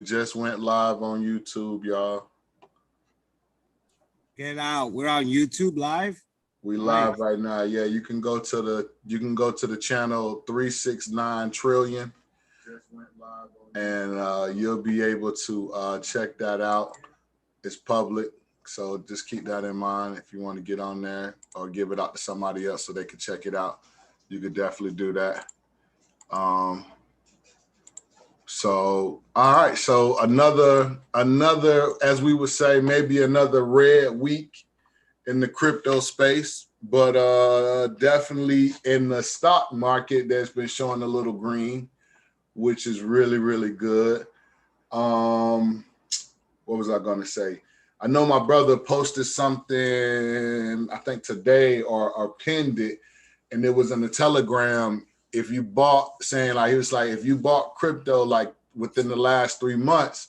Just went live on YouTube, y'all. Get out. We're on YouTube live. We Nice. live right now. Yeah, you can go to the channel 369 trillion and you'll be able to check that out. It's public. So just keep that in mind if you want to get on there or give it out to somebody else so they can check it out. You could definitely do that. Um, so all right, so another as we would say, maybe another red week in the crypto space, but definitely in the stock market that's been showing a little green, which is really, really good. Um, what was I going to say? I know my brother posted something, I think today, or pinned it, and it was in the Telegram. If you bought, saying like, he was like, if you bought crypto like within the last 3 months,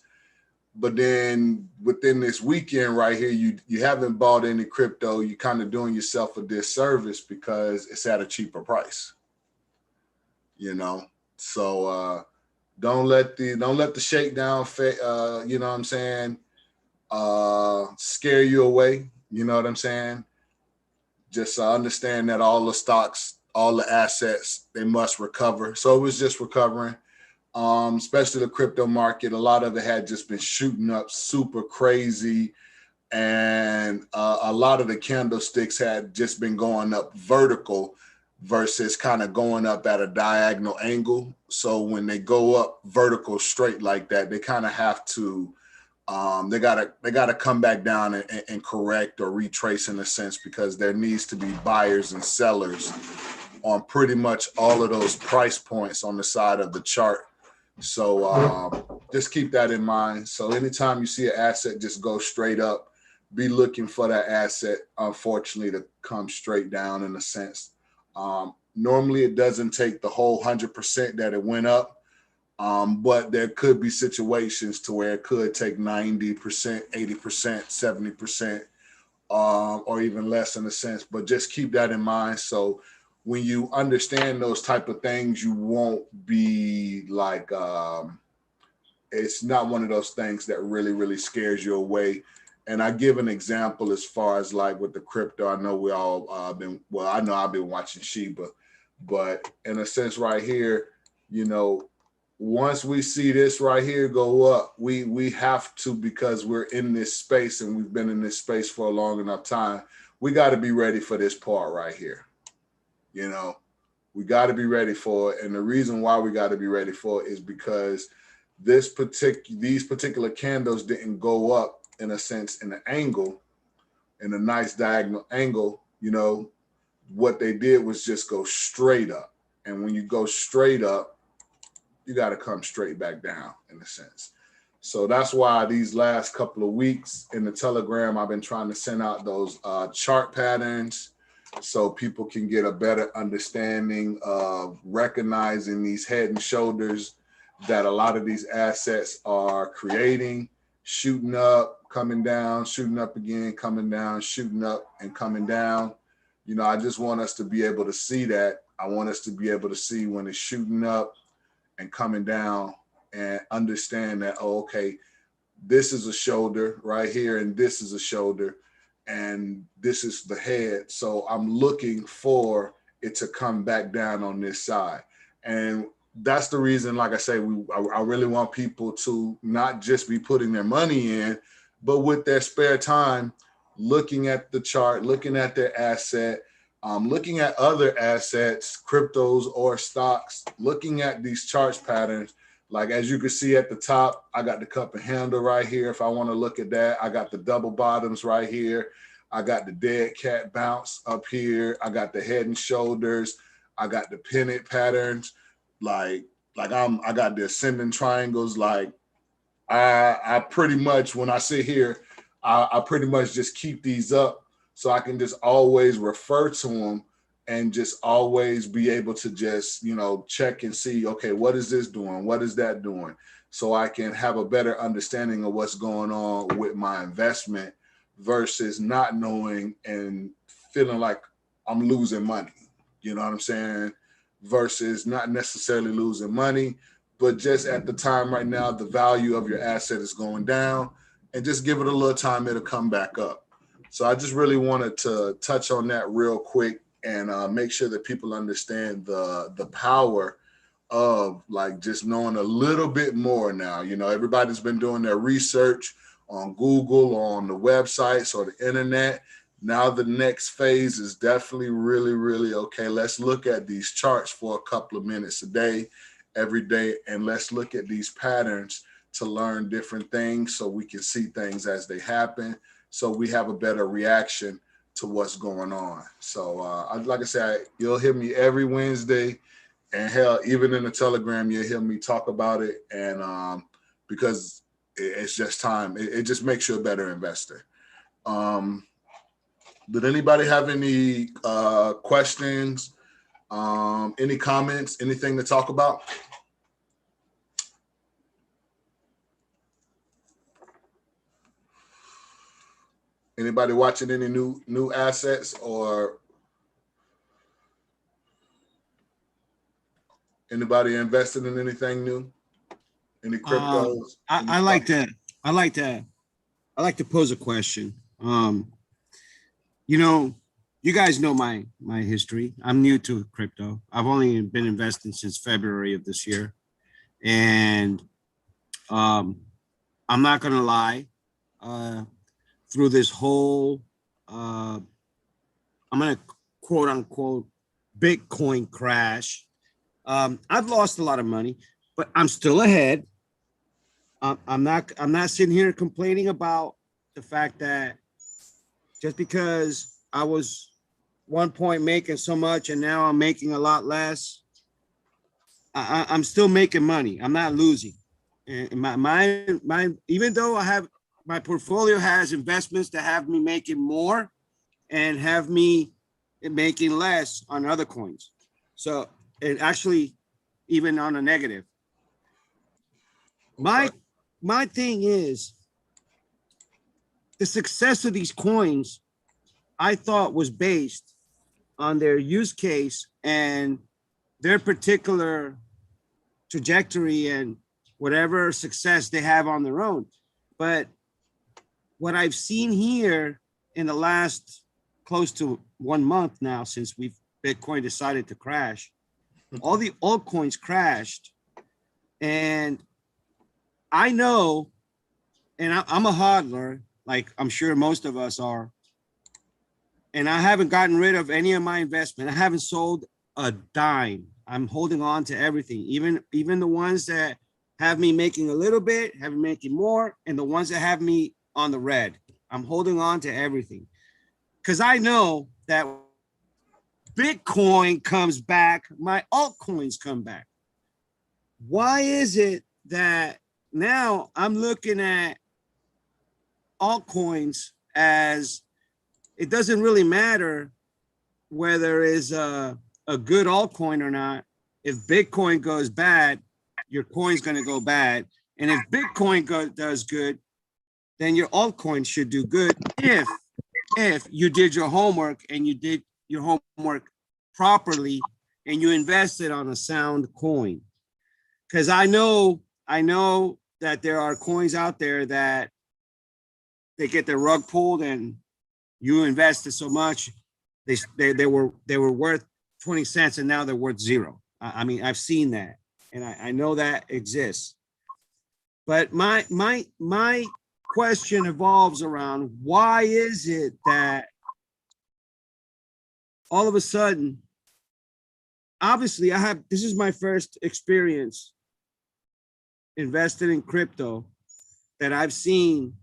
but then within this weekend right here, you haven't bought any crypto, you kind of doing yourself a disservice because it's at a cheaper price, you know. So don't let the shakedown, you know what I'm saying, scare you away. You know what I'm saying? Just understand that all the stocks, all the assets, they must recover. So it was just recovering. Especially the crypto market. A lot of it had just been shooting up super crazy, and a lot of the candlesticks had just been going up vertical versus kind of going up at a diagonal angle. So when they go up vertical straight like that, they kind of have to they gotta come back down and correct or retrace in a sense, because there needs to be buyers and sellers on pretty much all of those price points on the side of the chart. So just keep that in mind. So anytime you see an asset just go straight up, be looking for that asset, unfortunately, to come straight down in a sense. Normally, it doesn't take the whole 100% that it went up, but there could be situations to where it could take 90%, 80%, 70%, or even less in a sense. But just keep that in mind. So when you understand those type of things, you won't be like it's not one of those things that really, really scares you away. And I give an example as far as like with the crypto. I know we all I know I've been watching Shiba, but in a sense, right here, you know, once we see this right here go up, we have to, because we're in this space and we've been in this space for a long enough time. We got to be ready for this part right here. You know, we got to be ready for it, and the reason why we got to be ready for it is because these particular candles didn't go up in a sense in an angle, in a nice diagonal angle. You know, what they did was just go straight up, and when you go straight up, you got to come straight back down in a sense. So that's why these last couple of weeks in the Telegram, I've been trying to send out those chart patterns so people can get a better understanding of recognizing these head and shoulders that a lot of these assets are creating, shooting up, coming down, shooting up again, coming down, shooting up and coming down. You know, I just want us to be able to see that. I want us to be able to see when it's shooting up and coming down and understand that, oh, okay, this is a shoulder right here, and this is a shoulder, and this is the head. So I'm looking for it to come back down on this side. And that's the reason, like I say, I really want people to not just be putting their money in, but with their spare time, looking at the chart, looking at their asset, looking at other assets, cryptos or stocks, looking at these charts patterns. Like as you can see at the top, I got the cup and handle right here. If I want to look at that, I got the double bottoms right here. I got the dead cat bounce up here. I got the head and shoulders. I got the pennant patterns. Like I got the ascending triangles. Like I pretty much, when I sit here, I pretty much just keep these up so I can just always refer to them and just always be able to just, you know, check and see, okay, what is this doing? What is that doing? So I can have a better understanding of what's going on with my investment versus not knowing and feeling like I'm losing money. You know what I'm saying? Versus not necessarily losing money, but just at the time right now, the value of your asset is going down, and just give it a little time, it'll come back up. So I just really wanted to touch on that real quick and make sure that people understand the power of like just knowing a little bit more now. You know, everybody's been doing their research on Google, on the websites or the internet. Now the next phase is definitely really, really okay. Let's look at these charts for a couple of minutes a day, every day, and let's look at these patterns to learn different things so we can see things as they happen, so we have a better reaction to what's going on. So like I said, you'll hear me every Wednesday, and hell, even in the Telegram, you'll hear me talk about it. And because it's just time, it just makes you a better investor. Did anybody have any questions, any comments, anything to talk about? Anybody watching any new assets or anybody invested in anything new? Any cryptos? I like to pose a question. You know, you guys know my history. I'm new to crypto. I've only been investing since February of this year. And I'm not gonna lie, through this whole I'm gonna quote unquote Bitcoin crash, I've lost a lot of money, but I'm still ahead. I'm not sitting here complaining about the fact that just because I was one point making so much and now I'm making a lot less, I'm still making money. I'm not losing. And my even though I have my portfolio has investments that have me making more and have me making less on other coins. So it actually even on a negative. My thing is the success of these coins, I thought was based on their use case and their particular trajectory and whatever success they have on their own. But what I've seen here in the last close to 1 month now, since Bitcoin decided to crash, all the altcoins crashed. And I know, and I'm a hodler, like I'm sure most of us are, and I haven't gotten rid of any of my investment. I haven't sold a dime. I'm holding on to everything, even the ones that have me making a little bit, have me making more, and the ones that have me on the red. I'm holding on to everything because I know that Bitcoin comes back, my altcoins come back. Why is it that now I'm looking at altcoins as it doesn't really matter whether it's a good altcoin or not? If Bitcoin goes bad, your coin's going to go bad. And if Bitcoin does good, then your altcoin should do good if you did your homework and you did your homework properly and you invested on a sound coin. Because I know that there are coins out there that they get their rug pulled and you invested so much, they were worth 20 cents and now they're worth zero. I mean, I've seen that and I know that exists. But my question evolves around why is it that all of a sudden, obviously this is my first experience invested in crypto that I've seen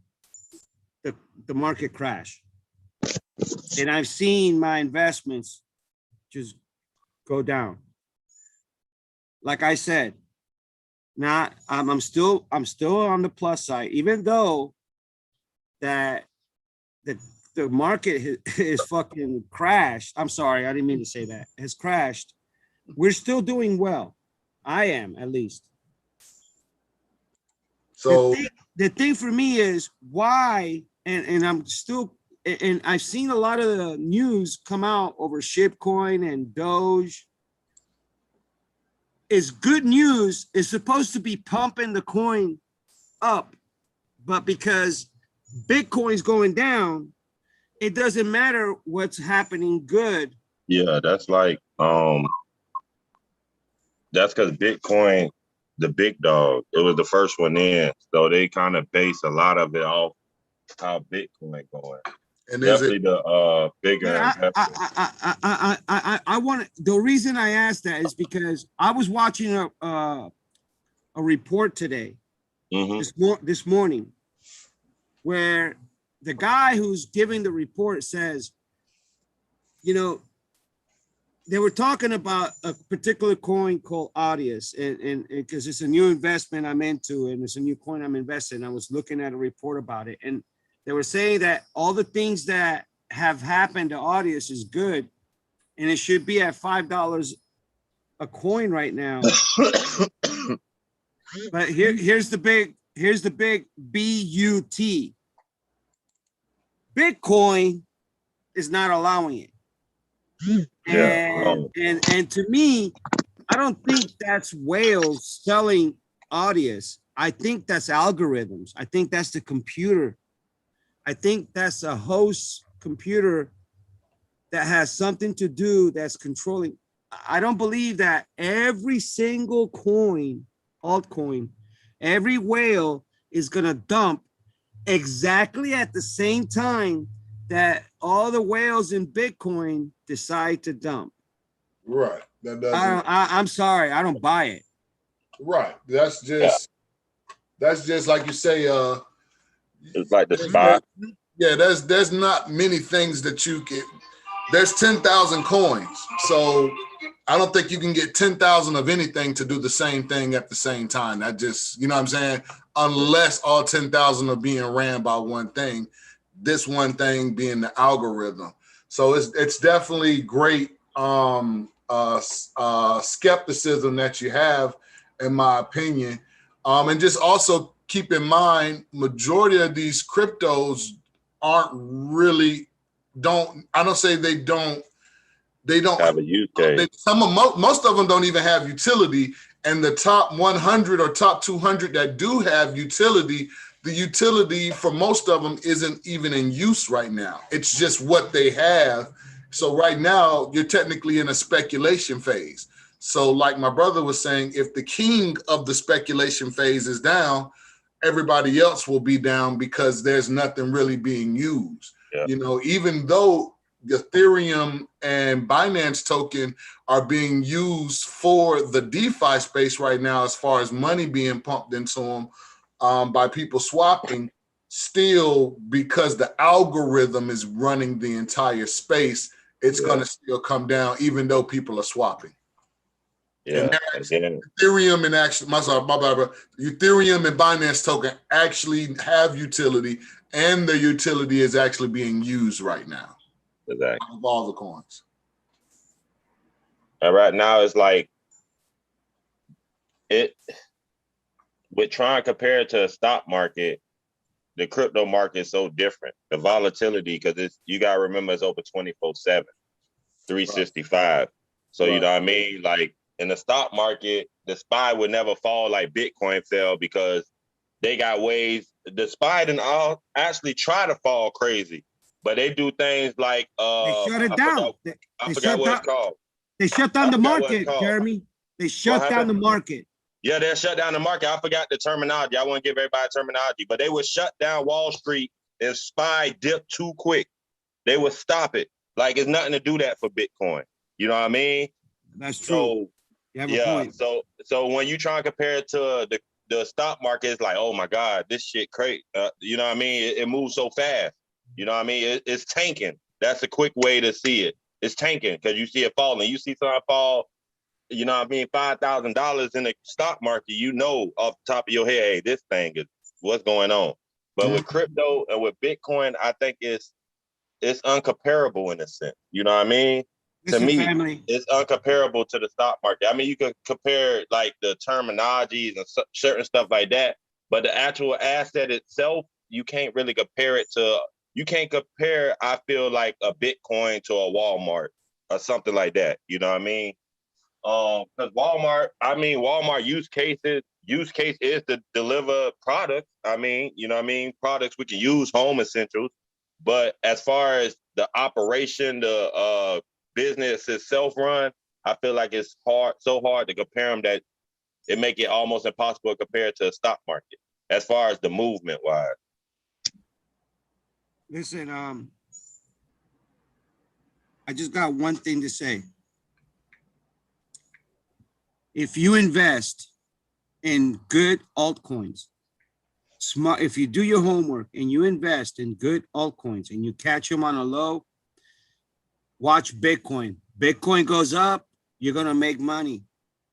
the market crash. And I've seen my investments just go down. Like I said, I'm still on the plus side, even though that the market is fucking crashed. I'm sorry, I didn't mean to say that. Has crashed. We're still doing well. I am, at least. So the thing for me is why, and I'm still, and I've seen a lot of the news come out over Shipcoin and Doge. is good news. It's supposed to be pumping the coin up, but because Bitcoin's going down, it doesn't matter what's happening good. Yeah, that's like that's because Bitcoin, the big dog, it was the first one in. So they kind of base a lot of it off how Bitcoin going. And is it Definitely the bigger But investors. I want the reason I asked that is because I was watching a report today, this morning, where the guy who's giving the report says, you know, they were talking about a particular coin called Audius, and because it's a new investment I'm into, and it's a new coin I'm invested in. I was looking at a report about it, and they were saying that all the things that have happened to Audius is good, and it should be at $5 a coin right now. But here's the big BUT. Bitcoin is not allowing it. Yeah. And to me, I don't think that's whales selling Audius. I think that's algorithms. I think that's the computer. I think that's a host computer that has something to do that's controlling. I don't believe that every single coin, altcoin, every whale is going to dump exactly at the same time that all the whales in Bitcoin decide to dump. right? That doesn't. I'm sorry, I don't buy it. Right. That's just like you say. It's like the spot. Yeah, there's not many things that you can. There's 10,000 coins, so I don't think you can get 10,000 of anything to do the same thing at the same time. That just, you know what I'm saying? Unless all 10,000 are being ran by one thing, this one thing being the algorithm. So it's definitely great skepticism that you have, in my opinion. And just also keep in mind, majority of these cryptos aren't really I don't say they don't Have a use case. Most of them don't even have utility, and the top 100 or top 200 that do have utility, the utility for most of them isn't even in use right now. It's just what they have. So right now you're technically in a speculation phase. So like my brother was saying, if the king of the speculation phase is down, everybody else will be down because there's nothing really being used. Yeah. You know, even though Ethereum and Binance token are being used for the DeFi space right now, as far as money being pumped into them by people swapping, still, because the algorithm is running the entire space, it's going to still come down, even though people are swapping. Yeah. And Ethereum and Ethereum and Binance token actually have utility, and the utility is actually being used right now. Exactly. Of all the coins. And right now it's like with trying to compare it to a stock market, the crypto market is so different. The volatility, because you gotta remember it's over 24/7, 365. Right. So you know what I mean? Like in the stock market, the SPY would never fall like Bitcoin fell because they got ways. The SPY didn't all actually try to fall crazy. But they do things like they shut it down. I forgot what it's called. They shut down the market, Jeremy. They shut down the market. Yeah, they shut down the market. I forgot the terminology. I want to give everybody terminology, but they would shut down Wall Street if SPY dipped too quick. They would stop it. Like it's nothing to do that for Bitcoin. You know what I mean? That's true. So, so when you try and compare it to the stock market, it's like, oh my God, this shit crazy. You know what I mean? It moves so fast. You know what I mean? It's tanking. That's a quick way to see it. It's tanking because you see it falling. You see something fall, you know what I mean, $5,000 in the stock market, you know off the top of your head, hey, this thing is what's going on. But with crypto and with Bitcoin, I think it's uncomparable in a sense. You know what I mean? To me, it's uncomparable to the stock market. I mean, you can compare like the terminologies and certain stuff like that, but the actual asset itself, you can't really compare it to. You can't compare, I feel like, a Bitcoin to a Walmart or something like that. You know what I mean? Because Walmart use case is to deliver products. I mean, you know what I mean? Products we can use, home essentials. But as far as the operation, the business itself run, I feel like it's so hard to compare them that it make it almost impossible compared to a stock market as far as the movement wise. Listen, I just got one thing to say. If you invest in good altcoins, smart, if you do your homework and you invest in good altcoins and you catch them on a low, watch Bitcoin. Bitcoin goes up, you're going to make money.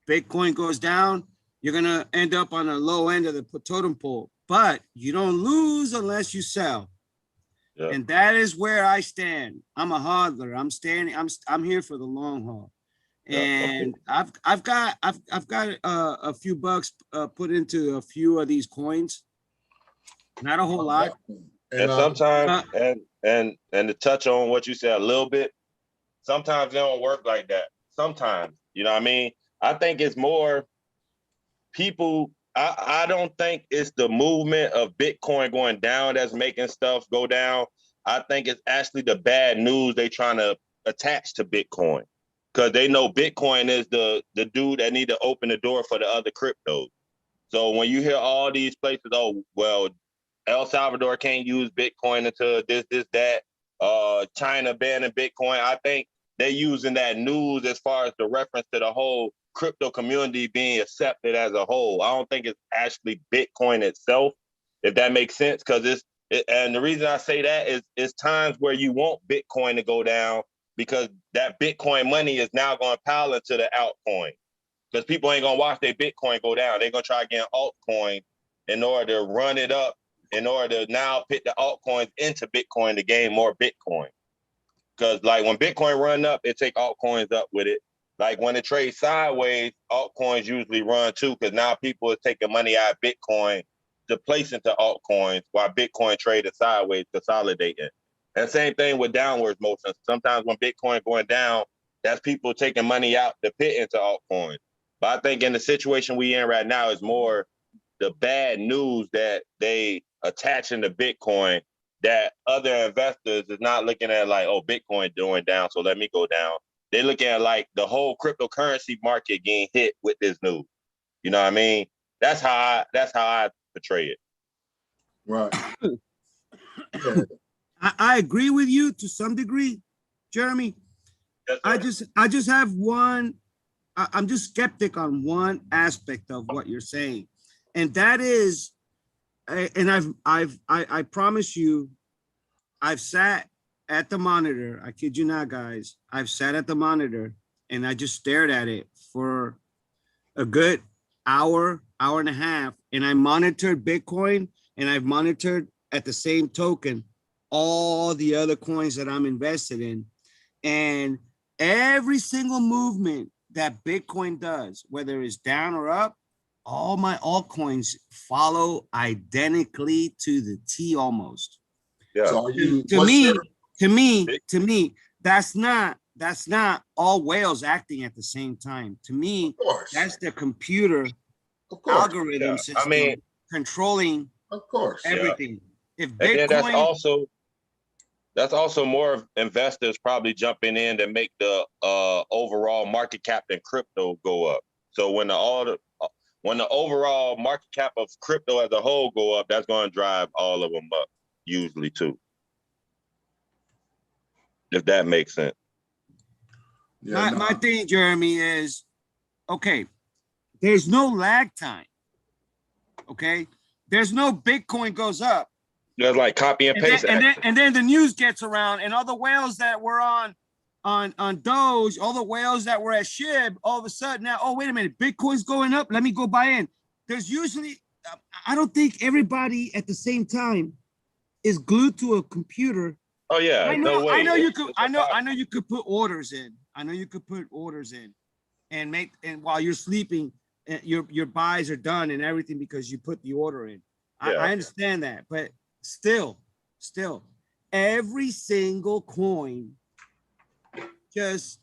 Bitcoin goes down, you're going to end up on a low end of the totem pole, but you don't lose unless you sell. Yeah. And that is where I stand. I'm a hodler. I'm here for the long haul. Yeah, And okay. I've got a few bucks put into a few of these coins. Not a whole lot. And sometimes and to touch on what you said a little bit, sometimes they don't work like that. Sometimes, you know what I mean? I think it's more people. I don't think it's the movement of Bitcoin going down that's making stuff go down. I think it's actually the bad news they trying to attach to Bitcoin, because they know Bitcoin is the dude that need to open the door for the other cryptos. So when you hear all these places, oh, well, El Salvador can't use Bitcoin until this, that, China banning Bitcoin, I think they're using that news as far as the reference to the whole crypto community being accepted as a whole. I don't think it's actually Bitcoin itself, if that makes sense, because and the reason I say that is it's times where you want Bitcoin to go down because that Bitcoin money is now going to pile into the altcoin, because people ain't going to watch their Bitcoin go down. They're going to try again altcoin in order to run it up, in order to now put the altcoins into Bitcoin to gain more Bitcoin. Because like when Bitcoin run up, it take altcoins up with it. Like when it trades sideways, altcoins usually run too, because now people are taking money out of Bitcoin to place into altcoins while Bitcoin traded sideways, consolidating. And same thing with downwards motion. Sometimes when Bitcoin going down, that's people taking money out to put into altcoins. But I think in the situation we in right now is more the bad news that they attaching to Bitcoin, that other investors is not looking at like, oh, Bitcoin doing down, so let me go down. They look at like the whole cryptocurrency market getting hit with this news. You know what I mean? That's how I portray it. Right. Yeah. I agree with you to some degree, Jeremy. Yes, I just have one. I'm just skeptic on one aspect of what you're saying, and that is, and I promise you, I've sat at the monitor. I kid you not, guys. I've sat at the monitor and I just stared at it for a good hour and a half, and I monitored Bitcoin, and I've monitored at the same token all the other coins that I'm invested in, and every single movement that Bitcoin does, whether it's down or up, all my altcoins follow identically to the T almost. Yeah. So to me, that's not all whales acting at the same time. To me, that's the computer algorithm system controlling everything. If Bitcoin, and then that's also more of investors probably jumping in to make the overall market cap in crypto go up. So when the overall market cap of crypto as a whole go up, that's going to drive all of them up usually too. If that makes sense. Yeah, my thing, Jeremy, is okay. There's no lag time. Okay, there's no Bitcoin goes up. There's like copy and paste. And then the news gets around, and all the whales that were on Doge, all the whales that were at SHIB, all of a sudden now, oh wait a minute, Bitcoin's going up. Let me go buy in. There's usually, I don't think everybody at the same time is glued to a computer. Oh yeah, I know you could put orders in. And while you're sleeping, your buys are done and everything because you put the order in. Yeah. I understand that, but still, every single coin just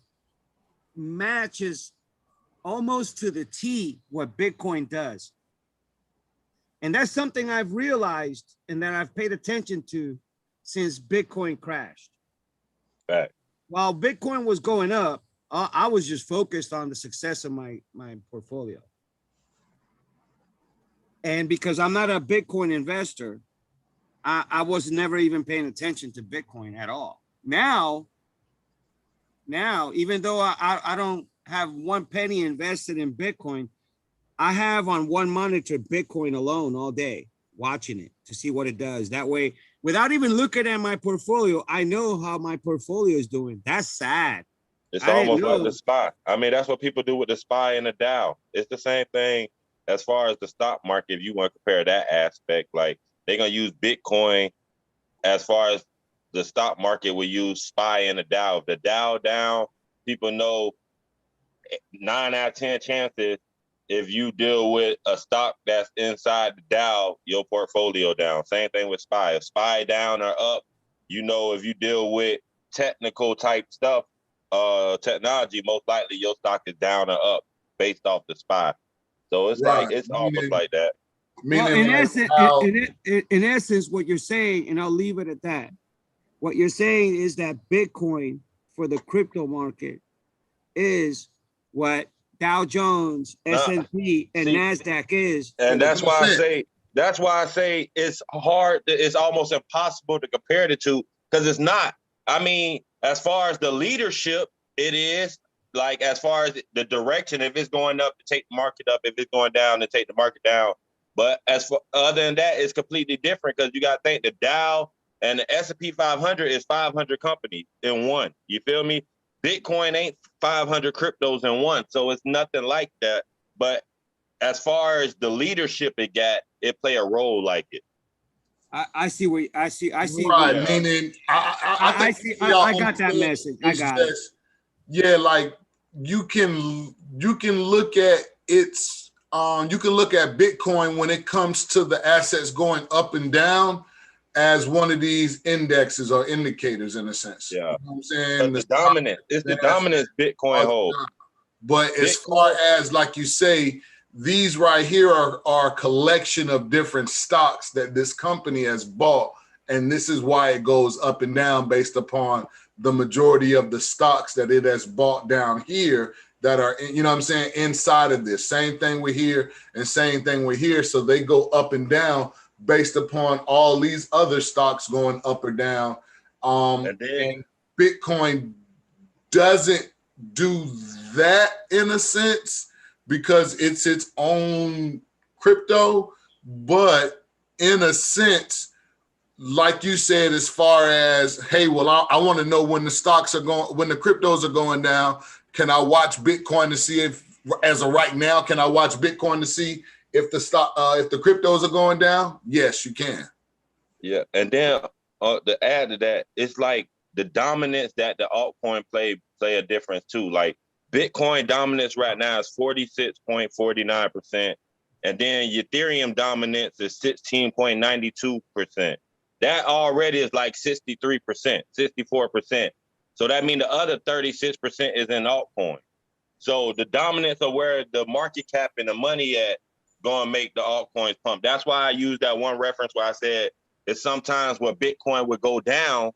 matches almost to the T what Bitcoin does. And that's something I've realized and that I've paid attention to since Bitcoin crashed. Right. While Bitcoin was going up, I was just focused on the success of my portfolio. And because I'm not a Bitcoin investor, I was never even paying attention to Bitcoin at all. Now, even though I don't have one penny invested in Bitcoin, I have on one monitor Bitcoin alone all day, watching it to see what it does. That way, without even looking at my portfolio, I know how my portfolio is doing. That's sad. It's I didn't almost like know. the SPY. I mean, that's what people do with the SPY and the Dow. It's the same thing as far as the stock market. If you want to compare that aspect, like they're gonna use Bitcoin as far as the stock market will use SPY and the Dow. If the Dow down, people know 9 out of 10 chances. If you deal with a stock that's inside the Dow, your portfolio down. Same thing with SPY. If SPY down or up, you know, if you deal with technical type stuff, technology, most likely your stock is down or up based off the SPY. So it's Right. like, it's almost like that. Well, Meaning in like essence, how, in essence, what you're saying, and I'll leave it at that. What you're saying is that Bitcoin for the crypto market is what Dow Jones, Nah, S&P, and see, NASDAQ is for and the. that's why I say it's hard, it's almost impossible to compare the two, because it's not. I mean, as far as the leadership, it is like, as far as the direction, if it's going up to take the market up, if it's going down to take the market down. But as for other than that, it's completely different, because you got to think the Dow and the S&P 500 is 500 companies in one. You feel me? Bitcoin ain't 500 cryptos in one, so it's nothing like that. But as far as the leadership it play a role like it. I see what I see. I see. right, Yeah. meaning I I think see. y'all I got that understand message. I is got it. just, yeah, like you can look at its you can look at Bitcoin when it comes to the assets going up and down as one of these indexes or indicators in a sense. Yeah. You know what I'm saying? Because it's the dominance Bitcoin hold. But as far Bitcoin, as, like you say, these right here are a collection of different stocks that this company has bought. And this is why it goes up and down based upon the majority of the stocks that it has bought down here that are, you know what I'm saying, inside of this. Same thing we're here and same thing we're here. So they go up and down based upon all these other stocks going up or down. And Bitcoin doesn't do that in a sense because it's its own crypto, but in a sense, like you said, as far as, hey, well, I want to know when the stocks are going, when the cryptos are going down. Can I watch Bitcoin to see if, as of right now, can I watch Bitcoin to see if the stock, if the cryptos are going down? Yes, you can. yeah. And then to add to that, it's like the dominance that the altcoin play a difference too. Like Bitcoin dominance right now is 46.49%. And then Ethereum dominance is 16.92%. That already is like 63%, 64%. So that means the other 36% is in altcoin. So the dominance of where the market cap and the money at gonna make the altcoins pump. That's why I used that one reference where I said it's sometimes where Bitcoin would go down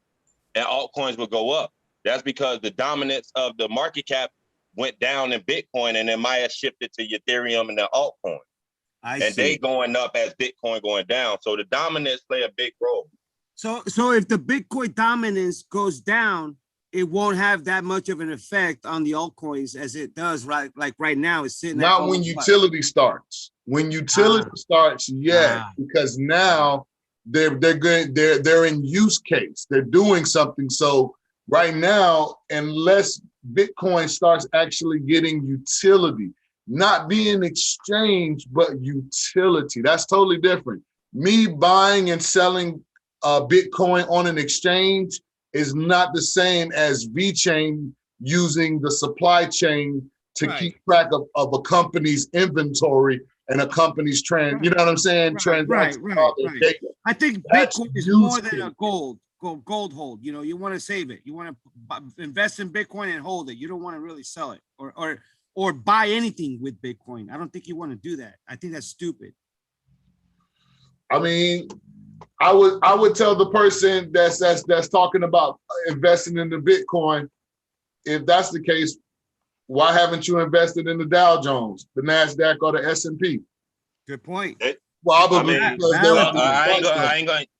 and altcoins would go up. That's because the dominance of the market cap went down in Bitcoin, and then Maya shifted to Ethereum and the altcoin. They going up as Bitcoin going down. So the dominance play a big role. So if the Bitcoin dominance goes down, it won't have that much of an effect on the altcoins as it does right now. It's sitting not when utility starts. When utility starts, because now they're good. They're in use case. They're doing something. So right now, unless Bitcoin starts actually getting utility, not being exchanged, but utility, that's totally different. Me buying and selling Bitcoin on an exchange is not the same as VeChain using the supply chain to keep track of a company's inventory and a company's you know what I'm saying? Right. I think Bitcoin is more than a gold hold. You want to save it. You want to invest in Bitcoin and hold it. You don't want to really sell it or or buy anything with Bitcoin. I don't think you want to do that. I think that's stupid. I mean, I would tell the person that's talking about investing in the Bitcoin, if that's the case, why haven't you invested in the Dow Jones, the Nasdaq, or the S&P? Good point. Probably I mean, because valid.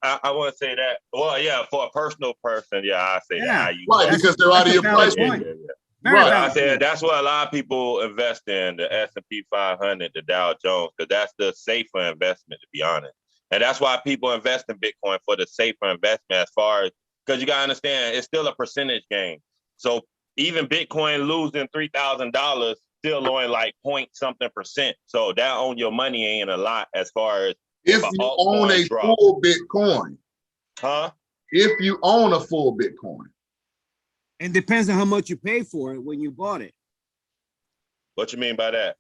I want to say that. Well, yeah, for a personal person, yeah, I say Yeah. that. I use right that. because they're out of That's a your valid price point. point. Very Right. I valid said point. that's what a lot of people invest in, the S&P 500, the Dow Jones, because that's the safer investment, to be honest. And that's why people invest in Bitcoin, for the safer investment, as far as, because you got to understand, it's still a percentage game. So even Bitcoin losing $3,000, still only like point something percent. So that on your money ain't a lot as far as If an you own altcoin a drop. full Bitcoin, Huh? if you own a full Bitcoin, And depends on how much you pay for it when you bought it. What you mean by that?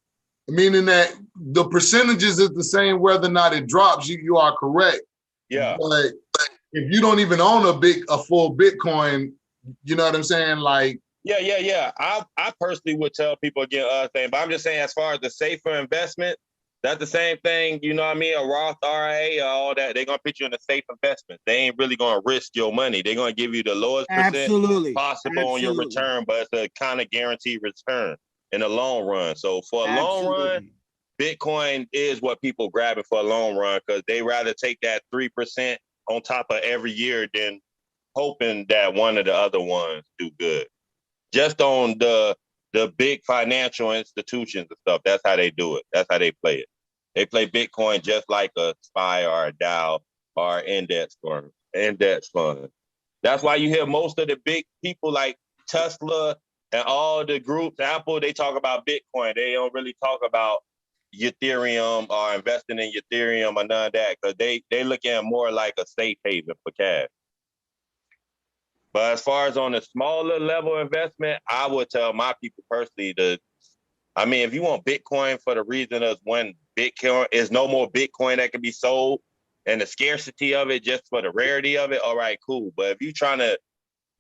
meaning that the percentages is the same whether or not it drops, you are correct. Yeah. But if you don't even own a full Bitcoin, you know what I'm saying? Like, Yeah. I personally would tell people again other thing, but I'm just saying as far as the safer investment, that's the same thing, you know what I mean? A Roth IRA, all that, they're gonna put you in a safe investment. They ain't really gonna risk your money. They're gonna give you the lowest percent Absolutely. possible on your Absolutely. return, but it's a kind of guaranteed return in the long run. So for a long run, Absolutely. Bitcoin is what people grabbing for a long run, because they rather take that 3% on top of every year than hoping that one of the other ones do good. Just on the big financial institutions and stuff, that's how they do it. That's how they play it. They play Bitcoin just like a SPY or a Dow or index fund. That's why you hear most of the big people like Tesla and all the groups, Apple, they talk about Bitcoin. They don't really talk about Ethereum or investing in Ethereum or none of that, because they look at it more like a safe haven for cash. But as far as on the smaller level investment, I would tell my people personally if you want Bitcoin for the reason of when Bitcoin is no more Bitcoin that can be sold and the scarcity of it just for the rarity of it, all right, cool. But if you're trying to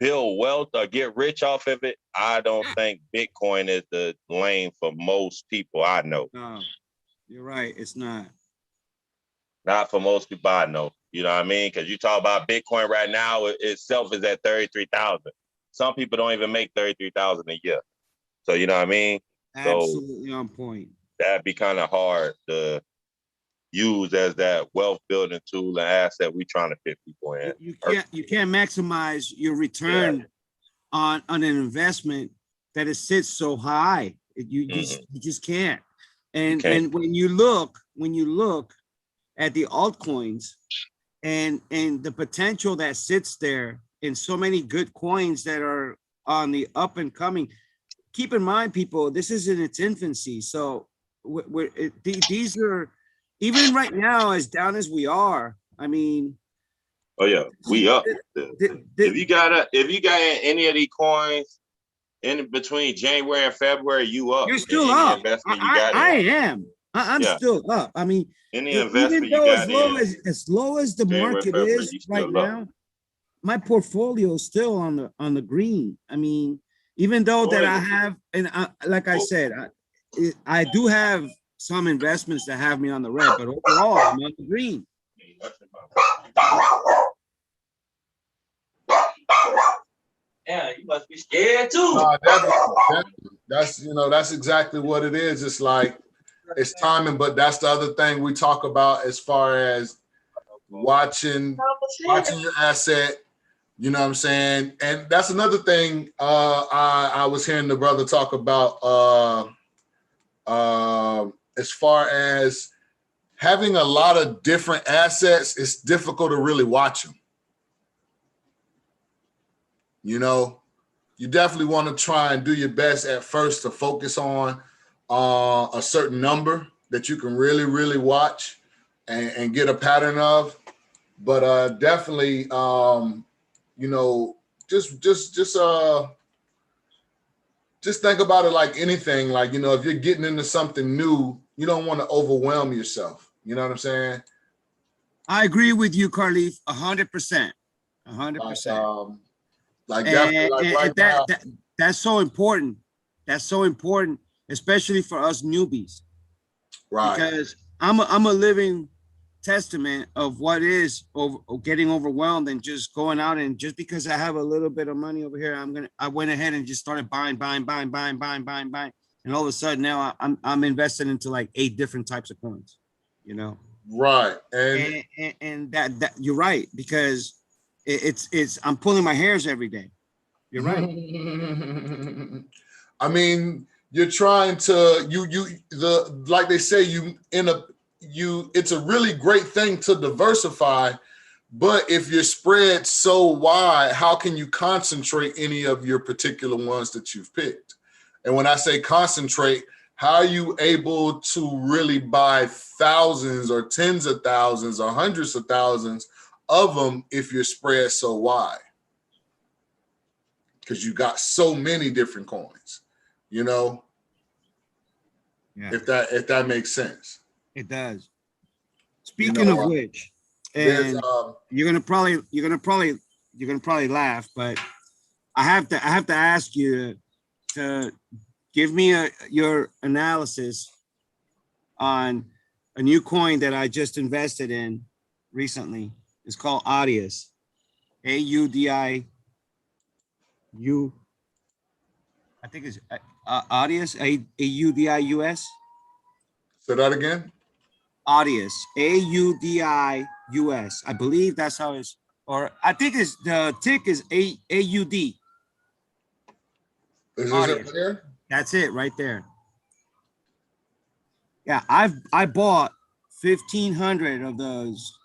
build wealth or get rich off of it, I don't think Bitcoin is the lane for most people I know. No, you're right. It's not. Not for most people I know. You know what I mean? Because you talk about Bitcoin right now, it itself is at 33,000. Some people don't even make 33,000 a year. So you know what I mean? Absolutely on point. That'd be kind of hard to use as that wealth building tool and asset we trying to fit people in. You can't maximize your return on an investment that it sits so high. You just can't. And when you look at the altcoins and the potential that sits there in so many good coins that are on the up and coming, keep in mind, people, this is in its infancy. So these are, even right now, as down as we are, I mean. Oh yeah, we up. If you got any of these coins in between January and February, you up. You're still up. I am. I'm still up. I mean, even though as low as the market is right now, my portfolio is still on the green. I mean, even though that I have, and like I said, I do have some investments that have me on the red, but overall, I'm on the green. Yeah, you must be scared too. That's exactly what it is. It's like, it's timing, but that's the other thing we talk about as far as watching your asset. You know what I'm saying? And that's another thing I was hearing the brother talk about as far as having a lot of different assets. It's difficult to really watch them. You know, you definitely want to try and do your best at first to focus on a certain number that you can really, really watch and get a pattern of. But definitely, just think about it like anything. Like, if you're getting into something new, you don't want to overwhelm yourself. You know what I'm saying? I agree with you, Carlif, 100%. 100%. Like definitely, like right now. That's so important. That's so important especially for us newbies, Right. because I'm a living testament of what is getting overwhelmed and just going out, and just because I have a little bit of money over here, I went ahead and just started buying, and all of a sudden now I'm invested into like 8 different types of coins, you know. Right. And And that you're right, because it's I'm pulling my hairs every day. You're right. I mean, you're trying to the like they say, it's a really great thing to diversify, but if you're spread so wide, how can you concentrate any of your particular ones that you've picked? And when I say concentrate, how are you able to really buy thousands or tens of thousands or hundreds of thousands of them if you're spread so wide? Because you got so many different coins, you know, Yeah, if that makes sense. it does. You Speaking know, of which, there's and you're gonna probably laugh, but I have to ask you to give me your analysis on a new coin that I just invested in recently. It's called Audius, AUDIU. I think it's Audius, AUDIUS. say that again. Audius, AUDIUS. I believe that's how it's, or I think it's the tick is AUD. Is Audius. it there? That's it right there. Yeah, I bought 1,500 of those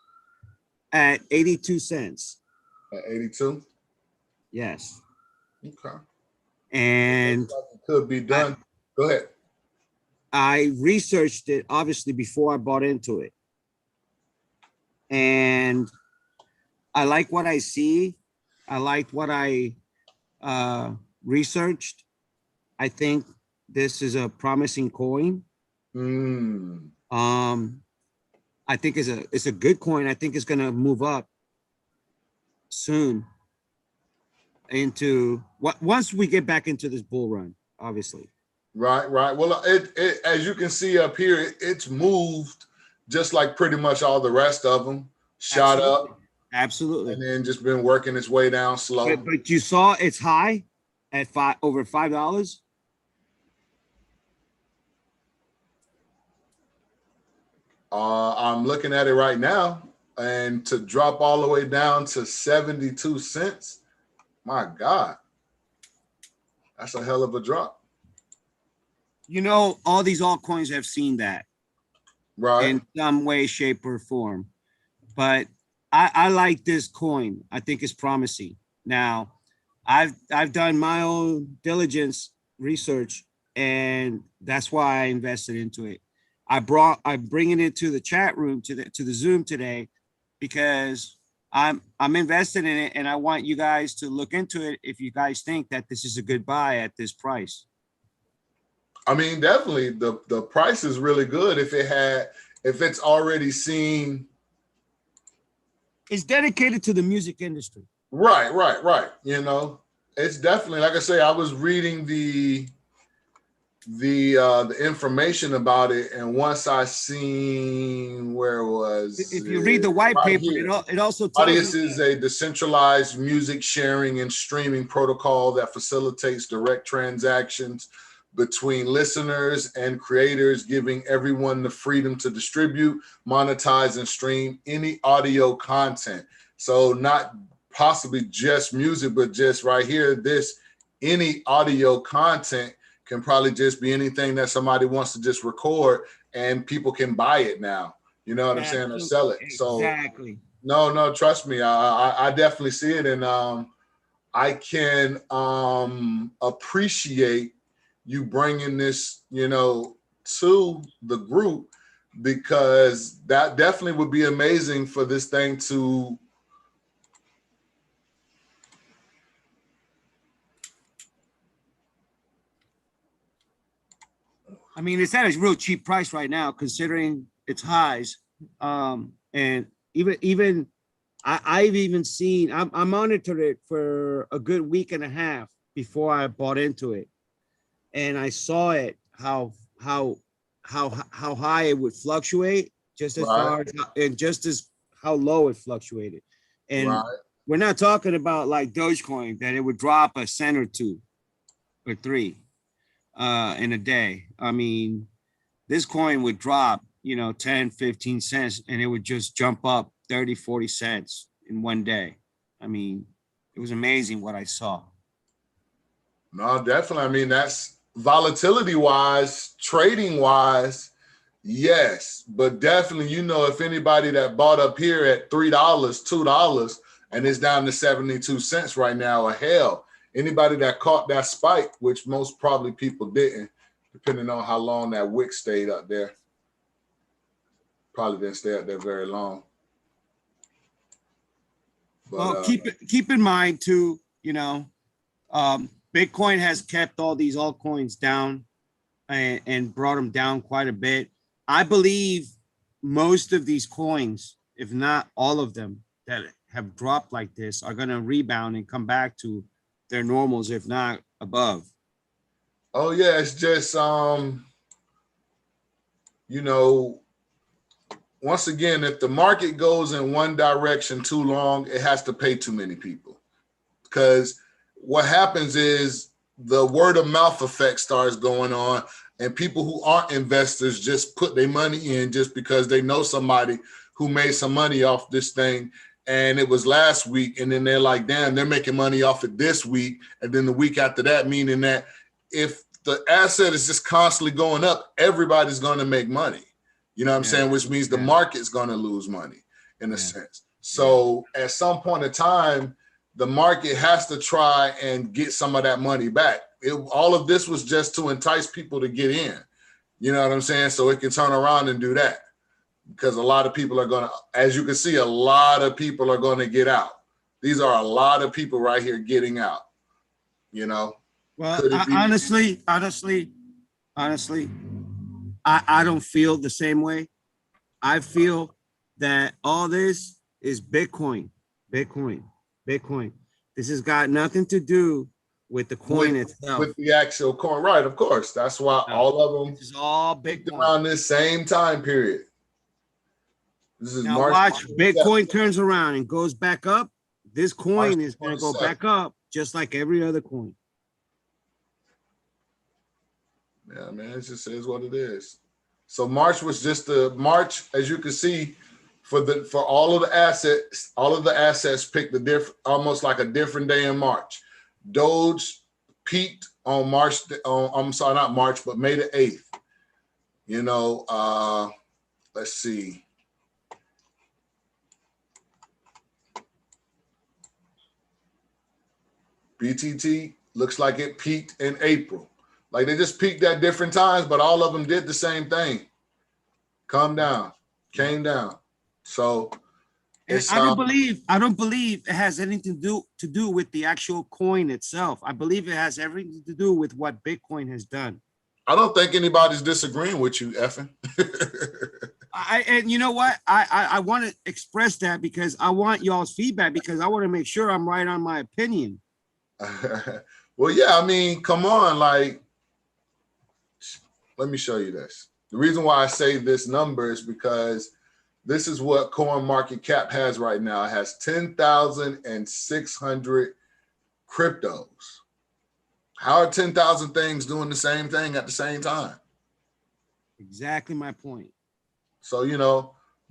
at 82 cents. At 82. Yes. Okay. And Looks like it could be done. Go ahead. I researched it obviously before I bought into it. And I like what I see. I like what I researched. I think this is a promising coin. Mm. I think it's a good coin. I think it's gonna move up soon into once we get back into this bull run, obviously. Right. Well, it as you can see up here, it's moved just like pretty much all the rest of them. Shot up. Absolutely. And then just been working its way down slow. But you saw it's high at over $5. I'm looking at it right now, and to drop all the way down to 72 cents, my God, that's a hell of a drop. You know, all these altcoins have seen that, right? In some way, shape, or form. But I like this coin. I think it's promising. Now, I've done my own diligence research, and that's why I invested into it. I'm bringing it to the chat room, to the Zoom today, because I'm invested in it, and I want you guys to look into it if you guys think that this is a good buy at this price. I mean, definitely the price is really good if it's already seen. It's dedicated to the music industry. Right. You know, it's definitely, like I say, I was reading the information about it, and once I seen where was if you read the white paper, it also tells Audius is a decentralized music sharing and streaming protocol that facilitates direct transactions between listeners and creators, giving everyone the freedom to distribute, monetize, and stream any audio content. So not possibly just music, but just right here, any audio content can probably just be anything that somebody wants to just record, and people can buy it now. You know what I'm saying? Or sell it. Exactly. So no, trust me, I definitely see it, and I can appreciate you bringing this, to the group, because that definitely would be amazing for this thing to. I mean, it's at a real cheap price right now, considering its highs. And even I've even seen, I monitored it for a good week and a half before I bought into it. And I saw it how how high it would fluctuate, just as Right, far as and just as how low it fluctuated. And right. we're not talking about like Dogecoin that it would drop a cent or two or three in a day. I mean, this coin would drop, 10, 15 cents, and it would just jump up 30, 40 cents in one day. I mean, it was amazing what I saw. No, definitely. I mean, that's volatility wise, trading wise, yes. But definitely, if anybody that bought up here at $3, $2, and it's down to 72 cents right now, or hell, anybody that caught that spike, which most probably people didn't, depending on how long that wick stayed up there. Probably didn't stay up there very long. But Well, keep in mind too, Bitcoin has kept all these altcoins down and brought them down quite a bit. I believe most of these coins, if not all of them, that have dropped like this are going to rebound and come back to their normals, if not above. oh yeah, it's just once again, if the market goes in one direction too long, it has to pay too many people. Because what happens is the word of mouth effect starts going on, and people who aren't investors just put their money in just because they know somebody who made some money off this thing. And it was last week, and then they're like, damn, they're making money off it this week. And then the week after that, meaning that if the asset is just constantly going up, everybody's going to make money. You know what I'm saying? Which means the market's going to lose money in a sense. So at some point in time, the market has to try and get some of that money back. All of this was just to entice people to get in. You know what I'm saying? So it can turn around and do that. Because a lot of people are going to, as you can see, a lot of people are going to get out. These are a lot of people right here getting out. Well, honestly, I don't feel the same way. I feel that all this is Bitcoin. This has got nothing to do with the coin itself. With the actual coin, right? Of course. That's why all of them is all Bitcoin around this same time period. This is now. March Watch, Bitcoin turns around and goes back up. This coin March is going to go back up just like every other coin. Yeah, man, it just is what it is. So March was just the March, as you can see, for all of the assets picked almost like a different day in March. Doge peaked on May the 8th. Let's see. BTT looks like it peaked in April. Like they just peaked at different times, but all of them did the same thing. Come down, came down. So I don't believe it has anything to do with the actual coin itself. I believe it has everything to do with what Bitcoin has done. I don't think anybody's disagreeing with you, Effin. And you know what? I want to express that because I want y'all's feedback because I want to make sure I'm right on my opinion. Well, yeah, I mean, come on, like, let me show you this. The reason why I say this number is because this is what CoinMarketCap has right now. It has 10,600 cryptos. How are 10,000 things doing the same thing at the same time? Exactly my point. So,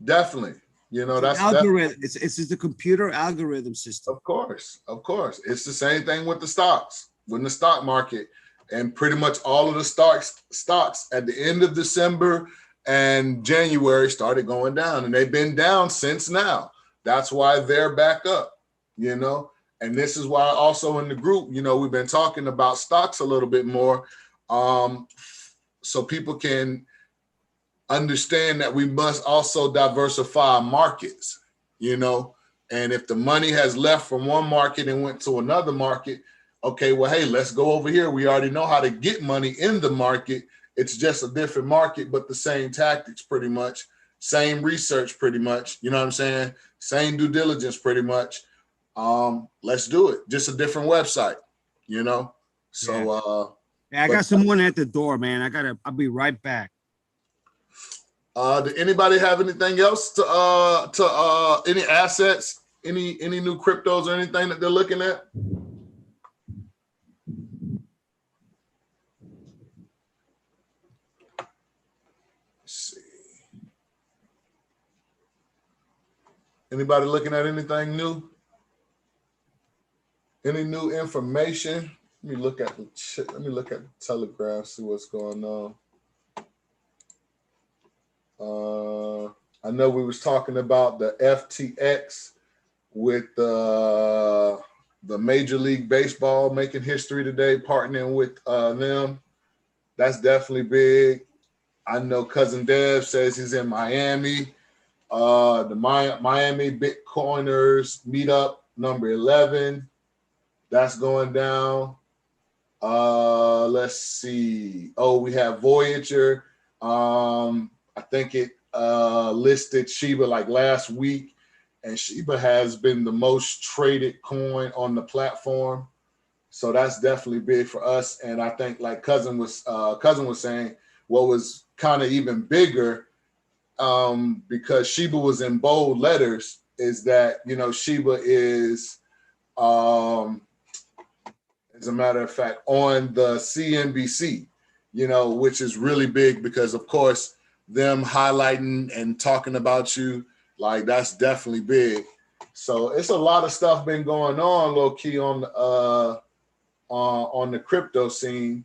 definitely, that's algorithm. It's the computer algorithm system. Of course. It's the same thing with the stocks, when the stock market. And pretty much all of the stocks at the end of December and January started going down, and they've been down since now. That's why they're back up, And this is why also in the group, we've been talking about stocks a little bit more, so people can understand that we must also diversify markets, And if the money has left from one market and went to another market, okay, well, hey, let's go over here. We already know how to get money in the market. It's just a different market, but the same tactics pretty much, same research pretty much, you know what I'm saying? Same due diligence pretty much. Let's do it. Just a different website, So Yeah, I got someone at the door, man. I'll be right back. Did anybody have anything else to any assets, any new cryptos or anything that they're looking at? Let's see. Anybody looking at anything new? Any new information? Let me look at the Telegram, see what's going on. I know we was talking about the FTX with the Major League Baseball making history today, partnering with them. That's definitely big. I know Cousin Dev says he's in Miami. The Miami Bitcoiners meetup number 11. That's going down. Let's see. Oh, we have Voyager. I think it listed Shiba like last week, and Shiba has been the most traded coin on the platform. So that's definitely big for us. And I think like Cousin was saying, what was kind of even bigger, because Shiba was in bold letters, is that, you know, Shiba is, as a matter of fact, on the CNBC, you know, which is really big because, of course, them highlighting and talking about you, like that's definitely big. So it's a lot of stuff been going on low key on the crypto scene.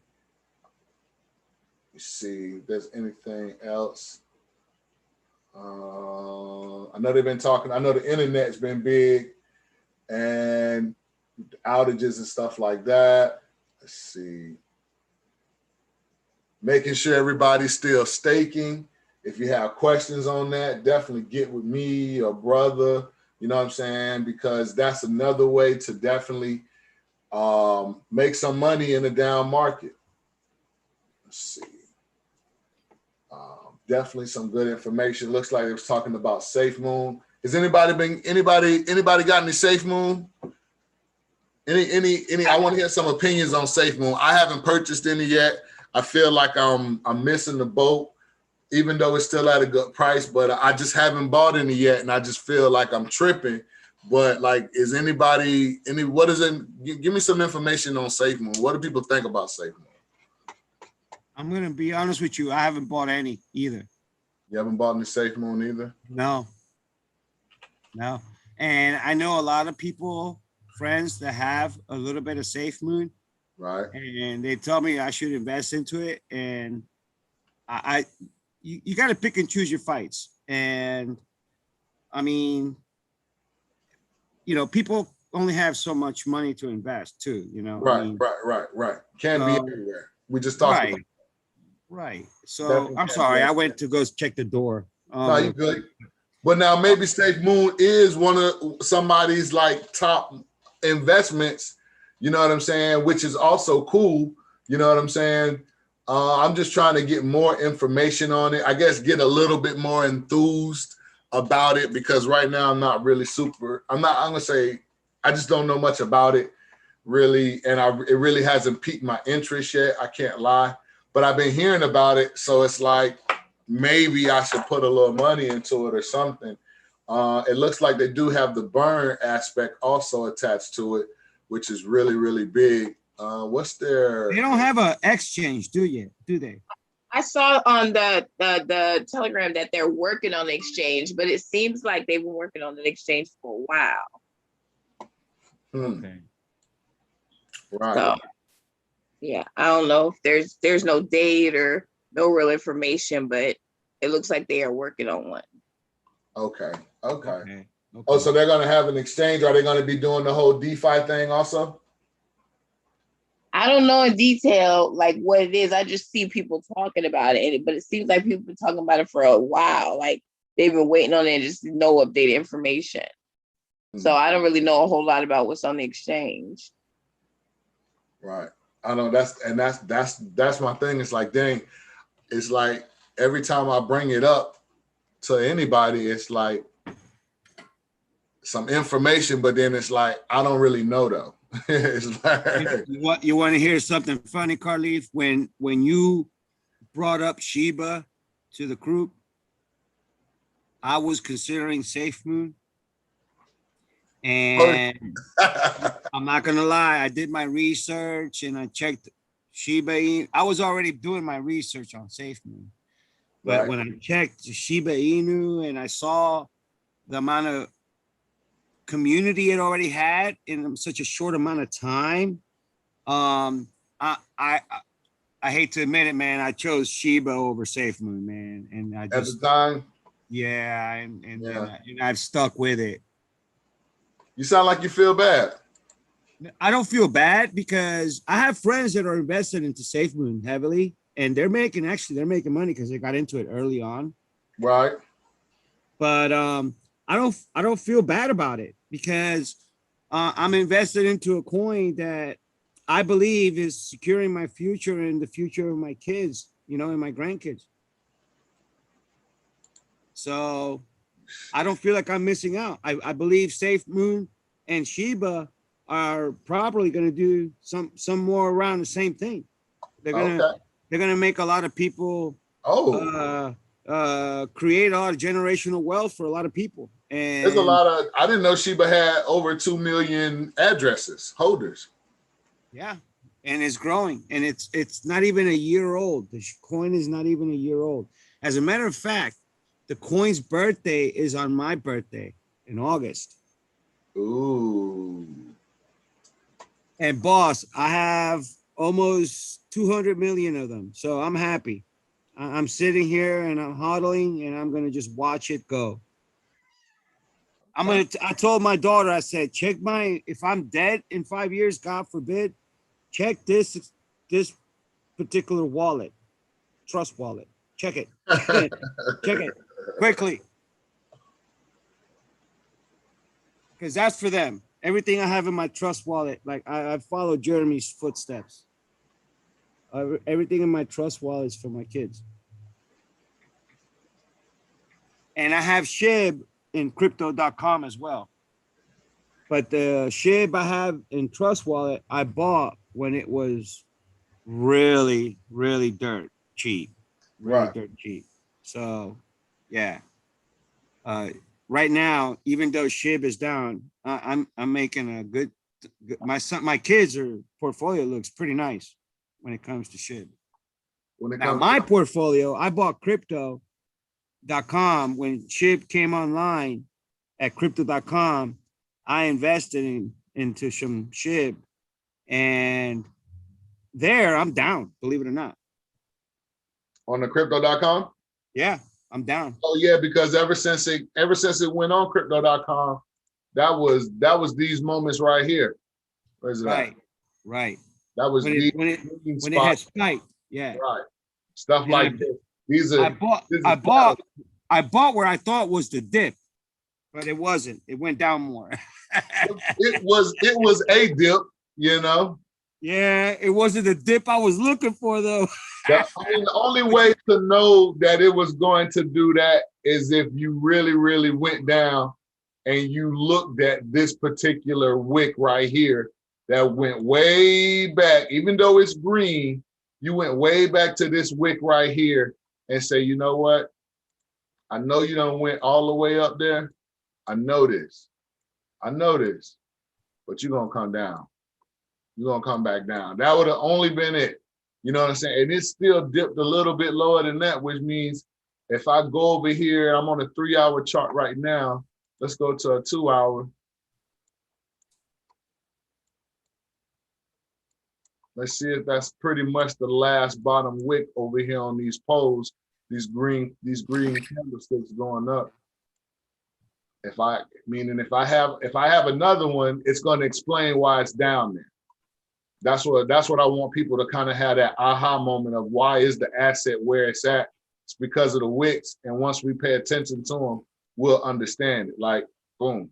Let's see if there's anything else. I know they've been talking. I know the internet's been big and outages and stuff like that. Let's see. Making sure everybody's still staking. If you have questions on that, definitely get with me or brother. You know what I'm saying? Because that's another way to definitely make some money in a down market. Let's see. Definitely some good information. Looks like it was talking about SafeMoon. Has anybody got any SafeMoon? Any? I want to hear some opinions on SafeMoon. I haven't purchased any yet. I feel like I'm missing the boat, even though it's still at a good price. But I just haven't bought any yet, and I just feel like I'm tripping. But like, is anybody what is it? Give me some information on SafeMoon. What do people think about SafeMoon? I'm gonna be honest with you. I haven't bought any either. You haven't bought any SafeMoon either? No. And I know a lot of people, friends that have a little bit of SafeMoon, Right. and they tell me I should invest into it. And you got to pick and choose your fights. And I mean, you know, people only have so much money to invest too, you know. Right, I mean, right. Can't be everywhere. We just talked about. Right. So Definitely I'm sorry, I went to go check the door. No, you good. But now maybe SafeMoon is one of somebody's like top investments, you know what I'm saying, which is also cool. You know what I'm saying? I'm just trying to get more information on it. I guess get a little bit more enthused about it, because right now I'm not really I'm gonna say I just don't know much about it really. And it really hasn't piqued my interest yet. I can't lie, but I've been hearing about it. So it's like, maybe I should put a little money into it or something. It looks like they do have the burn aspect also attached to it, which is really, really big. What's their? They don't have an exchange, do they? I saw on the Telegram that they're working on the exchange, but it seems like they've been working on the exchange for a while. Okay. Right. So yeah, I don't know if there's no date or no real information, but it looks like they are working on one. Okay. Okay. Oh, so they're gonna have an exchange. Are they gonna be doing the whole DeFi thing also? I don't know in detail like what it is. I just see people talking about it, but it seems like people have been talking about it for a while. Like they've been waiting on it and just no updated information. So I don't really know a whole lot about what's on the exchange. Right. I know that's my thing. It's like, dang, it's like every time I bring it up to anybody, it's like some information, but then it's like, I don't really know though. It's like, You want to hear something funny, Carlith? When you brought up Sheba to the group, I was considering SafeMoon, and I'm not gonna lie, I did my research and I checked Shiba Inu. I was already doing my research on SafeMoon, but Right. when I checked Shiba Inu and I saw the amount of community it already had in such a short amount of time, I hate to admit it, man. I chose Shiba over SafeMoon, man, and I At the just time, yeah, yeah. and I've stuck with it. You sound like you feel bad. I don't feel bad because I have friends that are invested into SafeMoon heavily, and they're making money because they got into it early on. Right. But I don't feel bad about it because I'm invested into a coin that I believe is securing my future and the future of my kids, you know, and my grandkids. So I don't feel like I'm missing out. I believe SafeMoon and Shiba are probably going to do some more around the same thing. Okay. They're gonna make a lot of people Oh, create a lot of generational wealth for a lot of people. there's a And lot of, I didn't know Sheba had over 2 million addresses, holders. yeah, and it's growing, and it's not even a year old. The coin is not even a year old. As a matter of fact, the coin's birthday is on my birthday in August. Ooh. And boss, I have almost 200 million of them. So I'm happy. I'm sitting here and I'm hodling and I'm going to just watch it go. I told my daughter, I said, check if I'm dead in 5 years, God forbid, check this particular wallet, trust wallet. Check it. Check it quickly. Because that's for them. Everything I have in my trust wallet, like I follow Jeremy's footsteps. Everything in my trust wallet is for my kids. And I have SHIB in crypto.com as well. But the SHIB I have in Trust Wallet, I bought when it was really, really dirt cheap. Really Right. dirt cheap. So, yeah. Right now, even though SHIB is down, I'm making a good. My kids' portfolio looks pretty nice when it comes to SHIB. When it Now, comes my to, portfolio, I bought crypto.com when SHIB came online at crypto.com. I invested into some SHIB, and there I'm down, believe it or not. on the crypto.com? Yeah, I'm down. Oh yeah, because ever since it went on crypto.com, that was these moments right here. Where's it at? Right. That was When these it had spots, spiked, yeah. right? Stuff And like this. These are I bought where I thought was the dip, but it wasn't. It went down more. it was a dip, you know. Yeah, it wasn't the dip I was looking for though. The only way to know that it was going to do that is if you really, really went down and you looked at this particular wick right here that went way back, even though it's green, you went way back to this wick right here and say, you know what? I know you don't went all the way up there. I know this, but you're gonna come down. You're gonna come back down. That would have only been it. You know what I'm saying? And it still dipped a little bit lower than that, which means if I go over here, I'm on a 3-hour chart right now. Let's go to a 2-hour. Let's see if that's pretty much the last bottom wick over here on these poles, these green candlesticks going up. If I have another one, it's going to explain why it's down there. That's what I want people to kind of have that aha moment of why is the asset where it's at. It's because of the wicks, and once we pay attention to them, we'll understand it. Like, boom,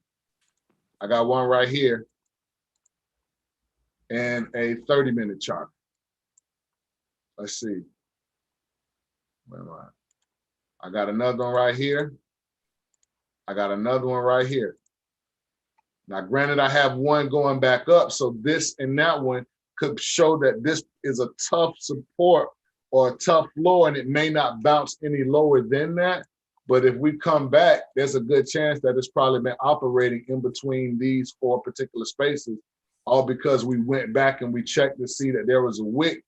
I got one right here and a 30-minute chart. Let's see. Where am I got another one right here. I got another one right here. Now, granted, I have one going back up, so this and that one could show that this is a tough support or a tough floor, and it may not bounce any lower than that. But if we come back, there's a good chance that it's probably been operating in between these four particular spaces, all because we went back and we checked to see that there was a wick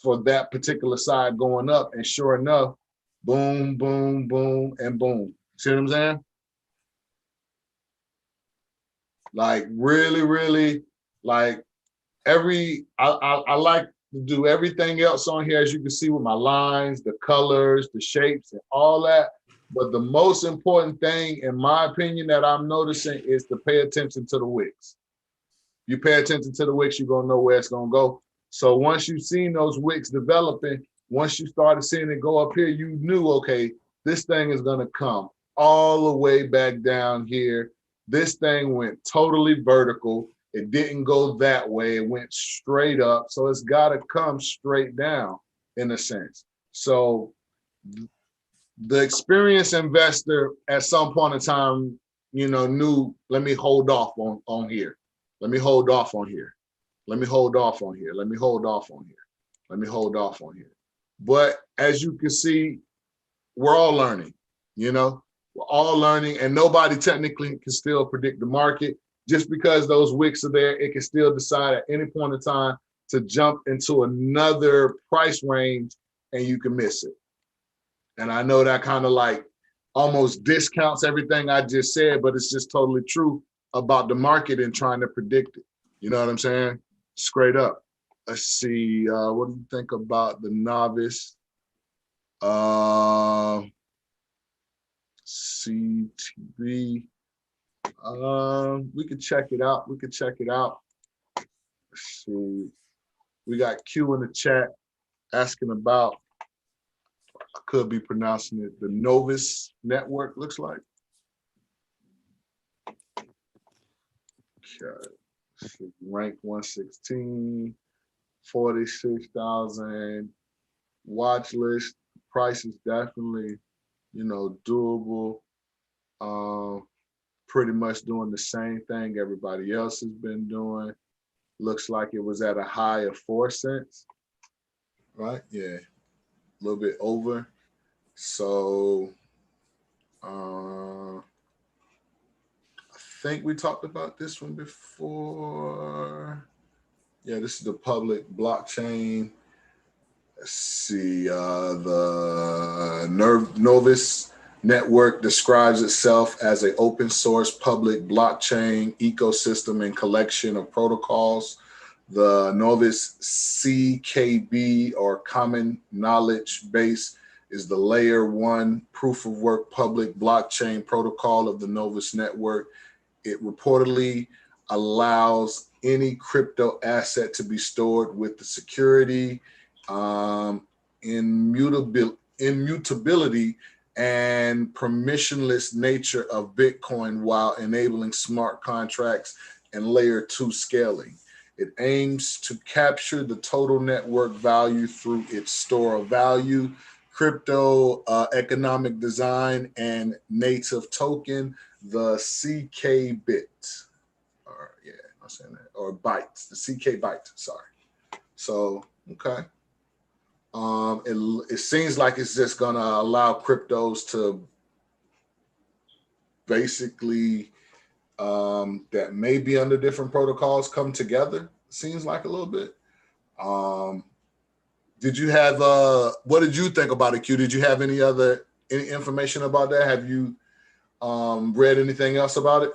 for that particular side going up. And sure enough, boom, boom, boom, and boom. See what I'm saying? Like really, really, like I like to do everything else on here, as you can see, with my lines, the colors, the shapes, and all that. But the most important thing, in my opinion, that I'm noticing is to pay attention to the wicks. You pay attention to the wicks, you're gonna know where it's gonna go. So once you've seen those wicks developing, once you started seeing it go up here, you knew, okay, this thing is gonna come all the way back down here. This thing went totally vertical. It didn't go that way. It went straight up. So it's got to come straight down in a sense. So the experienced investor at some point in time, you know, knew, let me hold off on here. Let me hold off on here. Let me hold off on here. Let me hold off on here. Let me hold off on here. But as you can see, we're all learning, you know, we're all learning, and nobody technically can still predict the market. Just because those wicks are there, it can still decide at any point in time to jump into another price range and you can miss it. And I know that kind of like almost discounts everything I just said, but it's just totally true about the market and trying to predict it. You know what I'm saying? Straight up. Let's see, what do you think about the novice? CTV. We could check it out. We could check it out. Let's see. We got Q in the chat asking about, I could be pronouncing it, the Novus Network, looks like. Okay. Rank 116, 46,000 watch list. Price is definitely, you know, doable. Pretty much doing the same thing everybody else has been doing. Looks like it was at a high of 4 cents, right? Yeah, a little bit over. So I think we talked about this one before. Yeah, this is the public blockchain. Let's see, the Novus Network describes itself as an open source public blockchain ecosystem and collection of protocols. The Novus CKB, or Common Knowledge Base, is the layer 1 proof of work public blockchain protocol of the Novus Network. It reportedly allows any crypto asset to be stored with the security, immutability, and permissionless nature of Bitcoin, while enabling smart contracts and layer 2 scaling. It aims to capture the total network value through its store of value, crypto economic design, and native token, the CK bit, or yeah, I'm saying that, or bytes, the CK byte, sorry. So, okay. It seems like it's just gonna allow cryptos to basically that may be under different protocols come together. Seems like a little bit. Did you have what did you think about it, Q? Did you have any information about that? Have you read anything else about it?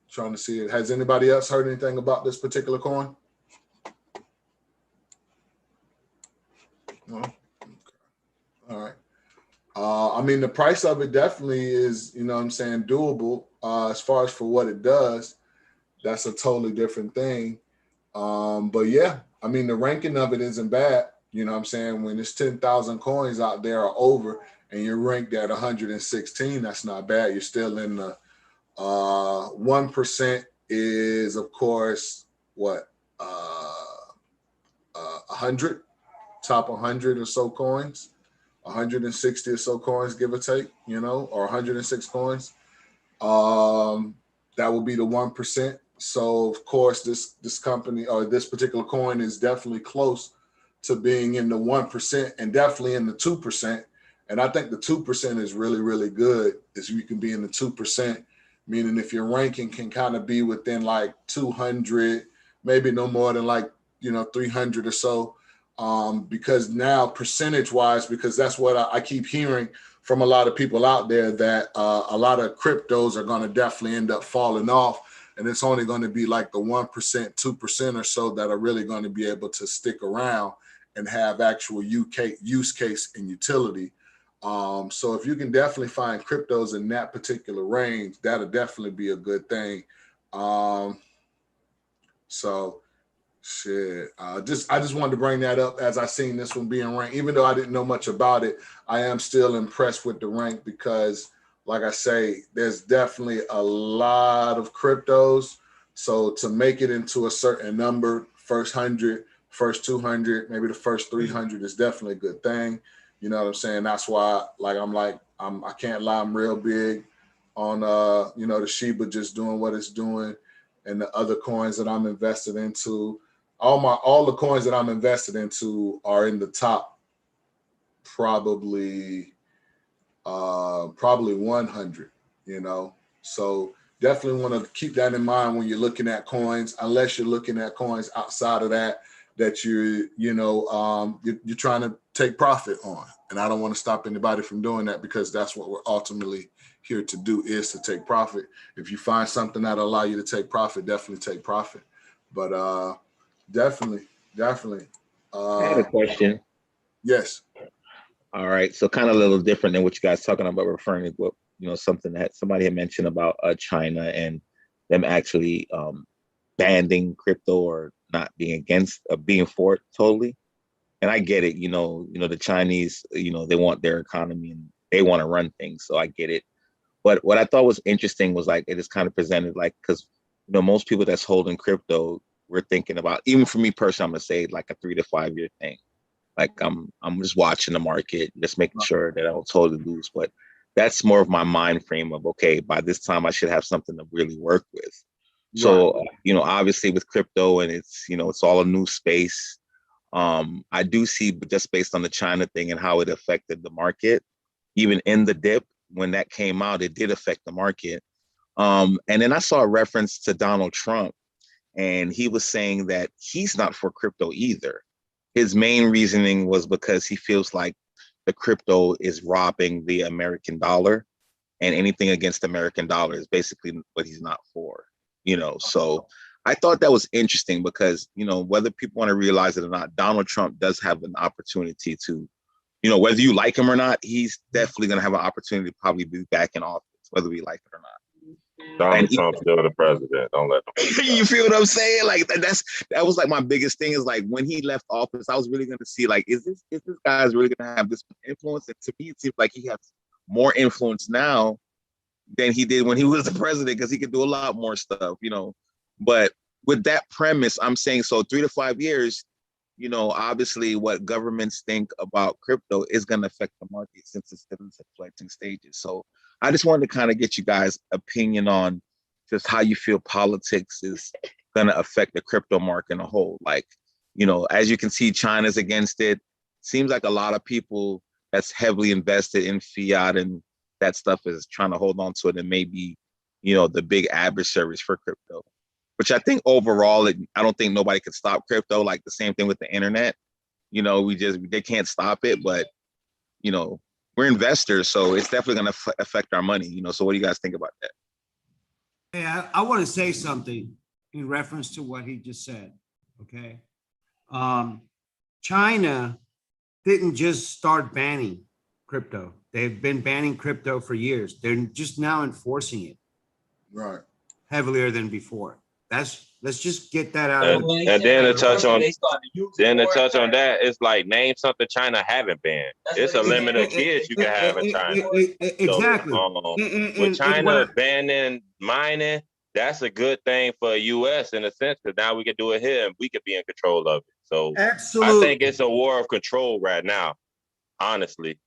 Trying to see it. Has anybody else heard anything about this particular coin? No. Okay. All right. I mean, the price of it definitely is, you know what I'm saying, doable. As far as for what it does, that's a totally different thing. But yeah, I mean, the ranking of it isn't bad. You know what I'm saying? When there's 10,000 coins out there or over and you're ranked at 116, that's not bad. You're still in the 1% is, of course, what, 100, top 100 or so coins, 160 or so coins, give or take, you know, or 106 coins. That will be the 1%. So of course, this company or this particular coin is definitely close to being in the 1% and definitely in the 2%. And I think the 2% is really, really good. Is you can be in the 2%, meaning if your ranking can kind of be within like 200, maybe no more than like 300 or so. Because now percentage wise, because that's what I keep hearing from a lot of people out there, that a lot of cryptos are going to definitely end up falling off. And it's only going to be like the 1%, 2% or so that are really going to be able to stick around and have actual use case and utility. So if you can definitely find cryptos in that particular range, that'll definitely be a good thing. So shit, I just wanted to bring that up as I seen this one being ranked. Even though I didn't know much about it, I am still impressed with the rank because, like I say, there's definitely a lot of cryptos. So to make it into a certain number, first 100, first 200, maybe the first 300 is definitely a good thing. You know what I'm saying? That's why, I can't lie, I'm real big on the Shiba just doing what it's doing, and the other coins that I'm invested into. All the coins that I'm invested into are in the top probably 100, So definitely want to keep that in mind when you're looking at coins, unless you're looking at coins outside of that you're trying to take profit on. And I don't want to stop anybody from doing that, because that's what we're ultimately here to do, is to take profit. If you find something that'll allow you to take profit, definitely take profit. But definitely. I had a question. Yes. All right, so kind of a little different than what you guys talking about, referring to what something that somebody had mentioned about China and them actually banning crypto or not being against, being for it totally. And I get it, the Chinese, they want their economy and they want to run things, so I get it. But what I thought was interesting was like it is kind of presented like, because most people that's holding crypto, we're thinking about, even for me personally, I'm gonna say like a 3 to 5 year thing. Like I'm just watching the market, just making sure that I don't totally lose. But that's more of my mind frame of, okay, by this time I should have something to really work with. So, obviously with crypto, and it's all a new space. I do see, just based on the China thing and how it affected the market, even in the dip, when that came out, it did affect the market. And then I saw a reference to Donald Trump, and he was saying that he's not for crypto either. His main reasoning was because he feels like the crypto is robbing the American dollar, and anything against the American dollar is basically what he's not for, So I thought that was interesting because, whether people want to realize it or not, Donald Trump does have an opportunity to, whether you like him or not, he's definitely going to have an opportunity to probably be back in office, whether we like it or not. Donald Trump's still the president. Don't let them. You feel what I'm saying? Like that was like my biggest thing, is like when he left office, I was really going to see like, is this guy's really going to have this influence? And to me, it seems like he has more influence now than he did when he was the president, because he could do a lot more stuff, But with that premise, I'm saying, so 3 to 5 years, obviously what governments think about crypto is going to affect the market, since it's still in its fledgling stages. So I just wanted to kind of get you guys' opinion on just how you feel politics is going to affect the crypto market in a whole. Like, as you can see, China's against it. Seems like a lot of people that's heavily invested in fiat and that stuff is trying to hold on to it, and maybe, the big adversaries for crypto. Which I think overall, I don't think nobody could stop crypto. Like the same thing with the internet, they can't stop it. But we're investors, so it's definitely going to affect our money. So what do you guys think about that? Hey, I want to say something in reference to what he just said. Okay, China didn't just start banning crypto; they've been banning crypto for years. They're just now enforcing it, Right, heavier than before. Let's just get that out. And then to touch on that, it's like, name something China haven't banned. It's a limit of kids you can have in China. Exactly. So, with China banning mining, that's a good thing for US in a sense, because now we can do it here and we can be in control of it. So absolutely, I think it's a war of control right now. Honestly,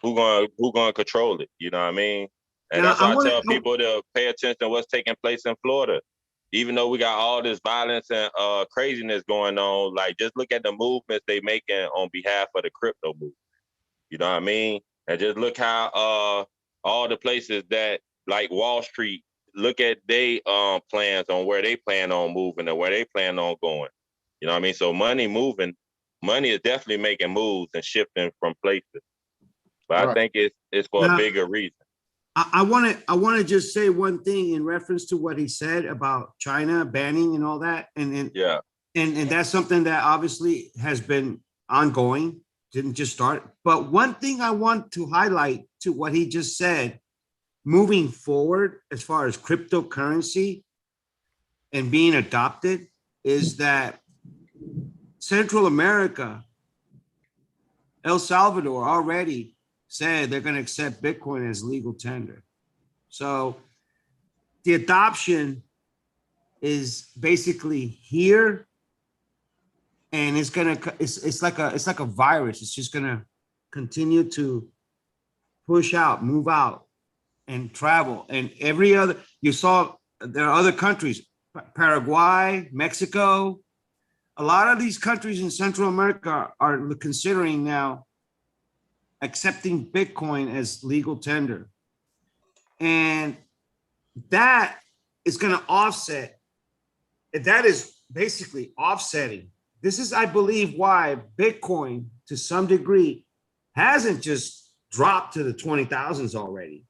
who gonna control it? You know what I mean? And Now, that's why I wanna- tell people to pay attention to what's taking place in Florida. Even though we got all this violence and craziness going on, like just look at the movements they making on behalf of the crypto movement. You know what I mean? And just look how all the places that like Wall Street, look at they plans on where they plan on moving and where they plan on going. You know what I mean? So money is definitely making moves and shifting from places. But I Right. think it's for Now- a bigger reason. I want to just say one thing in reference to what he said about China banning and all that, and Yeah. that's something that obviously has been ongoing, didn't just start. But one thing I want to highlight to what he just said, moving forward as far as cryptocurrency and being adopted, is that Central America, El Salvador already said they're going to accept Bitcoin as legal tender. So the adoption is basically here, and it's like a virus. It's just gonna continue to push out, move out, and travel. And every other, you saw there are other countries, Paraguay, Mexico. A lot of these countries in Central America are considering now accepting Bitcoin as legal tender. And that is going to offset. That is basically offsetting. This is, I believe, why Bitcoin, to some degree, hasn't just dropped to the 20,000s already.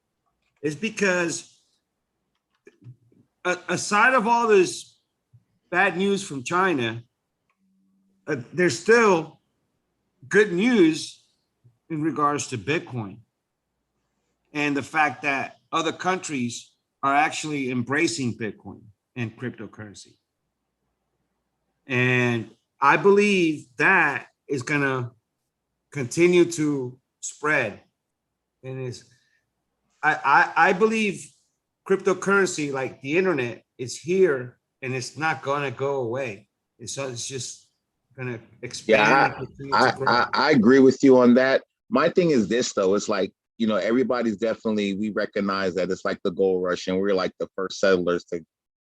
It's because aside of all this bad news from China, there's still good news in regards to Bitcoin and the fact that other countries are actually embracing Bitcoin and cryptocurrency. And I believe that is going to continue to spread. And I believe cryptocurrency, like the internet, is here and it's not going to go away. It's just going to expand. I agree with you on that. My thing is this, though. It's like, you know, everybody's definitely, we recognize that it's like the gold rush and we're like the first settlers to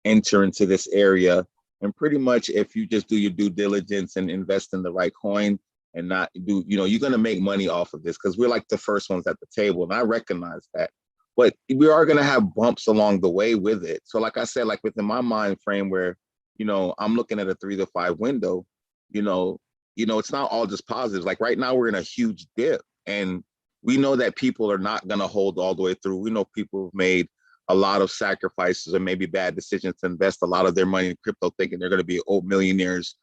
enter into this area. And pretty much if you just do your due diligence and invest in the right coin and not do, you know, you're going to make money off of this because we're like the first ones at the table. And I recognize that. But we are going to have bumps along the way with it. So like I said, like within my mind frame where, you know, I'm looking at a 3 to 5 window, you know, it's not all just positives. Like right now we're in a huge dip and we know that people are not going to hold all the way through. We know people have made a lot of sacrifices or maybe bad decisions to invest a lot of their money in crypto thinking they're going to be old millionaires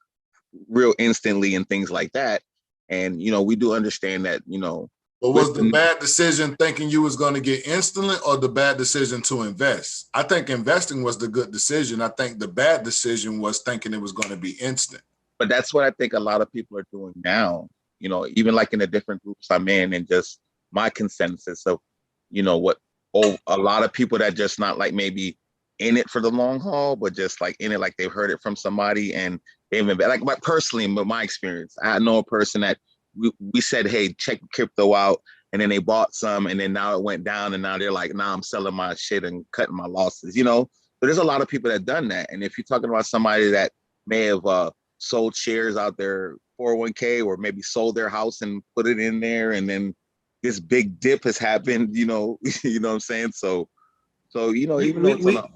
real instantly and things like that. And, you know, we do understand that, you know. But was the bad decision thinking you was going to get instantly or the bad decision to invest? I think investing was the good decision. I think the bad decision was thinking it was going to be instant. But that's what I think a lot of people are doing now, you know, even like in the different groups I'm in and just my consensus of, you know, a lot of people that just not like maybe in it for the long haul, but just like in it, like they've heard it from somebody and they've been like personally, but my experience, I know a person that we said, hey, check crypto out. And then they bought some and then now it went down and now they're like, nah, I'm selling my shit and cutting my losses, you know? But there's a lot of people that done that. And if you're talking about somebody that may have sold shares out their 401k or maybe sold their house and put it in there and then this big dip has happened, you know what I'm saying? So, you know, even though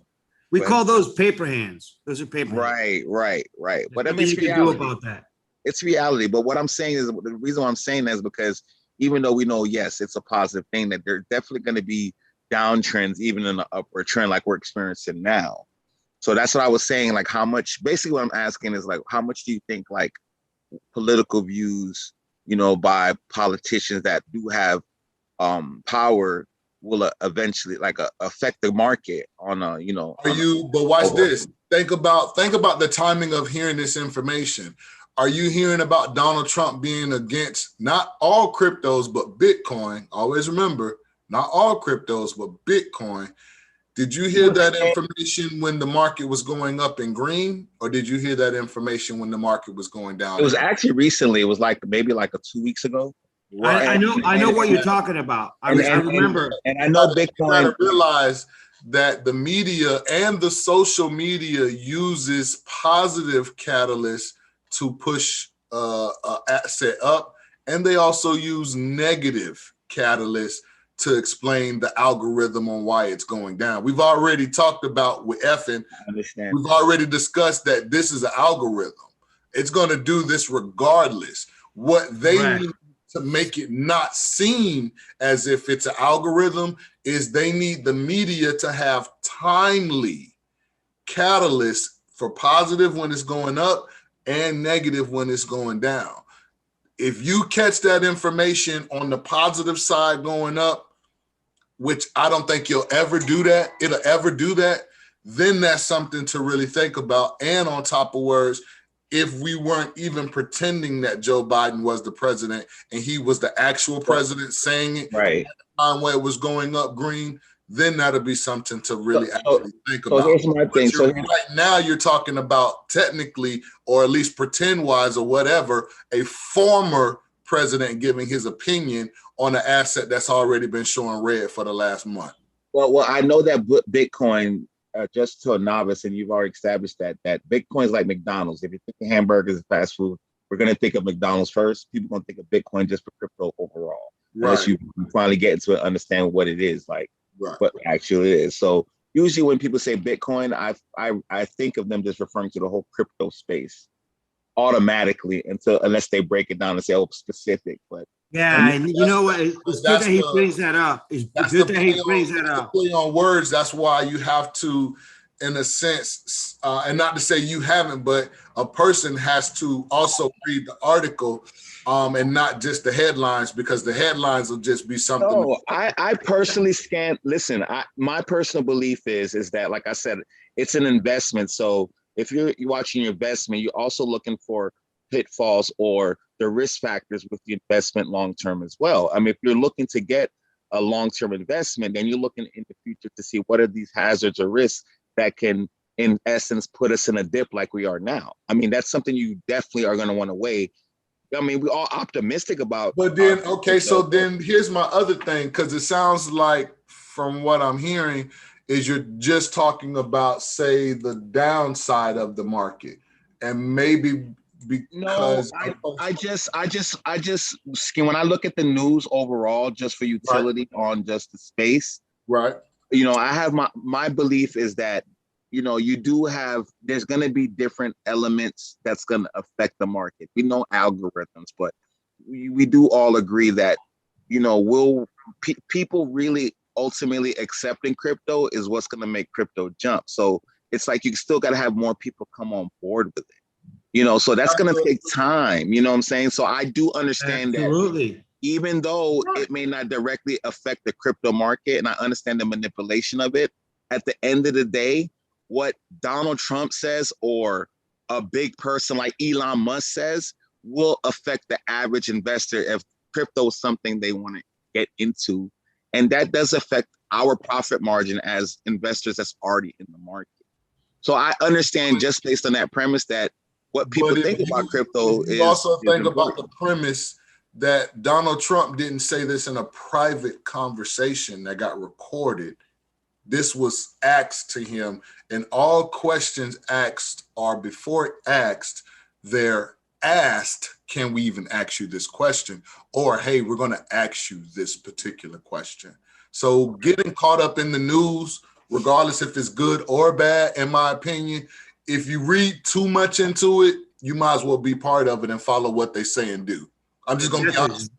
we call those paper hands. Those are paper hands. Right. But I mean, Nothing you can do about that. It's reality. But what I'm saying is the reason why I'm saying that is because even though we know, yes, it's a positive thing that there's definitely going to be downtrends, even in the upward trend like we're experiencing now. So that's what I was saying, like how much, basically what I'm asking is like, how much do you think like political views, you know, by politicians that do have power will eventually like affect the market on a, you know. But watch this. Think about the timing of hearing this information. Are you hearing about Donald Trump being against not all cryptos, but Bitcoin? Always remember, not all cryptos, but Bitcoin. Did you hear that information when the market was going up in green, or did you hear that information when the market was going down? It was actually recently. It was like maybe like 2 weeks ago. I know what you're talking about. I remember. And I know You Bitcoin. gotta realize that the media and the social media uses positive catalysts to push a asset up, and they also use negative catalysts to explain the algorithm on why it's going down. We've already talked about with Effin. I understand. We've already discussed that this is an algorithm. It's going to do this regardless. What they Right. need to make it not seem as if it's an algorithm is they need the media to have timely catalysts for positive when it's going up and negative when it's going down. If you catch that information on the positive side going up, which I don't think it'll ever do that, then that's something to really think about. And on top of words, if we weren't even pretending that Joe Biden was the president and he was the actual president saying it Right. on where it was going up green, then that'll be something to really actually think So about. here's my thing. So Right now you're talking about technically, or at least pretend wise or whatever, a former president giving his opinion on an asset that's already been showing red for the last month. well, I know that Bitcoin, just to a novice, and you've already established that Bitcoin is like McDonald's. If you think of hamburgers and fast food, we're going to think of McDonald's first. People going to think of Bitcoin just for crypto overall. Right. Unless you finally get into it, understand what it is, like Right. what actually it is. So usually when people say Bitcoin, I think of them just referring to the whole crypto space automatically unless they break it down and say, oh, specific. But Yeah, and you know what? It's good that's that he the- brings that up. It's That's good the that he play brings on- that that's the up. play on words. That's why you have to, in a sense, and not to say you haven't, but a person has to also read the article and not just the headlines, because the headlines will just be something. no, I personally listen, my personal belief is that, like I said, it's an investment. So if you're watching your investment, you're also looking for pitfalls or the risk factors with the investment long term as well. I mean, if you're looking to get a long term investment, then you're looking in the future to see what are these hazards or risks that can, in essence, put us in a dip like we are now. I mean, that's something you definitely are going to want to weigh. I mean, we're all optimistic about. But then, okay, so then here's my other thing, because it sounds like from what I'm hearing is you're just talking about, say, the downside of the market, and maybe because I just when I look at the news overall, just for utility on just the space, right. You know, I have my belief is that, you know, there's going to be different elements that's going to affect the market. We know algorithms, but we do all agree that, you know, people really ultimately accepting crypto is what's going to make crypto jump. So it's like you still got to have more people come on board with it. You know, so that's going to take time. You know what I'm saying? So I do understand that even though it may not directly affect the crypto market, and I understand the manipulation of it, at the end of the day, what Donald Trump says or a big person like Elon Musk says will affect the average investor if crypto is something they want to get into. And that does affect our profit margin as investors that's already in the market. So I understand, just based on that premise, that what people think about crypto is. You also think about the premise that Donald Trump didn't say this in a private conversation that got recorded. This was asked to him, and all questions asked are before asked, they're asked, can we even ask you this question? Or, hey, we're going to ask you this particular question. So getting caught up in the news, regardless if it's good or bad, in my opinion, if you read too much into it, you might as well be part of it and follow what they say and do. I'm just going to be honest.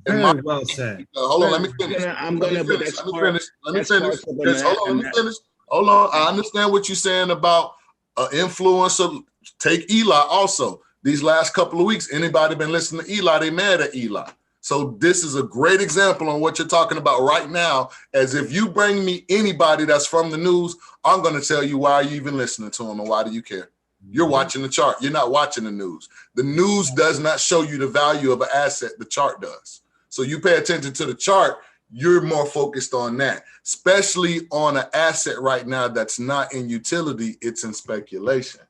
Very well said. Hold on, let me finish. Let me finish. Hold on. I understand what you're saying about influencer. Take Eli also. These last couple of weeks, anybody been listening to Eli, they mad at Eli. So this is a great example on what you're talking about right now. As if you bring me anybody that's from the news, I'm going to tell you why are you even listening to them and why do you care? You're watching the chart. You're not watching the news. The news does not show you the value of an asset. The chart does. So you pay attention to the chart, you're more focused on that, especially on an asset right now that's not in utility, it's in speculation.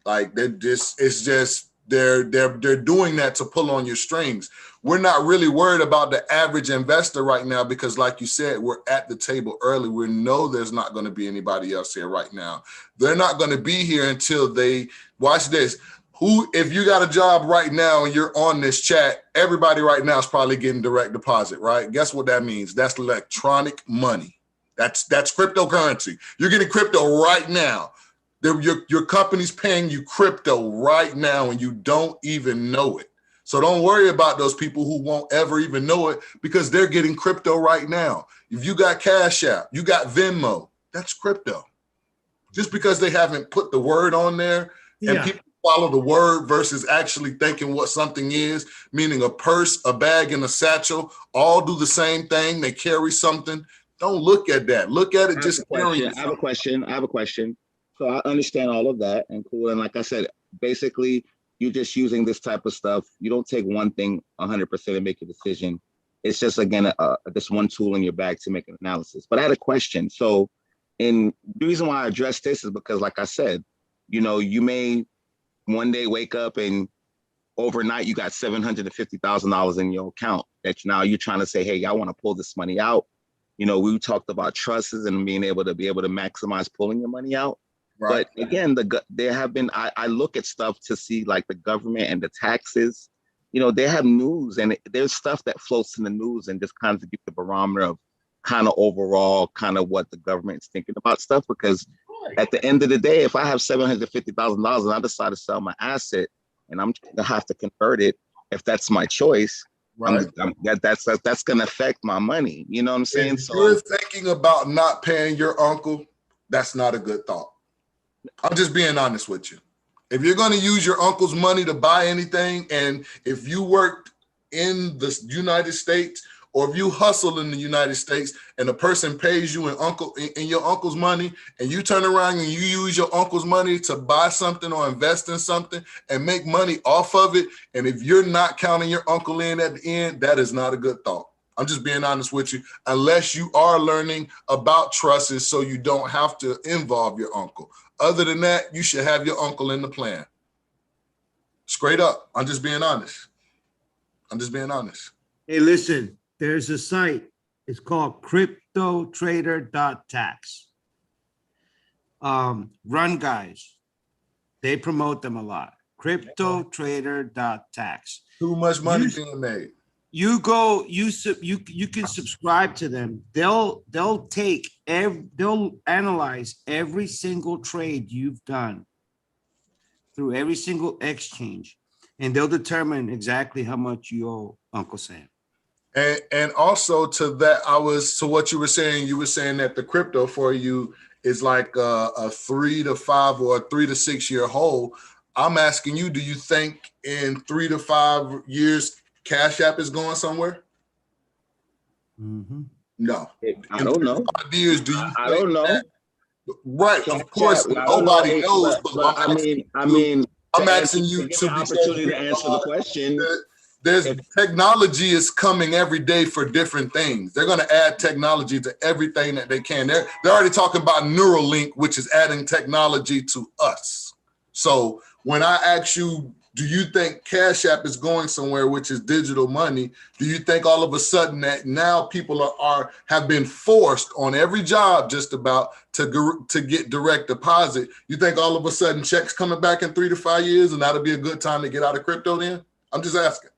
Like it's just They're doing that to pull on your strings. We're not really worried about the average investor right now because, like you said, we're at the table early. We know there's not going to be anybody else here right now. They're not going to be here until they watch this. If you got a job right now and you're on this chat, everybody right now is probably getting direct deposit, right? Guess what that means? That's electronic money. That's cryptocurrency. You're getting crypto right now. Your company's paying you crypto right now and you don't even know it. So don't worry about those people who won't ever even know it because they're getting crypto right now. If you got Cash App, you got Venmo, that's crypto. Just because they haven't put the word on there and people follow the word versus actually thinking what something is, meaning a purse, a bag, and a satchel, all do the same thing. They carry something. Don't look at that. Look at it just carrying. I have a question. So I understand all of that and cool. And like I said, basically, you're just using this type of stuff. You don't take one thing 100% and make a decision. It's just, again, this one tool in your bag to make an analysis. But I had a question. So the reason why I addressed this is because, like I said, you may one day wake up and overnight you got $750,000 in your account that now you're trying to say, hey, I want to pull this money out. We talked about trusts and being able to maximize pulling your money out. Right. But again, there have been, I look at stuff to see like the government and the taxes, they have news and there's stuff that floats in the news and just kind of give the barometer of kind of overall kind of what the government's thinking about stuff. Because at the end of the day, if I have $750,000 and I decide to sell my asset and I'm going to have to convert it, if that's my choice, right. That's going to affect my money. You know what I'm saying? If you're thinking about not paying your uncle, that's not a good thought. I'm just being honest with you. If you're going to use your uncle's money to buy anything, and if you worked in the United States or if you hustle in the United States and a person pays you in your uncle's money and you turn around and you use your uncle's money to buy something or invest in something and make money off of it, and if you're not counting your uncle in at the end, that is not a good thought. I'm just being honest with you, unless you are learning about trusts so you don't have to involve your uncle. Other than that, you should have your uncle in the plan. Straight up. I'm just being honest. Hey, listen, there's a site. It's called cryptotrader.tax. Run Guys. They promote them a lot. Cryptotrader.tax. Too much money being made. You can subscribe to them. They'll analyze every single trade you've done through every single exchange, and they'll determine exactly how much you owe Uncle Sam. And also to that, what you were saying that the crypto for you is like a 3 to 5 or a 3 to 6 year hold. I'm asking you, do you think in 3 to 5 years Cash App is going somewhere? Mm-hmm. No. I don't know. Years, do you I don't know. That? Right. Of course, nobody knows. But I'm asking you to be opportunity to answer the question. There's technology is coming every day for different things. They're going to add technology to everything that they can. They're already talking about Neuralink, which is adding technology to us. So when I ask you, do you think Cash App is going somewhere, which is digital money? Do you think all of a sudden that now people have been forced on every job just about to get direct deposit? You think all of a sudden checks coming back in 3 to 5 years and that'll be a good time to get out of crypto then? I'm just asking.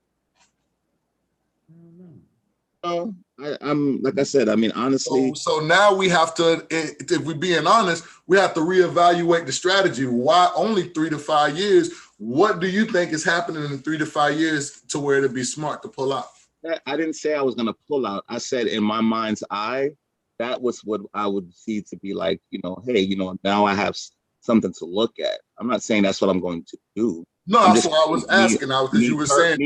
I'm like I said, I mean, honestly. So now we have to, if we're being honest, we have to reevaluate the strategy. Why only 3 to 5 years? What do you think is happening in 3 to 5 years to where it'd be smart to pull out? I didn't say I was going to pull out. I said in my mind's eye, that was what I would see to be like, hey, now I have something to look at. I'm not saying that's what I'm going to do. No, that's what I was asking. Because you were saying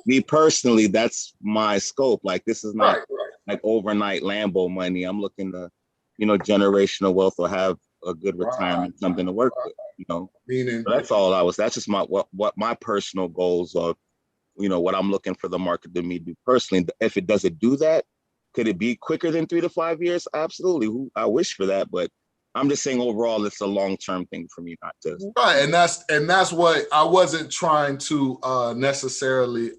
me personally, that's my scope. Like this is not like overnight Lambo money. I'm looking to, generational wealth or have a good retirement, something to work with. Meaning, so that's all that's just what my personal goals are. What I'm looking for the market to me do personally. If it doesn't do that, could it be quicker than 3 to 5 years? Absolutely. I wish for that, but I'm just saying overall, it's a long-term thing for me, not just. Right, and that's what I wasn't trying to necessarily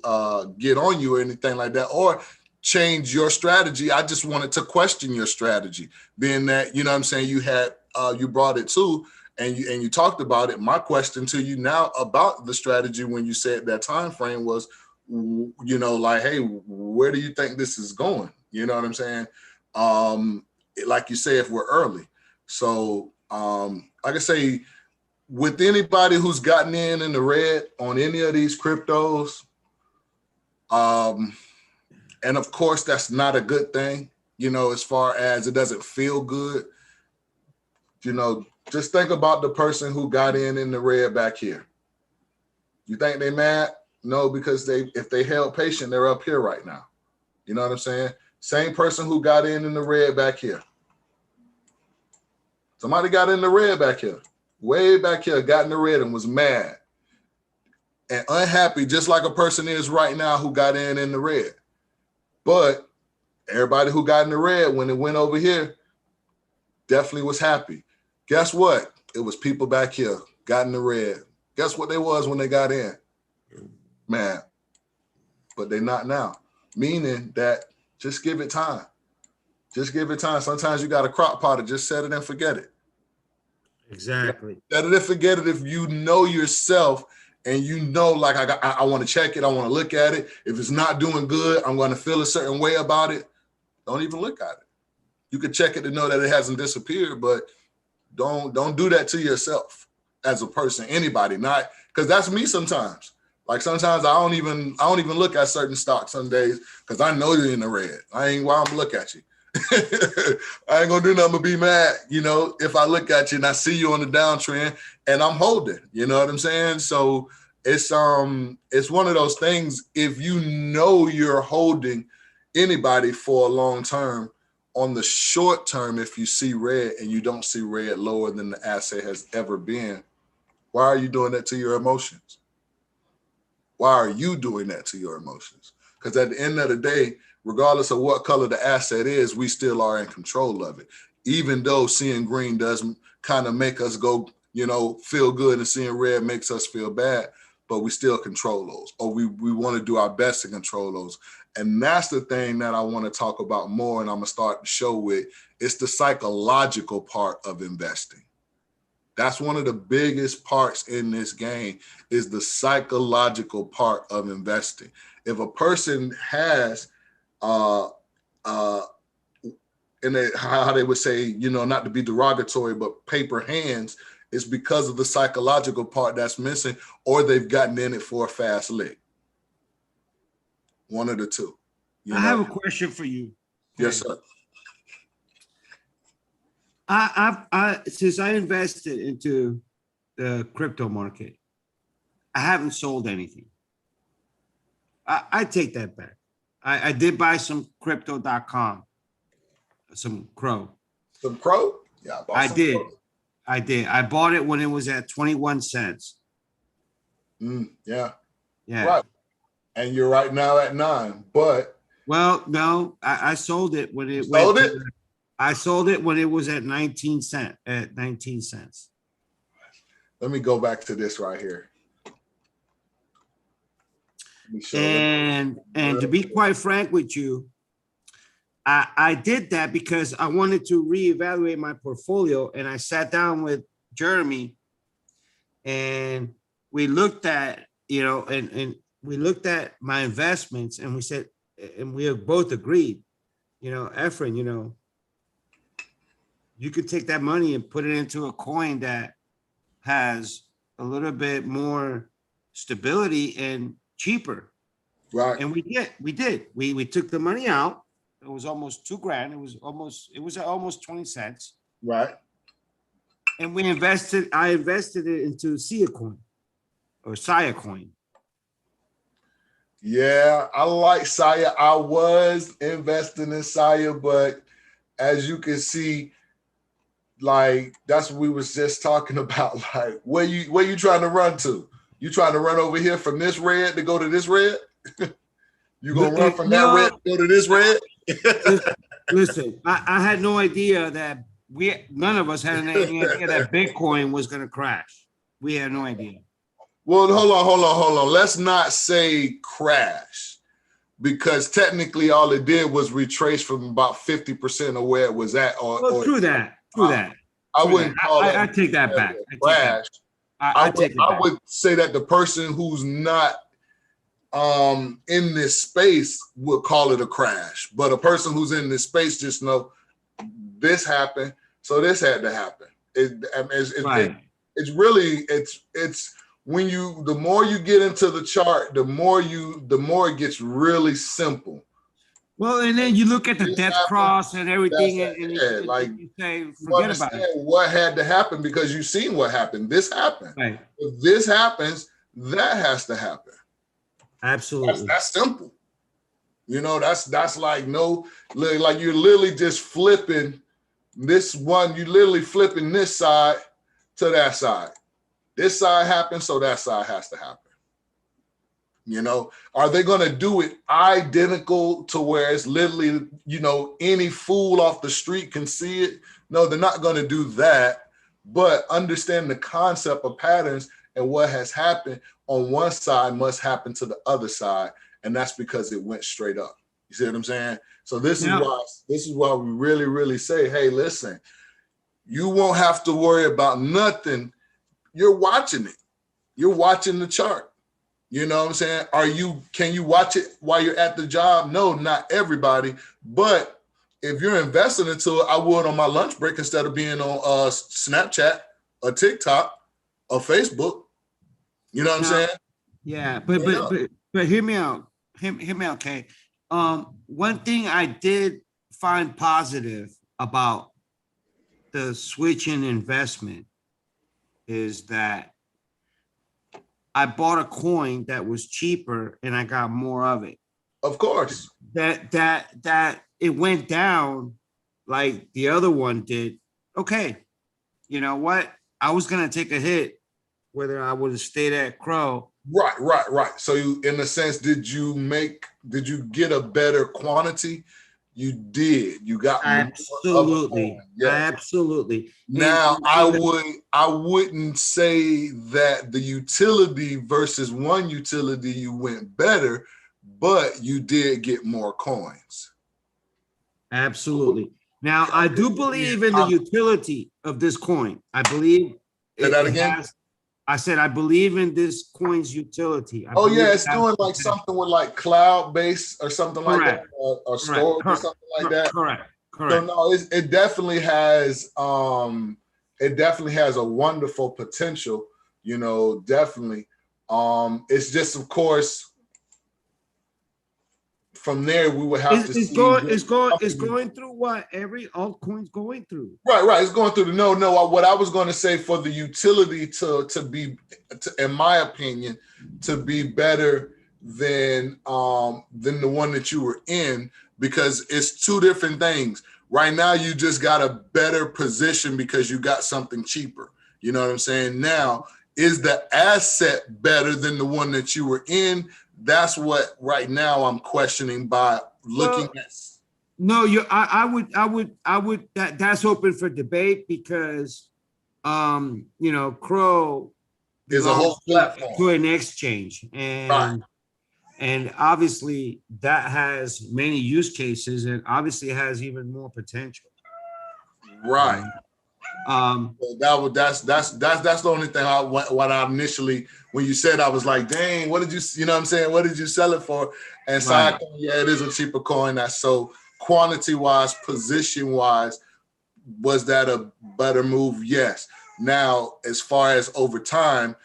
get on you or anything like that, or change your strategy. I just wanted to question your strategy, being that, you know what I'm saying, you had you brought it to, and you talked about it. My question to you now about the strategy when you said that time frame was, you know, like, hey, where do you think this is going? You know what I'm saying? Like you say, if we're early. So like I say, with anybody who's gotten in the red on any of these cryptos, and of course, that's not a good thing, you know, as far as it doesn't feel good. You know, just think about the person who got in the red back here. You think they mad? No, because if they held patient, they're up here right now. You know what I'm saying? Same person who got in the red back here. Somebody got in the red back here, way back here, got in the red and was mad and unhappy, just like a person is right now who got in the red. But everybody who got in the red when it went over here definitely was happy. Guess what? It was people back here got in the red. Guess what they was when they got in? Man, but they not now. Meaning that just give it time. Just give it time. Sometimes you got a crock pot to just set it and forget it. Exactly. Set it and forget it if you know yourself and you know, like, I want to check it. I want to look at it. If it's not doing good, I'm going to feel a certain way about it. Don't even look at it. You could check it to know that it hasn't disappeared, but don't do that to yourself as a person, anybody. Not because that's me sometimes. Like sometimes I don't even look at certain stocks some days because I know you're in the red. I ain't why I'm look at you. I ain't gonna do nothing but be mad, you know, if I look at you and I see you on the downtrend and I'm holding, you know what I'm saying? So it's one of those things. If you know you're holding anybody for a long term, on the short term, if you see red and you don't see red lower than the asset has ever been, why are you doing that to your emotions? Why are you doing that to your emotions? Because at the end of the day, regardless of what color the asset is, we still are in control of it. Even though seeing green does kind of make us go, you know, feel good, and seeing red makes us feel bad, but we still control those, or we want to do our best to control those. And that's the thing that I want to talk about more, and I'm going to start the show with. It's the psychological part of investing. That's one of the biggest parts in this game, is the psychological part of investing. If a person has and how they would say, you know, not to be derogatory, but paper hands, is because of the psychological part that's missing, or they've gotten in it for a fast lick. One of the two. I have a question for you. Yes, sir. I since I invested into the crypto market, I haven't sold anything. I take that back. I did buy some crypto.com, some Crow. Some Crow? Yeah, I did. I bought it when it was at 21 cents. Yeah. Yeah. Right. And you're right now at 9, but. Well, no, I sold it when it sold it? I sold it when it was at 19 cents. Let me go back to this right here. And to be quite frank with you, I did that because I wanted to reevaluate my portfolio, and I sat down with Jeremy and we looked at, you know, and we looked at my investments, and we said, and we have both agreed, you know, Efren, you know, you could take that money and put it into a coin that has a little bit more stability and cheaper. Right. And we did. We took the money out. It was almost $2,000. It was almost 20 cents. Right. And I invested it into Sia coin or Sia coin. Yeah, I like Sia. I was investing in Sia, but as you can see, like that's what we was just talking about. Like, where you trying to run to? You trying to run over here from this red to go to this red? You gonna run from that red to go to this red? Listen, I had no idea that none of us had any idea that Bitcoin was going to crash. We had no idea. Well, hold on. Let's not say crash, because technically all it did was retrace from about 50% of where it was at. Well, true that. I wouldn't call it. I take that back. Crash. I take it I back. would say that the person who's not in this space would call it a crash, but a person who's in this space just know this happened, so this had to happen. It's really when you, the more you get into the chart, the more it gets really simple. Well, and then you look at the This death happened, cross and everything, that's and it. Like, you say, You forget about understand it. what had to happen because you've seen what happened. This happened. Right. If this happens, that has to happen. Absolutely. That's simple. You know, that's like like you're literally just flipping this one. You literally flipping this side to that side. This side happens, so that side has to happen. You know, are they going to do it identical to where it's literally, you know, any fool off the street can see it? No, they're not going to do that. But understand the concept of patterns, and what has happened on one side must happen to the other side. And that's because it went straight up. You see what I'm saying? So this is why we really, really say, hey, listen, you won't have to worry about nothing. You're watching it. You're watching the chart. You know what I'm saying? Can you watch it while you're at the job? No, not everybody. But if you're investing into it, I would on my lunch break instead of being on Snapchat or TikTok or Facebook. You know what I'm saying? Yeah, but hear me out. Hear me out, okay? One thing I did find positive about the switch in investment is that I bought a coin that was cheaper and I got more of it. Of course. That it went down like the other one did. Okay, you know what? I was gonna take a hit whether I would have stayed at Crow. Right. So you, in a sense, did you get a better quantity? You did. You got absolutely. Yes. Absolutely. Now I wouldn't say that the utility versus one utility you went better, but you did get more coins. Absolutely. Now I do believe in the utility of this coin. I believe. Say that again. I said I believe in this coin's utility. It's doing like something with like cloud base or something like that, or storage or something like that. Correct. So no, it definitely has a wonderful potential. You know, definitely. It's just, of course, from there we would have to see. It's going through what every altcoin's going through. Right. It's going through the no. What I was going to say, for the utility to be, in my opinion, to be better than the one that you were in, because it's two different things. Right now, you just got a better position because you got something cheaper. You know what I'm saying? Now, is the asset better than the one that you were in? That's what right now I'm questioning by looking at. No, I would that's open for debate because Crow is a whole platform to an exchange, and obviously that has many use cases and obviously has even more potential. Right. That's the only thing what I initially, when you said, I was like, dang, what did you know what I'm saying? What did you sell it for? And so it is a cheaper coin. That's so quantity wise, position wise, was that a better move? Yes. Now, as far as over time,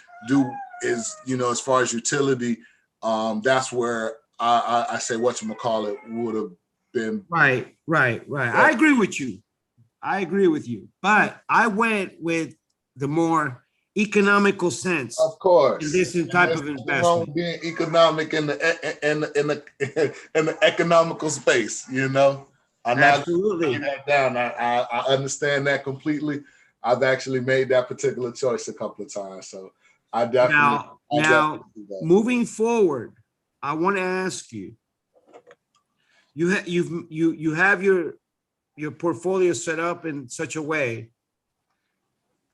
as far as utility, that's where I say whatchamacallit would have been. Right. I agree with you. But I went with the more economical sense. Of course. In this type of investment. Being economic in the economical space, you know. I'm absolutely that down. I understand that completely. I've actually made that particular choice a couple of times. So I definitely now moving forward, I want to ask you. You have your your portfolio set up in such a way,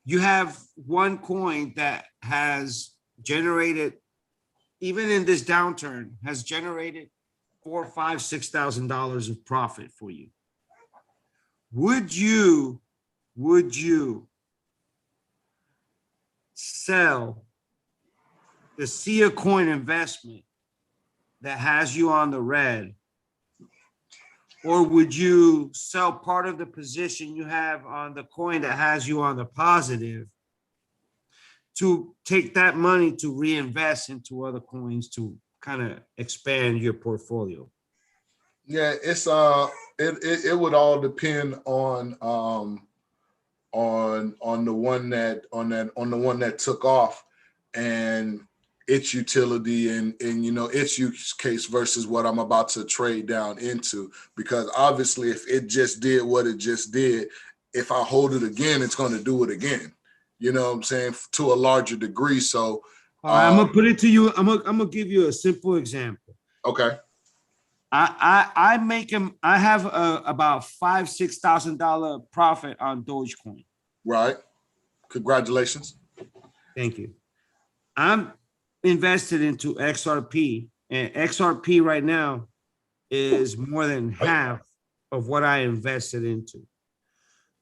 you have one coin that has generated, even in this downturn, has generated $4,000, $5,000, $6,000 of profit for you. Would you sell the SIA coin investment that has you on the red? Or would you sell part of the position you have on the coin that has you on the positive to take that money to reinvest into other coins to kind of expand your portfolio? Yeah, it's it would all depend on the one that took off and its utility and its use case versus what I'm about to trade down into. Because obviously if it just did what it just did, if I hold it again, it's going to do it again. You know what I'm saying? To a larger degree. So I'm gonna put it to you. I'm gonna give you a simple example. okay. I have about $5,000-$6,000 profit on Dogecoin. Right. Congratulations. Thank you. I'm invested into XRP, and XRP right now is more than half of what I invested into.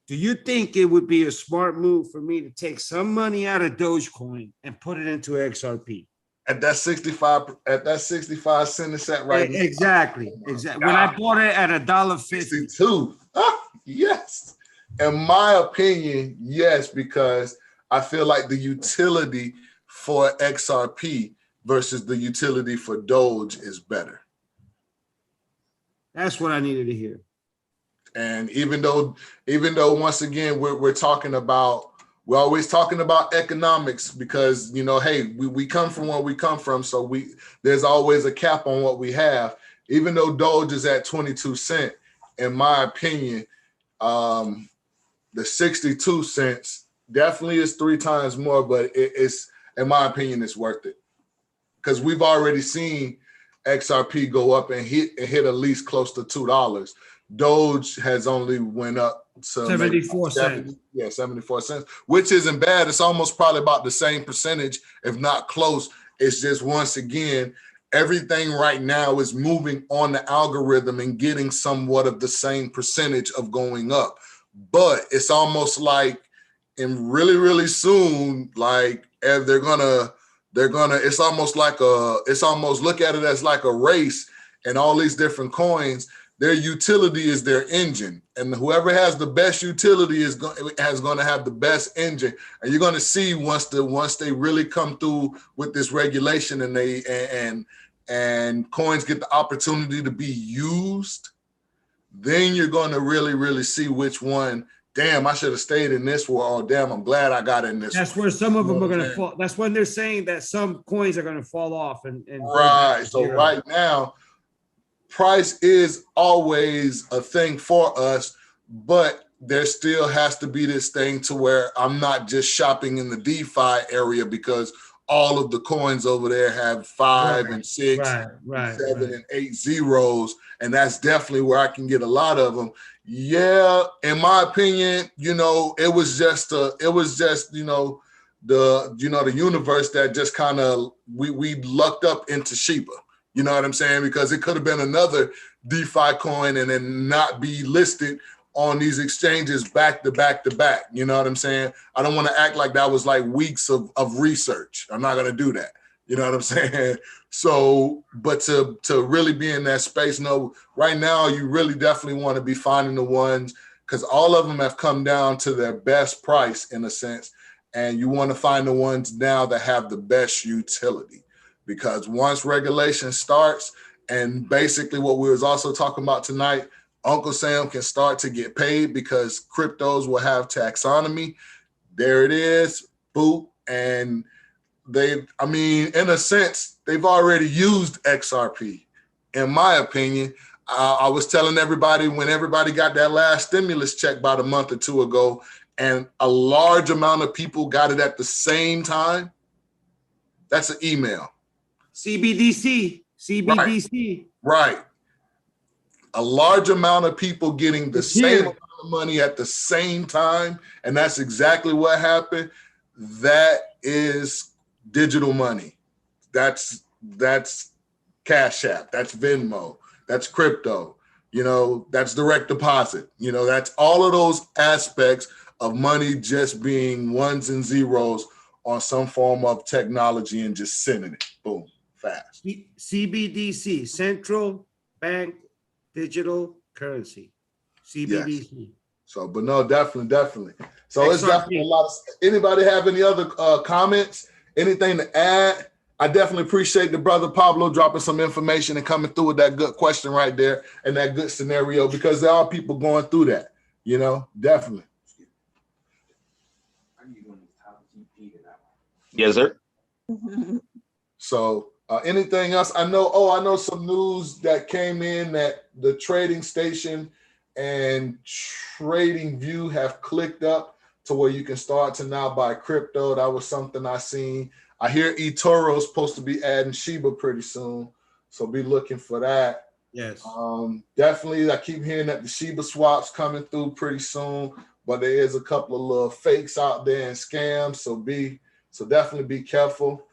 Do you think it would be a smart move for me to take some money out of Dogecoin and put it into XRP? At that 65 cent it's at right now. Exactly. When I bought it at $1.50. 62. Yes. In my opinion, yes, because I feel like the utility for XRP versus the utility for Doge is better. That's what I needed to hear. And even though once again we're talking about, we're always talking about economics because hey, we come from where we come from, so there's always a cap on what we have. Even though Doge is at 22 cents, in my opinion, the 62 cents definitely is 3 times more, but it's, in my opinion, it's worth it because we've already seen XRP go up and hit at least close to $2. Doge has only went up to 74 cents. Yeah, 74 cents, which isn't bad. It's almost probably about the same percentage, if not close. It's just, once again, everything right now is moving on the algorithm and getting somewhat of the same percentage of going up. But it's almost like in really, really soon, like if they're gonna, it's almost look at it as like a race, and all these different coins, their utility is their engine, and whoever has the best utility is going to have the best engine. And you're going to see once they really come through with this regulation and coins get the opportunity to be used, then you're going to really, really see which one. Damn, I should have stayed in this one. Oh, damn, I'm glad I got in this. That's where some of them are going to fall. That's when they're saying that some coins are going to fall off. And right. So right now, price is always a thing for us, but there still has to be this thing to where I'm not just shopping in the DeFi area because all of the coins over there have 5 and 6, 7 and 8 zeros, and that's definitely where I can get a lot of them. Yeah, in my opinion, it was just the universe that just kind of we lucked up into Shiba. You know what I'm saying? Because it could have been another DeFi coin and then not be listed on these exchanges back to back to back. You know what I'm saying? I don't want to act like that was like weeks of research. I'm not going to do that. You know what I'm saying? So, but to really be in that space, no, right now you really definitely want to be finding the ones, because all of them have come down to their best price in a sense. And you want to find the ones now that have the best utility. Because once regulation starts, and basically what we was also talking about tonight, Uncle Sam can start to get paid because cryptos will have taxonomy. There it is, boop. And in a sense, they've already used XRP. In my opinion, I was telling everybody when everybody got that last stimulus check about a month or two ago, and a large amount of people got it at the same time, that's an email. CBDC. Right. a large amount of people getting the It's same here. amount of money at the same time, and that's exactly what happened. That is digital money. That's Cash App. That's Venmo. That's crypto. You know, that's direct deposit. You know, that's all of those aspects of money just being ones and zeros on some form of technology and just sending it. Boom, fast. CBDC, Central Bank Digital Currency. CBDC. So, but no, definitely. So it's XRP. definitely a lot of. Anybody have any other comments? Anything to add? I definitely appreciate the brother Pablo dropping some information and coming through with that good question right there and that good scenario, because there are people going through that. You know, definitely. Yes, sir. So anything else? I know some news that came in that the Trading Station and Trading View have clicked up to where you can start to now buy crypto. That was something I seen. I hear eToro's supposed to be adding Shiba pretty soon, so be looking for that. Yes. Definitely, I keep hearing that the Shiba swaps coming through pretty soon, but there is a couple of little fakes out there and scams, so definitely be careful.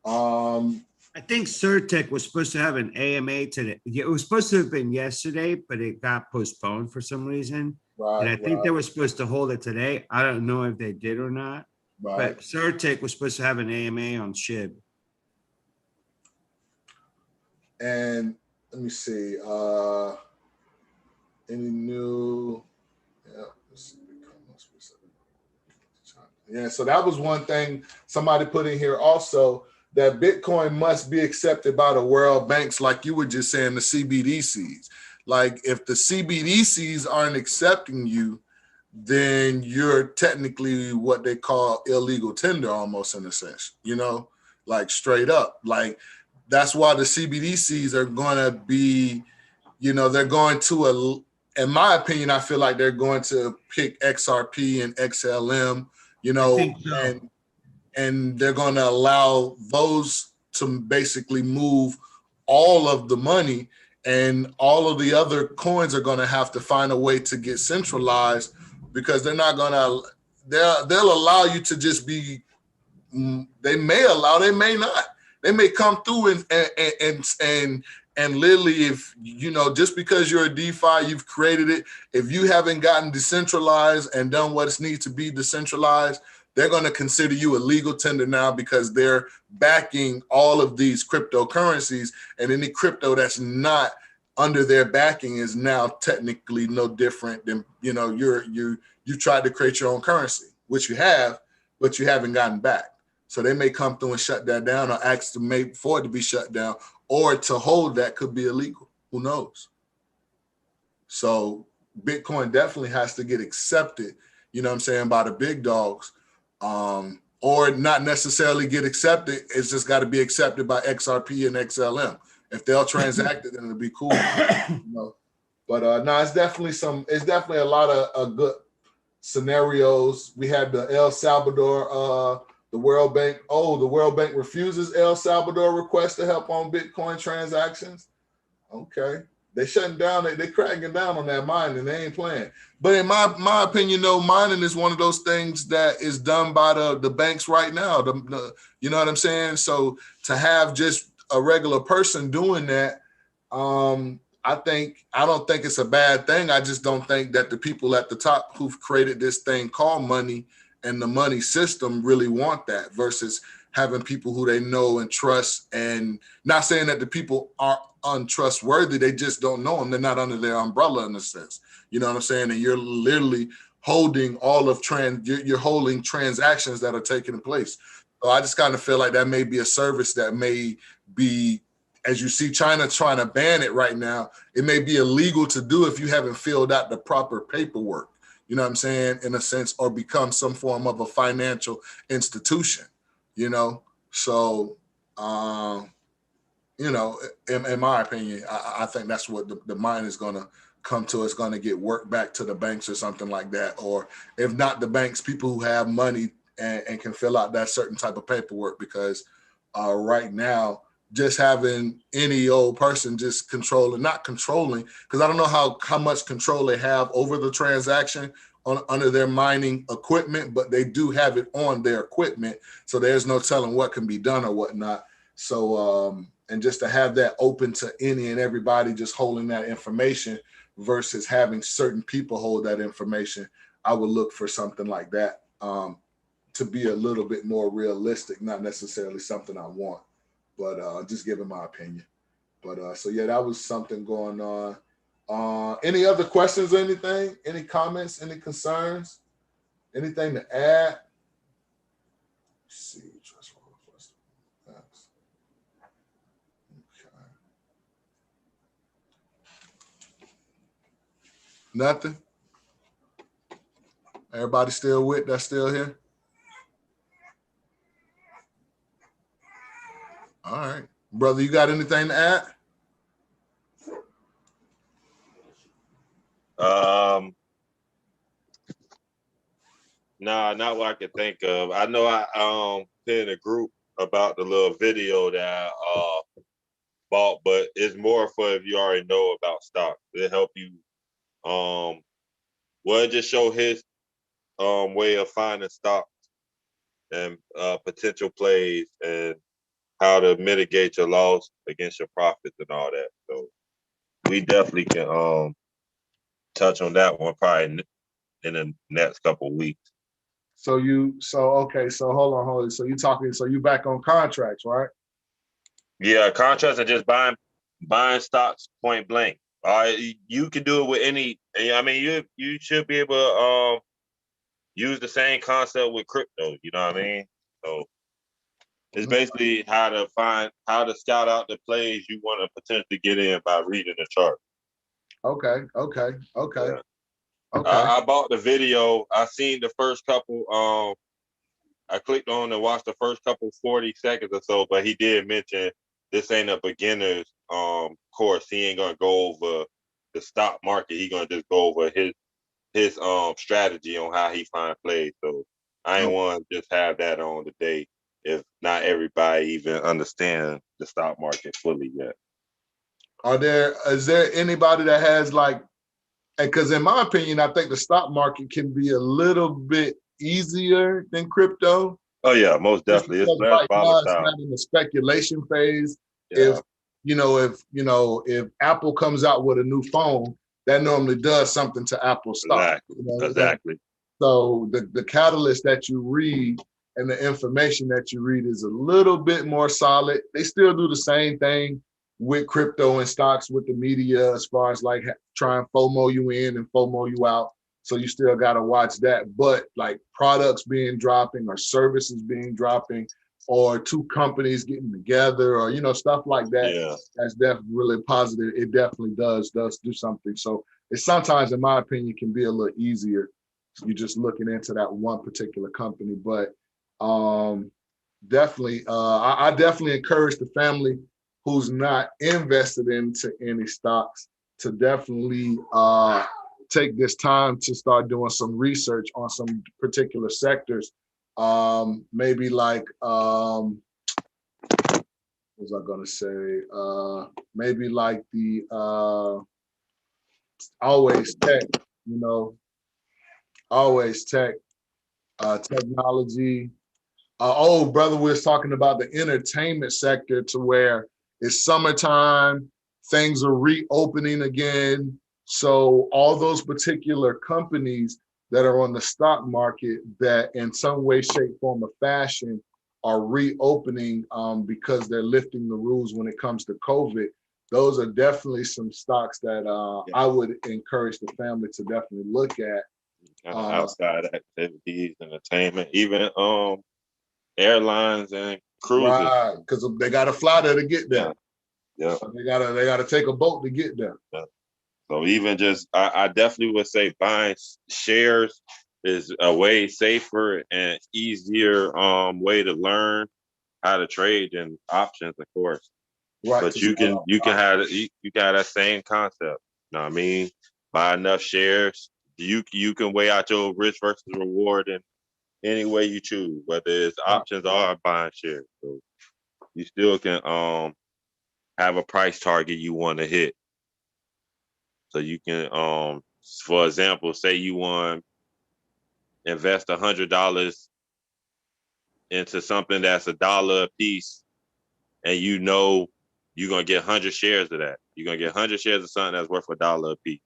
I think Certec was supposed to have an AMA today. It was supposed to have been yesterday, but it got postponed for some reason. And I think they were supposed to hold it today. I don't know if they did or not. Right. But Certec was supposed to have an AMA on SHIB. And let me see. Any new? Yeah. Yeah. So that was one thing somebody put in here also, that Bitcoin must be accepted by the world banks, like you were just saying, the CBDCs. Like if the CBDCs aren't accepting you, then you're technically what they call illegal tender, almost in a sense, you know, like straight up. Like that's why the CBDCs are going to be, you know, they're going to, in my opinion, I feel like they're going to pick XRP and XLM, you know, I think so. and they're going to allow those to basically move all of the money, and all of the other coins are going to have to find a way to get centralized, because they're not going to, they'll allow you to just be, they may allow, they may not, they may come through and literally, if you know, just because you're a DeFi, you've created it, if you haven't gotten decentralized and done what needs to be decentralized, they're going to consider you a legal tender now, because they're backing all of these cryptocurrencies, and any crypto that's not under their backing is now technically no different than, you know, you tried to create your own currency, which you have, but you haven't gotten back. So they may come through and shut that down, or ask to make for it to be shut down, or to hold that could be illegal. Who knows? So Bitcoin definitely has to get accepted, you know what I'm saying, by the big dogs. Or not necessarily get accepted. It's just got to be accepted by XRP and XLM. If they'll transact it, then it'll be cool. You know? But no, it's definitely a lot of good scenarios. We had the El Salvador, the World Bank. Oh, the World Bank refuses El Salvador request to help on Bitcoin transactions. Okay. They shutting down, they cracking down on that mining, they ain't playing. But in my opinion, though, mining is one of those things that is done by the banks right now. You know what I'm saying? So to have just a regular person doing that, I don't think it's a bad thing. I just don't think that the people at the top who've created this thing called money and the money system really want that, versus having people who they know and trust. And not saying that the people are untrustworthy, they just don't know them. They're not under their umbrella in a sense. You know what I'm saying? And you're literally holding all of you're holding transactions that are taking place. So I just kind of feel like that may be a service that may be, as you see China trying to ban it right now, it may be illegal to do if you haven't filled out the proper paperwork. You know what I'm saying? In a sense, or become some form of a financial institution, you know? So, you know, in my opinion, I think that's what the mine is going to come to. It's going to get worked back to the banks or something like that. Or if not the banks, people who have money and can fill out that certain type of paperwork, because right now just having any old person just controlling, not controlling, because I don't know how much control they have over the transaction under their mining equipment, but they do have it on their equipment. So there's no telling what can be done or whatnot. So, and just to have that open to any and everybody just holding that information versus having certain people hold that information, I would look for something like that to be a little bit more realistic, not necessarily something I want, but just giving my opinion. But so yeah, that was something going on. Any other questions or anything? Any comments? Any concerns? Anything to add? Let's see. Okay. Nothing. Everybody still with? That's still here. All right, brother. You got anything to add? Nah, not what I can think of. I know I put in a group about the little video that I bought, but it's more for if you already know about stocks. It'll help you well, it just show his way of finding stocks and potential plays and how to mitigate your loss against your profits and all that. So we definitely can touch on that one probably in the next couple of weeks. So okay, so hold on. So you back on contracts, right? Yeah, contracts are just buying stocks point blank. You can do it with any. I mean, you should be able to use the same concept with crypto. You know what I mean? So it's basically how to scout out the plays you want to potentially get in by reading the chart. Okay. Yeah. Okay. I bought the video. I seen the first couple. I clicked on and watched the first couple 40 seconds or so, but he did mention this ain't a beginner's course. He ain't gonna go over the stock market. He gonna just go over his strategy on how he find plays. So I ain't want to just have that on today if not everybody even understand the stock market fully yet. Is there anybody that has like, because in my opinion, I think the stock market can be a little bit easier than crypto. Oh yeah, most definitely. It's less right now it's volatile. not in the speculation phase. Yeah. If Apple comes out with a new phone, that normally does something to Apple stock. Exactly. So the catalyst that you read and the information that you read is a little bit more solid. They still do the same thing with crypto and stocks with the media as far as like try and FOMO you in and FOMO you out. So you still got to watch that. But like products being dropping or services being dropping or two companies getting together or, stuff like that. Yeah. That's definitely really positive. It definitely does do something. So it sometimes, in my opinion, can be a little easier. You're just looking into that one particular company. But definitely, I definitely encourage the family who's not invested into any stocks to definitely take this time to start doing some research on some particular sectors. Maybe like, what was I gonna say? Maybe like the always tech, always tech, technology. Brother, we was talking about the entertainment sector to where it's summertime, things are reopening again. So all those particular companies that are on the stock market that in some way, shape, form, or fashion are reopening because they're lifting the rules when it comes to COVID. Those are definitely some stocks that I would encourage the family to definitely look at. Outside activities, entertainment, even airlines and cruises. Right, because they got to fly there to get there. Yeah. So they gotta take a boat to get there. Yeah. So even just, I definitely would say buying shares is a way safer and easier way to learn how to trade than options, of course. Right. But you can have that same concept. You know what I mean? Buy enough shares. You can weigh out your risk versus reward in any way you choose, whether it's options or buying shares. So you still can have a price target you want to hit. So you can for example, say you want to invest $100 into something that's $1 a piece, and you know you're gonna get 100 shares of that. You're gonna get 100 shares of something that's worth $1 a piece.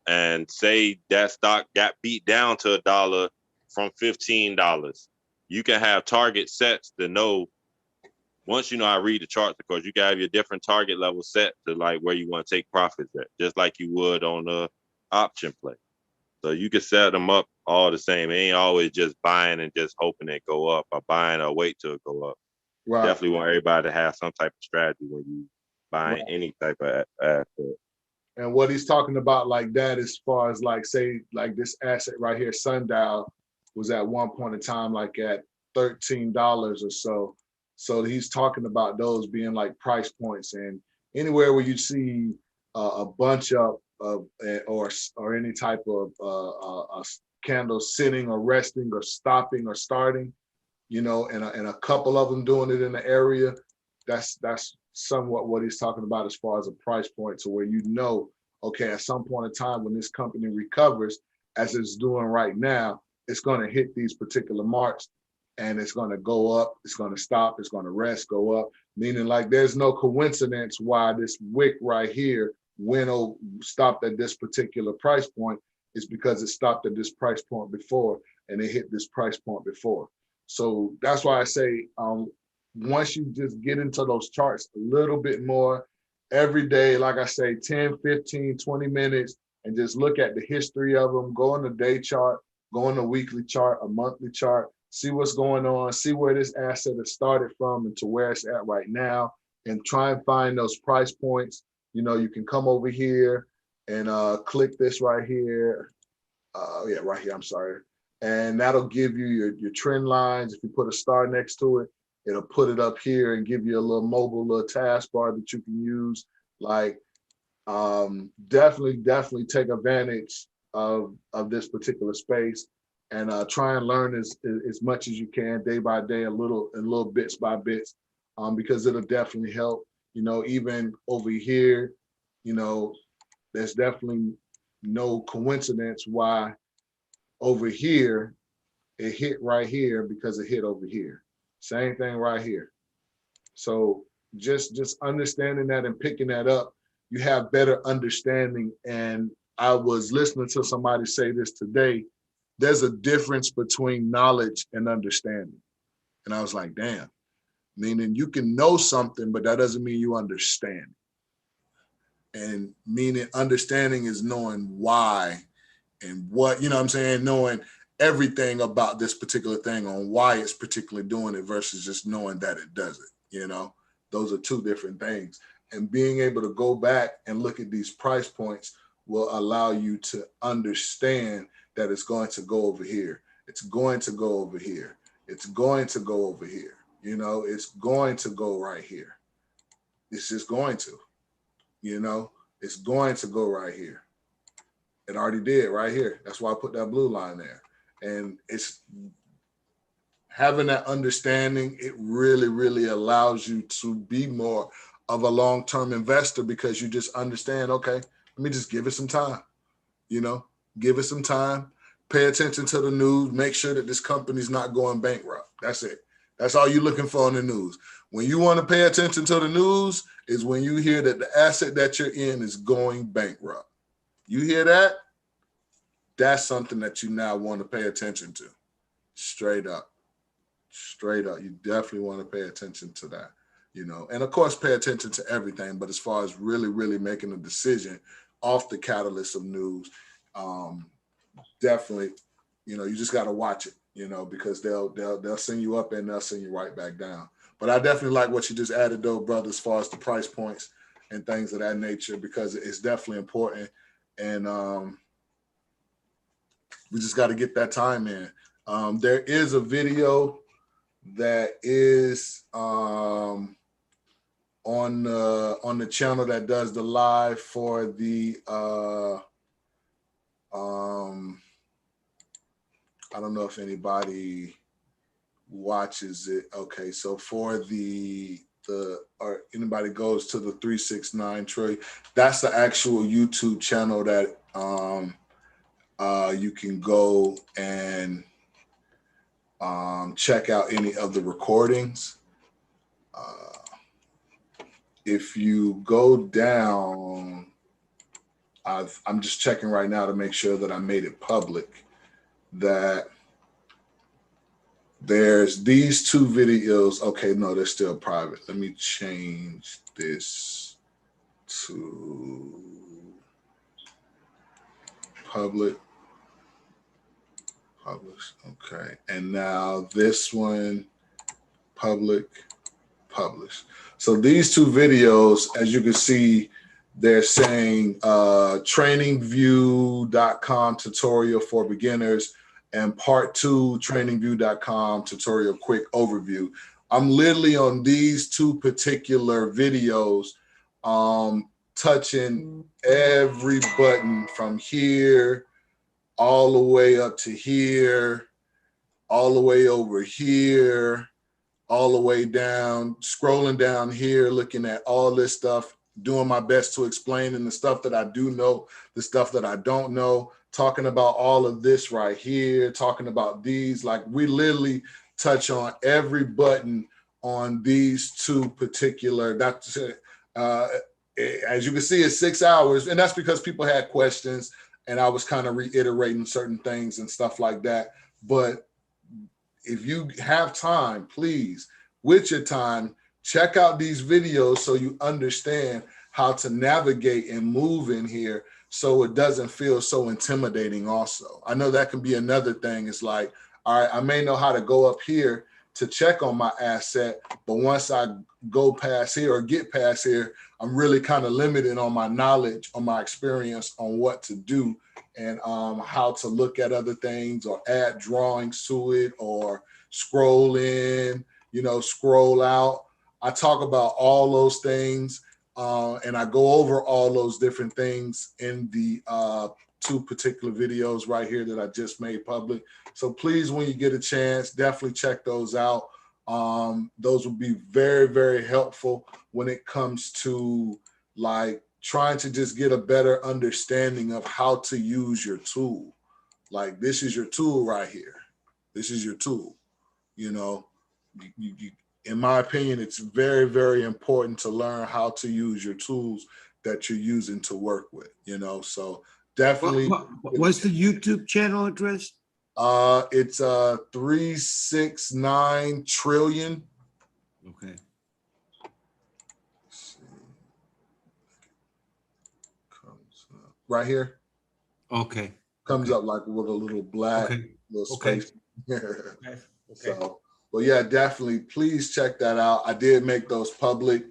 And say that stock got beat down to $1 from $15. You can have target sets to know. Once you know how to read the charts, of course, you can have your different target level set to like where you want to take profits at, just like you would on a option play. So you can set them up all the same. It ain't always just buying and just hoping it go up, or buying or wait till it go up. Right. Definitely want everybody to have some type of strategy when you buying any type of asset. And what he's talking about like that, as far as like, say, like this asset right here, Sundial, was at one point in time like at $13 or so. So he's talking about those being like price points, and anywhere where you see a bunch of or any type of candle sitting or resting or stopping or starting, you know, and a couple of them doing it in the area, that's somewhat what he's talking about as far as a price point, to where you know, okay, at some point in time when this company recovers, as it's doing right now, it's going to hit these particular marks, and it's going to go up, it's going to stop, it's going to rest, go up, meaning like there's no coincidence why this wick right here stopped at this particular price point. Is because it stopped at this price point before, and it hit this price point before. So that's why I say, once you just get into those charts a little bit more every day, like I say, 10, 15, 20 minutes, and just look at the history of them, go on the day chart, go on the weekly chart, a monthly chart, see what's going on, see where this asset has started from and to where it's at right now, and try and find those price points. You know, you can come over here and click this right here. Yeah, right here, I'm sorry. And that'll give you your trend lines. If you put a star next to it, it'll put it up here and give you a little mobile little taskbar that you can use. Like, definitely take advantage of this particular space, and try and learn as much as you can day by day, a little bits by bits, because it'll definitely help. You know, even over here, you know, there's definitely no coincidence why over here it hit right here, because it hit over here. Same thing right here. So just understanding that and picking that up, you have better understanding. And I was listening to somebody say this today, there's a difference between knowledge and understanding. And I was like, damn, meaning you can know something, but that doesn't mean you understand. And meaning understanding is knowing why and what, you know what I'm saying, knowing everything about this particular thing on why it's particularly doing it versus just knowing that it does it. You know, those are two different things. And being able to go back and look at these price points will allow you to understand that it's going to go over here. It's going to go over here. It's going to go over here. You know, it's going to go right here. It's just going to, you know, it's going to go right here. It already did right here. That's why I put that blue line there. And it's having that understanding, it really allows you to be more of a long-term investor, because you just understand, okay, let me just give it some time, you know, give it some time, pay attention to the news, make sure that this company's not going bankrupt. That's it. That's all you're looking for in the news. When you want to pay attention to the news is when you hear that the asset that you're in is going bankrupt. You hear that? That's something that you now want to pay attention to. Straight up. You definitely want to pay attention to that, you know, and of course, pay attention to everything. But as far as really making a decision off the catalyst of news, definitely, you know, you just got to watch it, you know, because they'll send you up and they'll send you right back down. But I definitely like what you just added, though, brother, as far as the price points and things of that nature, because it's definitely important. And we just got to get that time in. There is a video that is on the channel that does the live for the I don't know if anybody watches it. Okay, so for the or anybody goes to the 369 trillion, that's the actual YouTube channel that you can go and check out any of the recordings. If you go down, I'm just checking right now to make sure that I made it public, that there's these two videos. Okay, no, they're still private. Let me change this to public. Publish. Okay. And now this one, public, publish. So these two videos, as you can see, they're saying trainingview.com tutorial for beginners and part 2 trainingview.com tutorial quick overview. I'm literally on these two particular videos touching every button from here all the way up to here, all the way over here, all the way down, scrolling down here, looking at all this stuff, doing my best to explain and the stuff that I do know, the stuff that I don't know, talking about all of this right here, talking about these. Like, we literally touch on every button on these two particular, that's as you can see, it's 6 hours, and that's because people had questions and I was kind of reiterating certain things and stuff like that. But if you have time, please, with your time, check out these videos so you understand how to navigate and move in here so it doesn't feel so intimidating also. I know that can be another thing. It's like, all right, I may know how to go up here to check on my asset, but once I go past here or get past here, I'm really kind of limited on my knowledge, on my experience on what to do and how to look at other things or add drawings to it or scroll in, scroll out. I talk about all those things and I go over all those different things in the two particular videos right here that I just made public. So please, when you get a chance, definitely check those out. Those will be very, very helpful when it comes to like trying to just get a better understanding of how to use your tool. Like, this is your tool right here. This is your tool. In my opinion, it's very, very important to learn how to use your tools that you're using to work with, so definitely. What's the YouTube channel address? It's 369 trillion. Okay. Comes up right here. Okay. Comes up like with a little black little space. Okay. So, but yeah, definitely please check that out. I did make those public.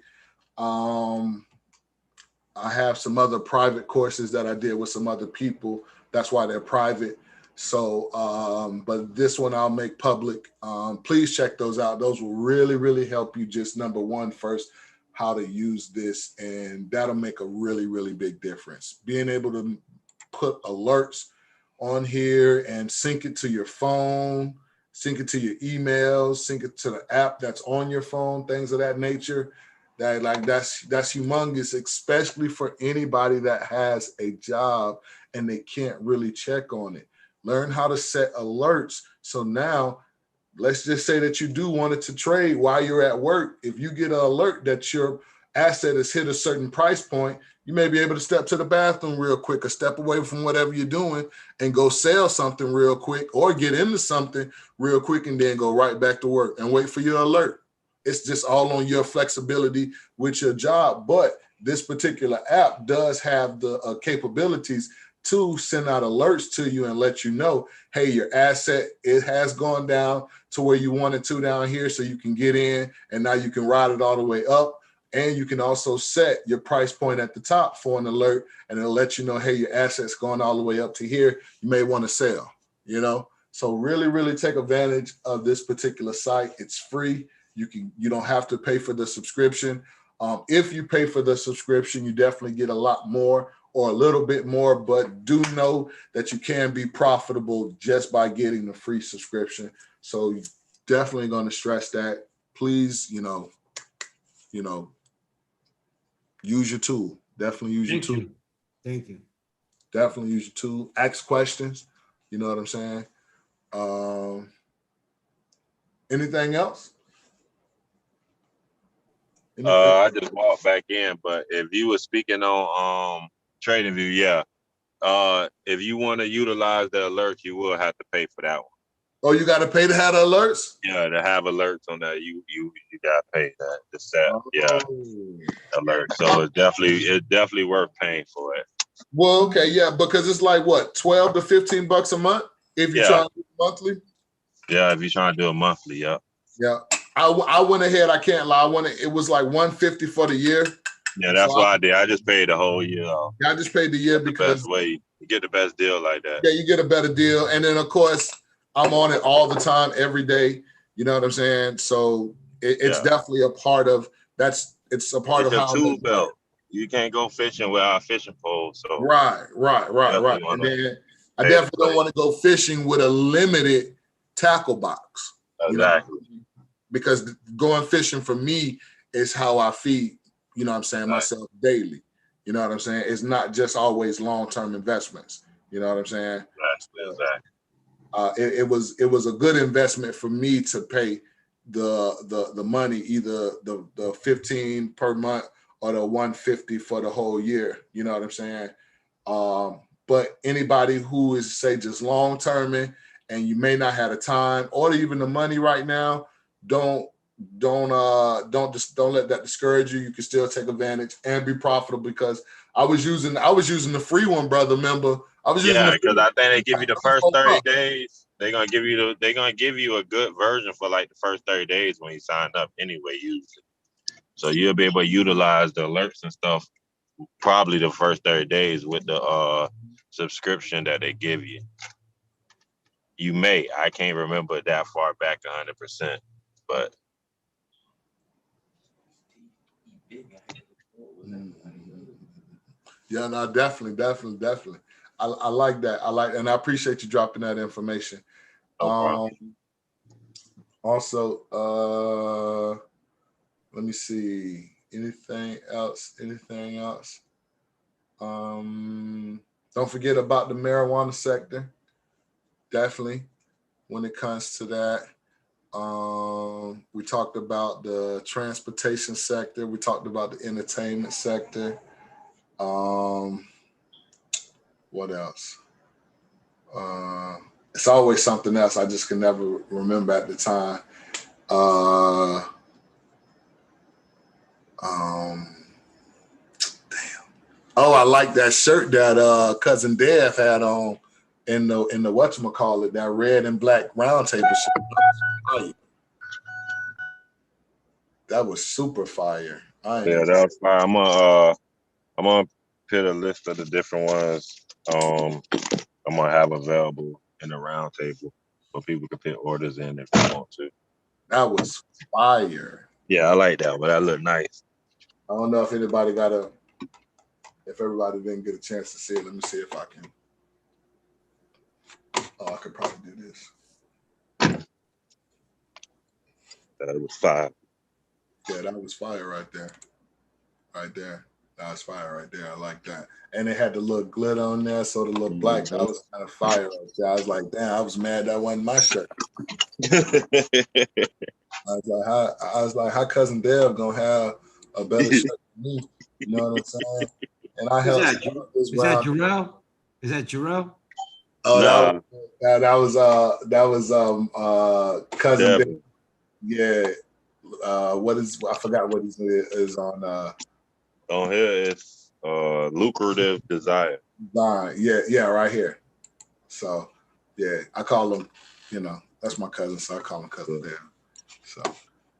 I have some other private courses that I did with some other people. That's why they're private. So, but this one I'll make public. Please check those out. Those will really, really help you just number one, first, how to use this. And that'll make a really, really big difference. Being able to put alerts on here and sync it to your phone, sync it to your emails, sync it to the app that's on your phone, things of that nature. That's humongous, especially for anybody that has a job and they can't really check on it. Learn how to set alerts. So now, let's just say that you do want it to trade while you're at work. If you get an alert that your asset has hit a certain price point, you may be able to step to the bathroom real quick or step away from whatever you're doing and go sell something real quick or get into something real quick and then go right back to work and wait for your alert. It's just all on your flexibility with your job. But this particular app does have the capabilities to send out alerts to you and let you know, hey, your asset, it has gone down to where you want it to down here, so you can get in and now you can ride it all the way up. And you can also set your price point at the top for an alert, and it'll let you know, hey, your asset's going all the way up to here. You may want to sell, So really, really take advantage of this particular site. It's free. You don't have to pay for the subscription. If you pay for the subscription, you definitely get a lot more or a little bit more, but do know that you can be profitable just by getting the free subscription. So definitely going to stress that. Please, use your tool. Definitely use your Thank tool. you. Thank you. Definitely use your tool. Ask questions. You know what I'm saying? Anything else? I just walked back in, but if you were speaking on TradingView, yeah. If you want to utilize the alerts, you will have to pay for that one. Oh, you got to pay to have the alerts? Yeah, to have alerts on that, you gotta pay that to set. Yeah, Oh. alert. So it's definitely worth paying for it. Well, okay, yeah, because it's like what, 12 to 15 bucks a month if you try to do it monthly? Yeah, if you're trying to do it monthly, yeah. Yeah. I went ahead, I can't lie. It was like 150 for the year. Yeah, that's So what I did. I just paid the whole year off. I just paid the year The because best way you get the best deal like that. yeah, you get a better deal. And then of course, I'm on it all the time, every day. You know what I'm saying? So it's definitely a part of it's a part It's of a how tool belt. You can't go fishing without a fishing pole. So Right. And then I definitely don't want to go fishing with a limited tackle box. exactly. Because going fishing for me is how I feed, myself daily. You know what I'm saying? It's not just always long-term investments. You know what I'm saying? Exactly. It was a good investment for me to pay the money, either the 15 per month or the 150 for the whole year. You know what I'm saying? But anybody who is, say, just long-term and you may not have the time or even the money right now, don't let that discourage you. You can still take advantage and be profitable, because I was using the free one, brother. Remember, I was using because I think they give you the first 30 days. They're gonna give you a good version for like the first 30 days when you sign up anyway, usually. So you'll be able to utilize the alerts and stuff probably the first 30 days with the subscription that they give you. You may. I can't remember that far back 100%, but yeah, no, definitely. I like that. And I appreciate you dropping that information. no problem. Also, let me see. Anything else? Don't forget about the marijuana sector. Definitely, when it comes to that. We talked about the transportation sector. We talked about the entertainment sector. What else? It's always something else. I just can never remember at the time. Damn. Oh, I like that shirt that cousin Dev had on in the whatchamacallit, that red and black round table shirt. That was super fire. Yeah, that was fine. I'm gonna put a list of the different ones I'm gonna have available in the round table so people can put orders in if they want to. That was fire. Yeah, I like that, but that looked nice. I don't know if everybody didn't get a chance to see it. Let me see if I can. Oh, I could probably do this. That was fire. Yeah, that was fire right there. That was fire right there. I like that. And it had the little glitter on there, so the little black, that was kind of fire right there. I was like, damn, I was mad that wasn't my shirt. I was like, how cousin Dev gonna have a better shirt than me? You know what I'm saying? And I helped this round. Is that Jarrell? Oh, Nah. that was cousin Dev. Yeah. I forgot what his name is on on here. It's lucrative desire. Yeah, right here. So yeah, I call him, that's my cousin, so I call him cousin Dev. So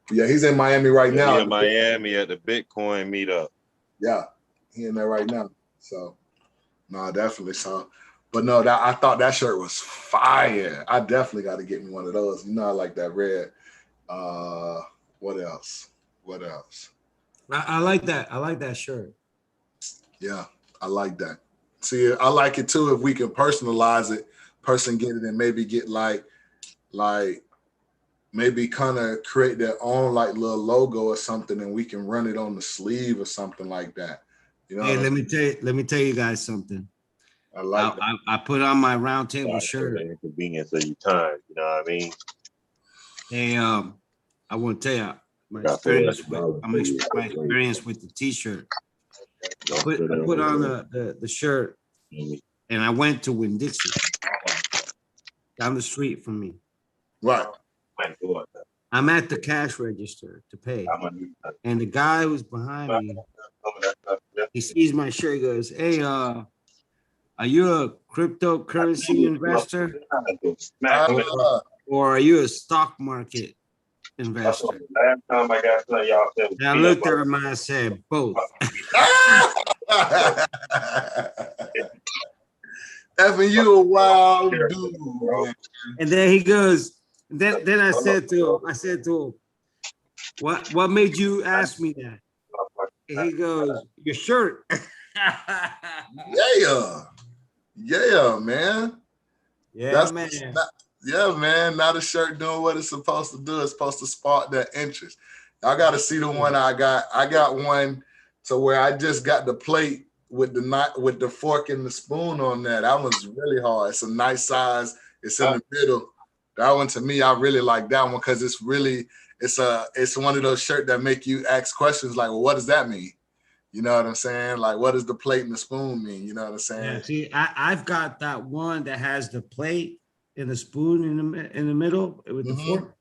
yeah, he's in Miami right now. He's in Miami at the Bitcoin meetup. Yeah, he in there right now. So no, definitely. So, but no, I thought that shirt was fire. I definitely got to get me one of those. I like that red. What else? I like that. I like that shirt. Yeah, I like that. See, I like it too if we can personalize it, get it, and maybe get like maybe kind of create their own like little logo or something, and we can run it on the sleeve or something like that. You know, Hey, what let me tell you guys something. I like that. I put on my round table Sorry for shirt. the inconvenience of your time. You know what I mean? Hey, I want to tell you my Got experience $400 with my experience with the t-shirt. I put Don't on the shirt and I went to Winn-Dixie down the street from me. Right. I'm at the cash register to pay. And the guy who's behind me, he sees my shirt, he goes, "Hey, are you a cryptocurrency investor or are you a stock market investor?" Last time I got some y'all said And I looked at him and I said, "Both." Evan, you a wild dude, man. And then he goes, then I said to him, what made you ask me that? And he goes, "Your shirt." Yeah. Yeah, man. Yeah, That's man. yeah, man. Now the shirt doing what it's supposed to do. It's supposed to spark that interest. I gotta see the one I got. I got one to where I just got the plate with the fork and the spoon on that. That one's really hard. It's a nice size. It's in the middle. That one to me, I really like that one because it's one of those shirts that make you ask questions like, well, what does that mean? You know what I'm saying? Like, what does the plate and the spoon mean? You know what I'm saying? Yeah, see, I've got that one that has the plate and the spoon in the middle with the fork,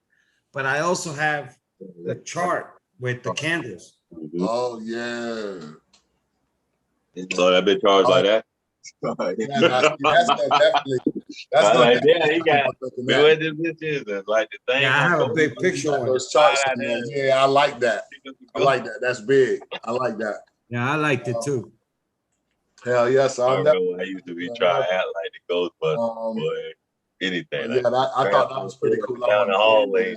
but I also have the chart with the candles. Oh yeah. So that bitch charged like that. Yeah, that's definitely. That's I like, definitely. yeah, he got. What this bitch is? It's like the thing. Yeah, I have a big picture one. Those charts in there. Yeah, I like that. I like that. That's big. I like that. Yeah, I liked it too. Hell yes, I I'm remember I used to be trying to act like the Ghostbusters, boy. Anything. Yeah, I thought that was pretty cool. Down the hallway.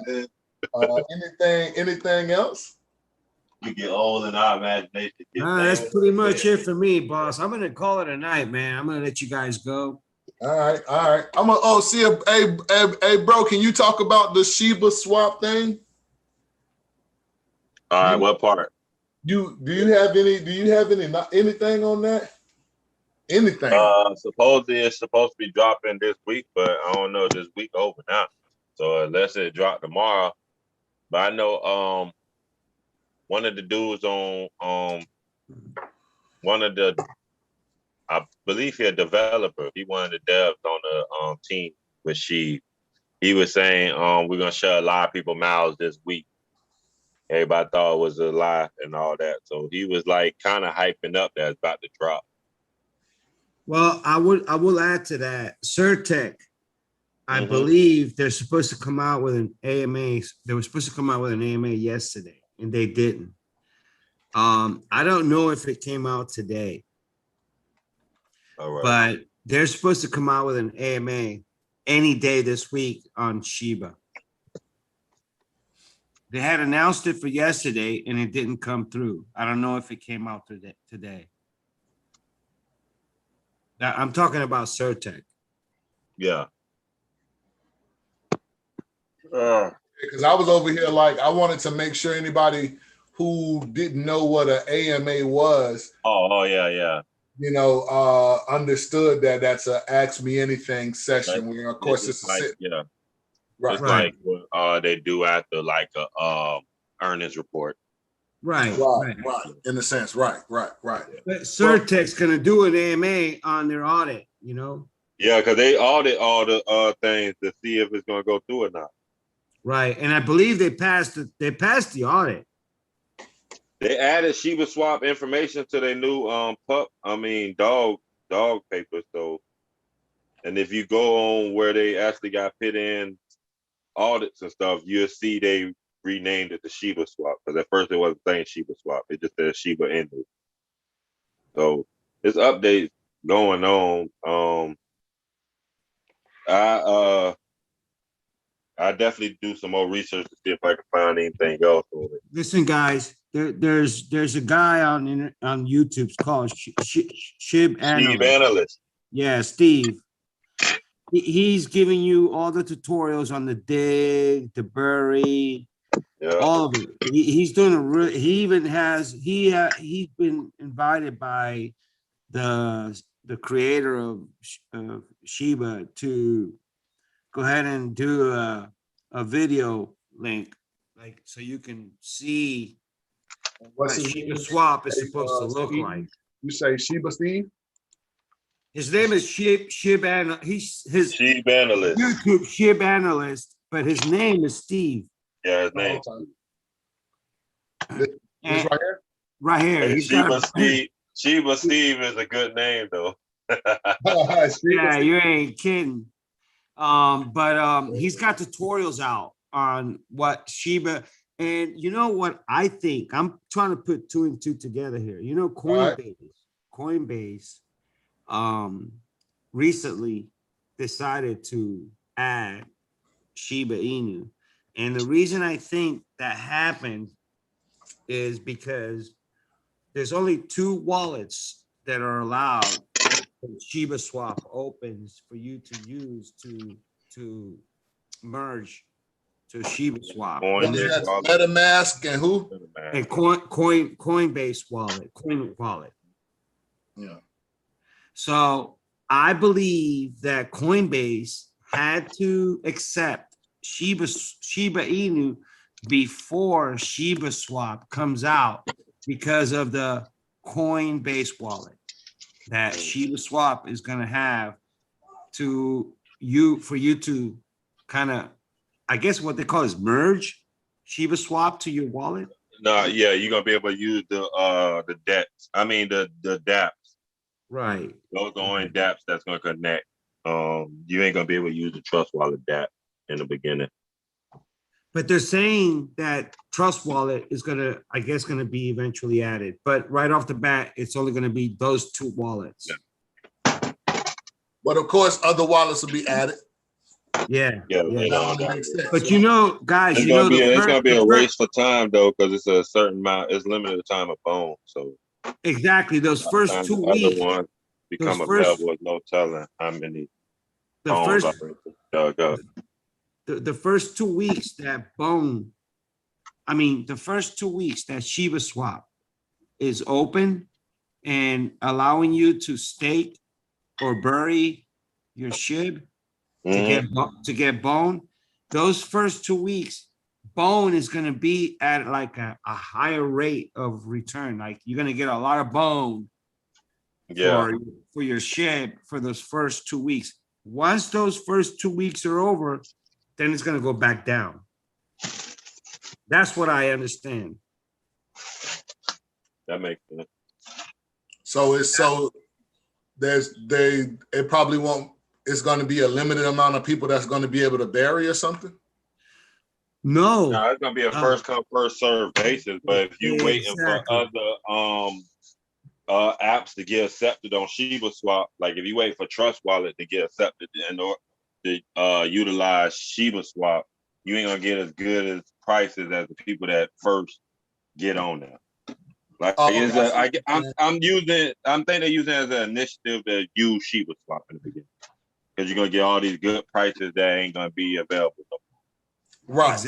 Anything else? You get old in our imagination. That's pretty much it for me, boss. I'm gonna call it a night, man. I'm gonna let you guys go. All right. I'm gonna see if hey bro, can you talk about the Shiba swap thing? All right, what part? Do you have anything on that? Anything? Supposedly it's supposed to be dropping this week, but I don't know. This week over now, so unless it drop tomorrow, but I know one of the dudes on one of the, I believe he a developer. He one of the devs on the team with She. He was saying we're gonna shut a lot of people mouths this week. Everybody thought it was a lie and all that. So he was like kind of hyping up that it's about to drop. Well, I will add to that. Certec, I believe they're supposed to come out with an AMA. They were supposed to come out with an AMA yesterday, and they didn't. I don't know if it came out today. All right. But they're supposed to come out with an AMA any day this week on Shiba. They had announced it for yesterday and it didn't come through. I don't know if it came out today. Now, I'm talking about Certec. Yeah. Because I was over here like I wanted to make sure anybody who didn't know what an AMA was. Oh yeah. Understood that that's a ask me anything session. Like, where of course it's a like, sit. yeah. Right. It's like what they do after like a earnings report. Right. In a sense, right. But Certec's gonna do an AMA on their audit, you know. Yeah, because they audit all the things to see if it's gonna go through or not. Right, and I believe they passed the audit. They added Shiba Swap information to their new dog paper. So, and if you go on where they actually got put in audits and stuff, you'll see they renamed it to Shiba Swap, because at first it wasn't saying Shiba Swap, it just said Shiba Inu. So there's updates going on. I definitely do some more research to see if I can find anything else on it. Listen, guys, there's a guy on YouTube called Shib Analyst. Steve Analyst. Yeah, Steve. he's giving you all the tutorials on the dig, the bury, Yeah. all of it. He's doing a real. He even has he's been invited by the creator of Shiba to go ahead and do a video link, like so you can see What's what his Shiba name? Swap is supposed to look Steve? like. You say Sheba Steve? His name is he's his Sheep analyst. YouTube Shib analyst, but his name is Steve. Yeah, his name. Oh, okay. This And right here? right here, Hey, he's got Sheba Steve is a good name though. Sheba yeah, Steve. you ain't kidding. But he's got tutorials out on what Shiba, and you know what I think? I'm trying to put two and two together here. You know, Right. Coinbase, recently decided to add Shiba Inu. And the reason I think that happened is because there's only two wallets that are allowed when Shiba Swap opens for you to use to merge to Shiba Swap. Coinbase And, That's wallet. MetaMask and who? Coinbase wallet, Coin wallet. Yeah. So I believe that Coinbase had to accept Shiba Inu before Shiba Swap comes out because of the Coinbase wallet that Shiba Swap is going to have for you to kind of, I guess what they call is merge Shiba Swap to your wallet. No, yeah, you're gonna be able to use the debts. I mean the dApps. Right. Those are the only dApps that's gonna connect. You ain't gonna be able to use the Trust Wallet dApp in the beginning. But they're saying that Trust Wallet is gonna, I guess, gonna be eventually added. But right off the bat, it's only gonna be those two wallets. Yeah. But of course, other wallets will be added. Yeah. Yeah, yeah. you That know, only makes sense. But you know, guys, it's you know, gonna be a the race for time though, because it's a certain amount. It's limited time of bone. So exactly those by the first time 2 the other weeks, ones become those first- available, there's no telling how many the bones first are dug up. the first 2 weeks that Bone, I mean, the first 2 weeks that Shiba Swap is open and allowing you to stake or bury your SHIB to get Bone, those first 2 weeks, Bone is going to be at like a higher rate of return. Like you're going to get a lot of Bone Yeah. for your SHIB for those first 2 weeks. Once those first 2 weeks are over, then it's going to go back down. That's what I understand. That makes sense. So it probably won't. It's going to be a limited amount of people that's going to be able to bury or something. No, No, it's gonna be a first come, first served basis. But if you're waiting for exactly. other apps to get accepted on Shiba Swap, like if you wait for Trust Wallet to get accepted in order to utilize Shiba Swap, you ain't gonna get as good as prices as the people that first get on there. Like I'm thinking they're using it as an initiative to use Shiba Swap in the beginning. Because you're gonna get all these good prices that ain't gonna be available. Right.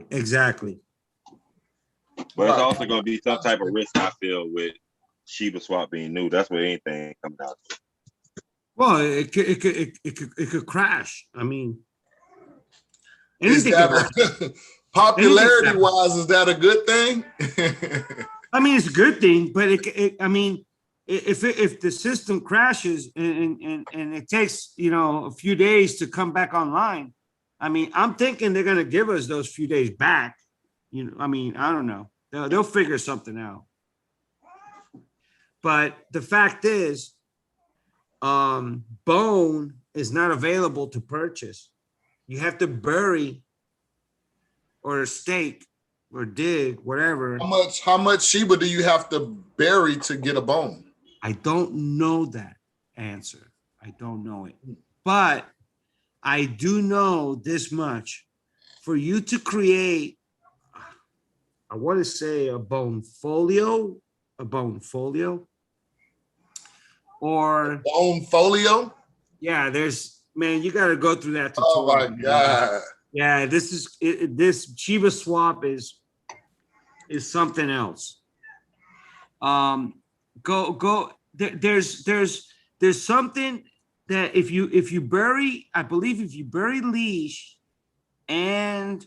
Exactly. But it's also gonna be some type of risk, I feel, with Shiba Swap being new. That's what anything comes down to. Well, it could crash. I mean, Is anything could happen. that popularity wise? Is that a good thing? I mean, it's a good thing, but I mean, if the system crashes and it takes a few days to come back online, I mean, I'm thinking they're gonna give us those few days back. I mean, I don't know. They'll figure something out. But the fact is, Bone is not available to purchase. You have to bury or stake or dig, whatever. How much Shiba do you have to bury to get a bone? I don't know that answer. I don't know it. But I do know this much. For you to create, I want to say a bone folio, or Bone folio? yeah, there's man, you got to go through that Oh tutorial. my man. God. Yeah, this is this Shiba swap is something else. Go. There's something that if you bury, I believe if you bury Leash and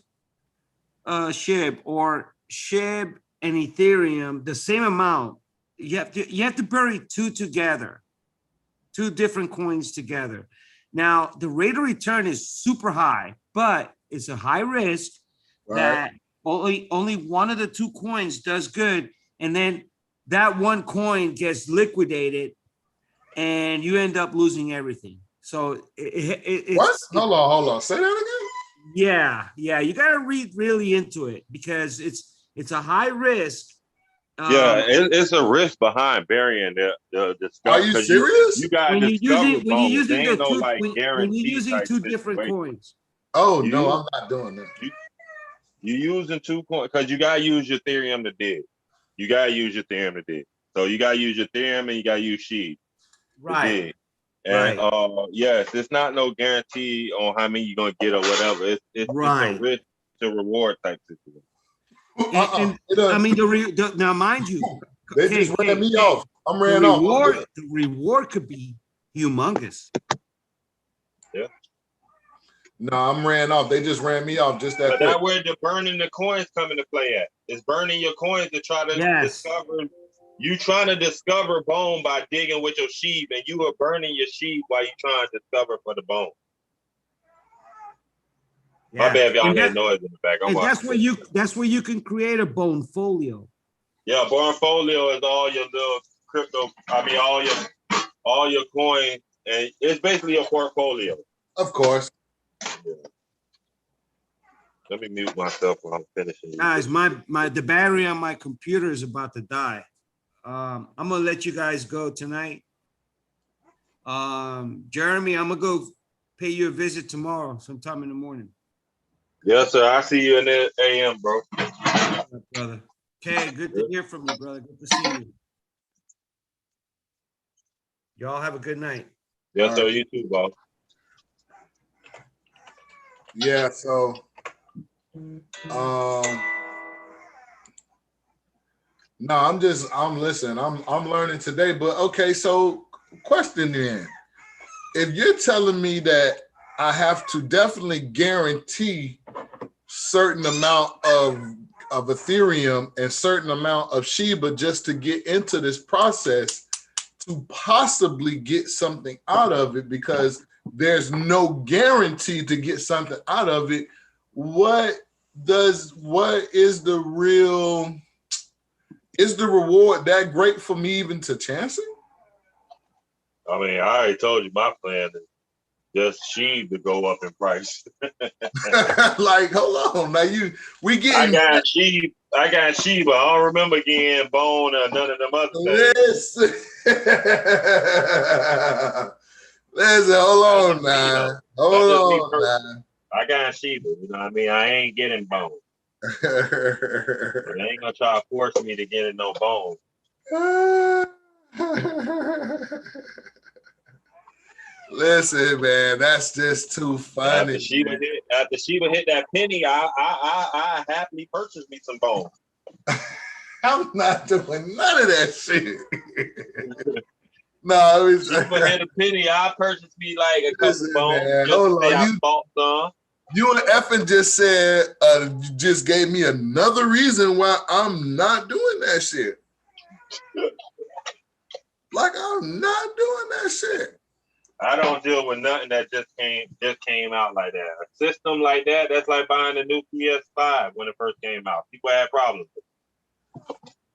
SHIB or SHIB and Ethereum the same amount, you have to bury two together, two different coins together. Now the rate of return is super high, but it's a high risk Right. that only one of the two coins does good, and then that one coin gets liquidated, and you end up losing everything. So What? Hold on. Say that again. yeah, you got to read really into it because it's a high risk. It's a risk behind burying the stuff. Are you 'cause serious? You got when to you're discover using when you're bones. using They the ain't no two like when you're guarantee using type two different situation. coins. Oh You- no, I'm not doing that. You using two coins because you gotta use your Ethereum to dig. You gotta use your Ethereum to dig. So you gotta use your Ethereum and you gotta use SHIB to dig. And yes, it's not no guarantee on how many you're gonna get or whatever. It's Right. a risk to reward type situation. And I mean now mind you, they just ran me off. I'm ran the off. reward could be humongous. Yeah. No, I'm ran off. They just ran me off just that But quick. that's where the burning the coins come into play at. It's burning your coins to try to discover. You trying to discover bone by digging with your SHIB, and you are burning your SHIB while you trying to discover for the bone. My bad if y'all hear noise in the back. And that's where you can create a bone folio. Yeah, Bornfolio is all your little crypto. I mean, all your coins, and it's basically a portfolio. Of course. Let me mute myself while I'm finishing. Guys, the battery on my computer is about to die. I'm gonna let you guys go tonight. Jeremy, I'm gonna go pay you a visit tomorrow, sometime in the morning. Yes, sir. I see you in the AM, bro. Brother. Okay, good to hear from you, brother. Good to see you. Y'all have a good night. Yes, sir. You too, boss. Yeah, so no, I'm listening. I'm learning today, but okay, so question then. If you're telling me that I have to definitely guarantee certain amount of Ethereum and certain amount of Shiba just to get into this process to possibly get something out of it, because there's no guarantee to get something out of it, what is the reward that great for me even to chance it? I mean, I already told you my plan is just SHIB to go up in price. Like, hold on, now we getting. I got SHIB, but I don't remember getting Bone or none of them other things. Listen, hold on now. Hold on now. I got SHIB, you know what I mean? I ain't getting Bone. They ain't gonna try to force me to get in no Bone. Listen, man, that's just too funny. After Shiba hit that penny, I happily purchased me some Bone. I'm not doing none of that shit. No, it was Shiba hit a penny. I purchased me like a couple Bones. Man, hold on. I bought some. You and effing just said, you just gave me another reason why I'm not doing that shit. Like, I'm not doing that shit. I don't deal with nothing that just came out like that. A system like that, that's like buying a new PS5 when it first came out. People had problems.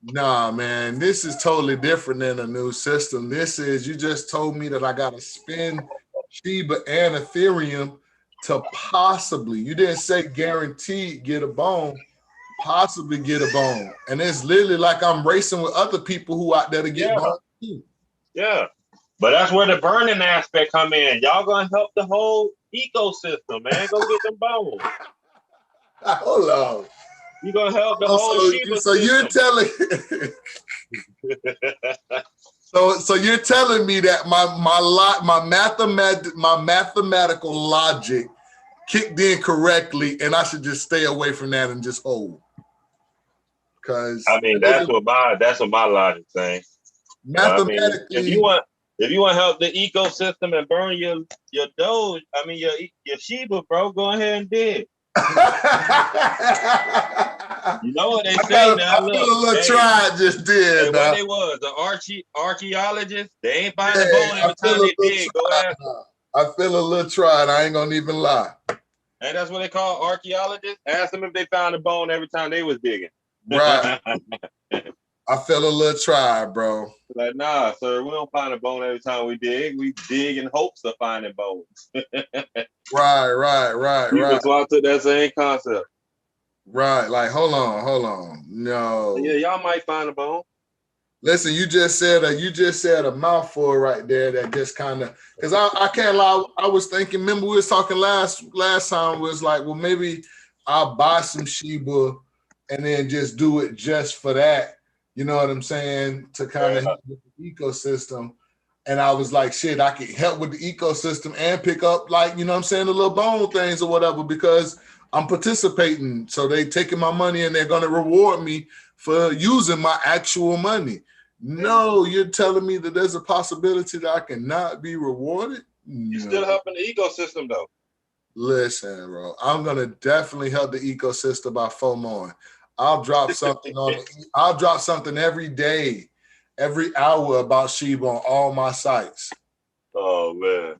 Nah, man, this is totally different than a new system. This is, you just told me that I got to spend Shiba and Ethereum to possibly, you didn't say guaranteed get a bone, possibly get a bone. And it's literally like I'm racing with other people who out there to get bones too. Yeah. But that's where the burning aspect come in. Y'all gonna help the whole ecosystem, man. Go get them bones. Hold on. You gonna help the whole Shiba so system. you're telling So you're telling me that my mathematical logic kicked in correctly, and I should just stay away from that and just hold. Because I mean, that's what my logic saying. I mean, mathematically, if you want to help the ecosystem and burn your Doge, I mean your Shiba, bro, go ahead and dig. You know what they say now? I feel a little tried just did. Hey, what they was, the archaeologist? They ain't finding Yeah, bone every time they dig. Go ahead. I feel a little tried. I ain't gonna even lie. And that's what they call archaeologists. Ask them if they found a bone every time they was digging. Right. I feel a little tried, bro. Like, nah, sir, we don't find a bone every time we dig. We dig in hopes of finding bones. Right. So I took that same concept. Right. Like, hold on. No. Yeah, y'all might find a bone. Listen, you just said a mouthful right there that just kind of, because I can't lie, I was thinking, remember we was talking last time, was like, well, maybe I'll buy some Shiba and then just do it just for that. You know what I'm saying? To kind of help with the ecosystem. And I was like, shit, I could help with the ecosystem and pick up, like, you know what I'm saying, the little bone things or whatever, because I'm participating. So they taking my money and they're going to reward me for using my actual money. No, you're telling me that there's a possibility that I cannot be rewarded? No. You're still helping the ecosystem, though. Listen, bro, I'm going to definitely help the ecosystem by FOMOing. I'll drop something I'll drop something every day, every hour about Shiba on all my sites. Oh, man.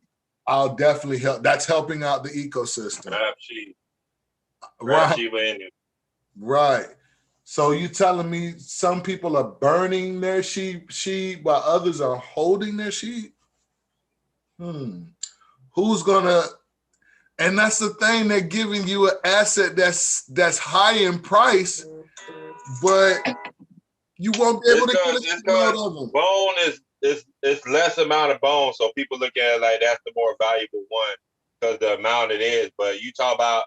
I'll definitely help. That's helping out the ecosystem. Grab Shiba. Right. Shiba in it. Right. So you telling me some people are burning their sheep while others are holding their sheep? Who's gonna? And that's the thing, they're giving you an asset that's high in price, but you won't be able to get a lot of them. Bone is less amount of bone, so people look at it like that's the more valuable one because the amount it is. But you talk about,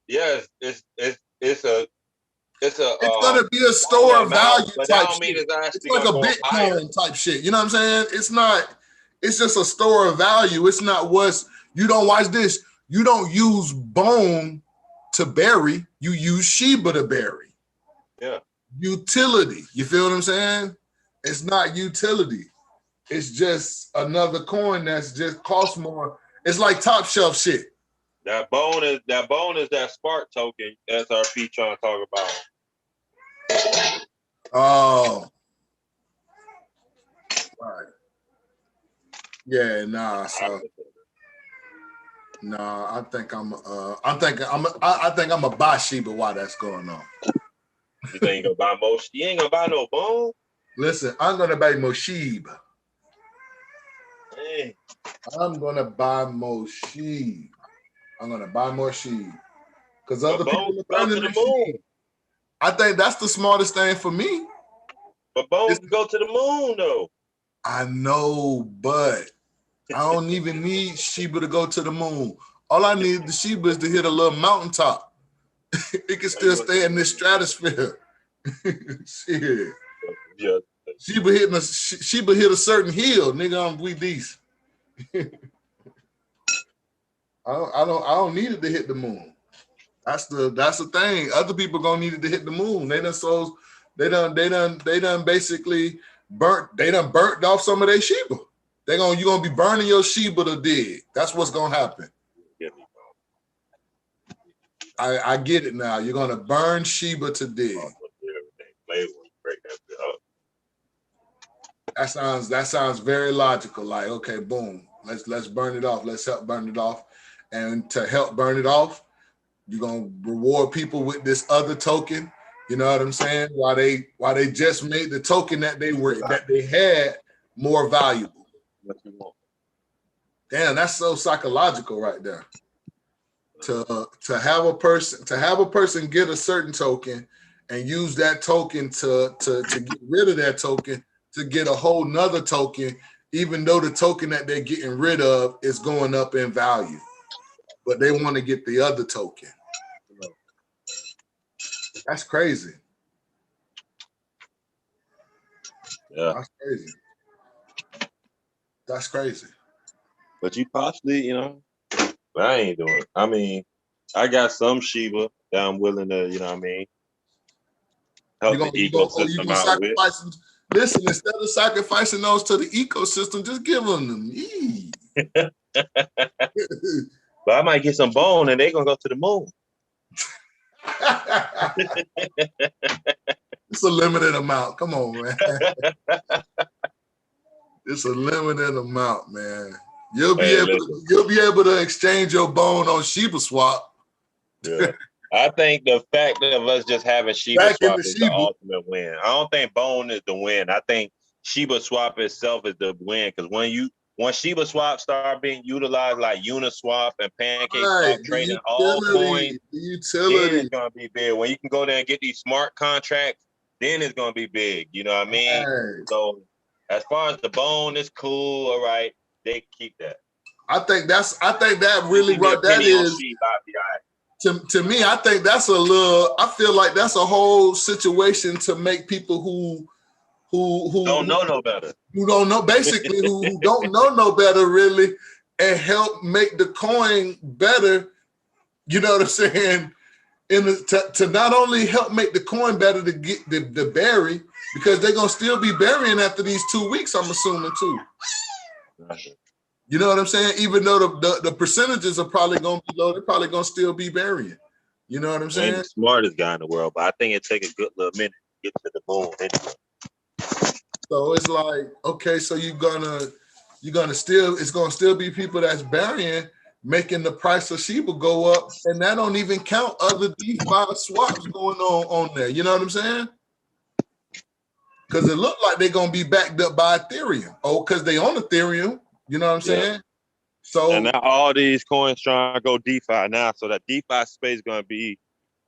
yes, it's gonna be a store of value type shit. It's like a Bitcoin type shit. You know what I'm saying? It's not. It's just a store of value. It's not what's. You don't watch this. You don't use bone to bury. You use Shiba to bury. Yeah. Utility. You feel what I'm saying? It's not utility. It's just another coin that's just costs more. It's like top shelf shit. That bone is that Spark token SRP trying to talk about. Oh. Right. Yeah, nah. So nah, I think I'm a buy Shiba while that's going on. You ain't gonna buy most. You ain't gonna buy no bone. Listen, I'm gonna buy more Shiba. Hey. I'm gonna buy more Shiba. I'm gonna buy more Shiba because other people are burning the moon. I think that's the smartest thing for me. But bones go to the moon though. I know, but I don't even need Shiba to go to the moon. All I need the Shiba is to hit a little mountaintop. It can still stay in this stratosphere. Shit. Yeah. Shiba hit a certain hill, nigga. I'm with these. I don't need it to hit the moon. That's the thing. Other people gonna need it to hit the moon. They done basically burnt off some of their Shiba. You're gonna be burning your Shiba to dig. That's what's gonna happen. I get it now. You're gonna burn Shiba to dig. That sounds very logical. Like, okay, boom, let's burn it off. Let's help burn it off. And to help burn it off, you're gonna reward people with this other token. You know what I'm saying? While they just made the token that they had more valuable. Damn, that's so psychological right there. To have a person get a certain token and use that token to get rid of that token to get a whole nother token, even though the token that they're getting rid of is going up in value, but they want to get the other token. That's crazy. Yeah, that's crazy. That's crazy. But you possibly, but I ain't doing it. I mean, I got some Shiba that I'm willing to, help the You ecosystem gonna out with. sacrifice them. Listen, instead of sacrificing those to the ecosystem, just give them to me. But I might get some bone and they're gonna go to the moon. It's a limited amount. Come on, man. It's a limited amount, man. You'll be able to exchange your bone on Shiba Swap. Yeah. I think the fact of us just having Shiba Swap is the ultimate win. I don't think bone is the win. I think Shiba Swap itself is the win, because when Shiba Swap start being utilized like Uniswap and PancakeSwap trading all coins, then it's gonna be big. When you can go there and get these smart contracts, then it's gonna be big. You know what I mean? Right. So as far as the bone is cool, all right, they keep that. I think that really what that is. To me, I think that's I feel like that's a whole situation to make people who don't know no better. Who don't know, basically, who don't know no better, really, and help make the coin better. You know what I'm saying? To not only help make the coin better to get the bury, because they're gonna still be burying after these 2 weeks, I'm assuming too. You know what I'm saying? Even though the percentages are probably gonna be low, they're probably gonna still be burying. You know what I'm saying? Ain't the smartest guy in the world, but I think it take a good little minute to get to the moon anyway. So it's like, okay, so it's gonna still be people that's burying, making the price of Shiba go up, and that don't even count other DeFi swaps going on there. You know what I'm saying? Because it looked like they're gonna be backed up by Ethereum. Oh, because they own Ethereum. You know what I'm saying? So and now all these coins trying to go DeFi now, so that DeFi space is gonna be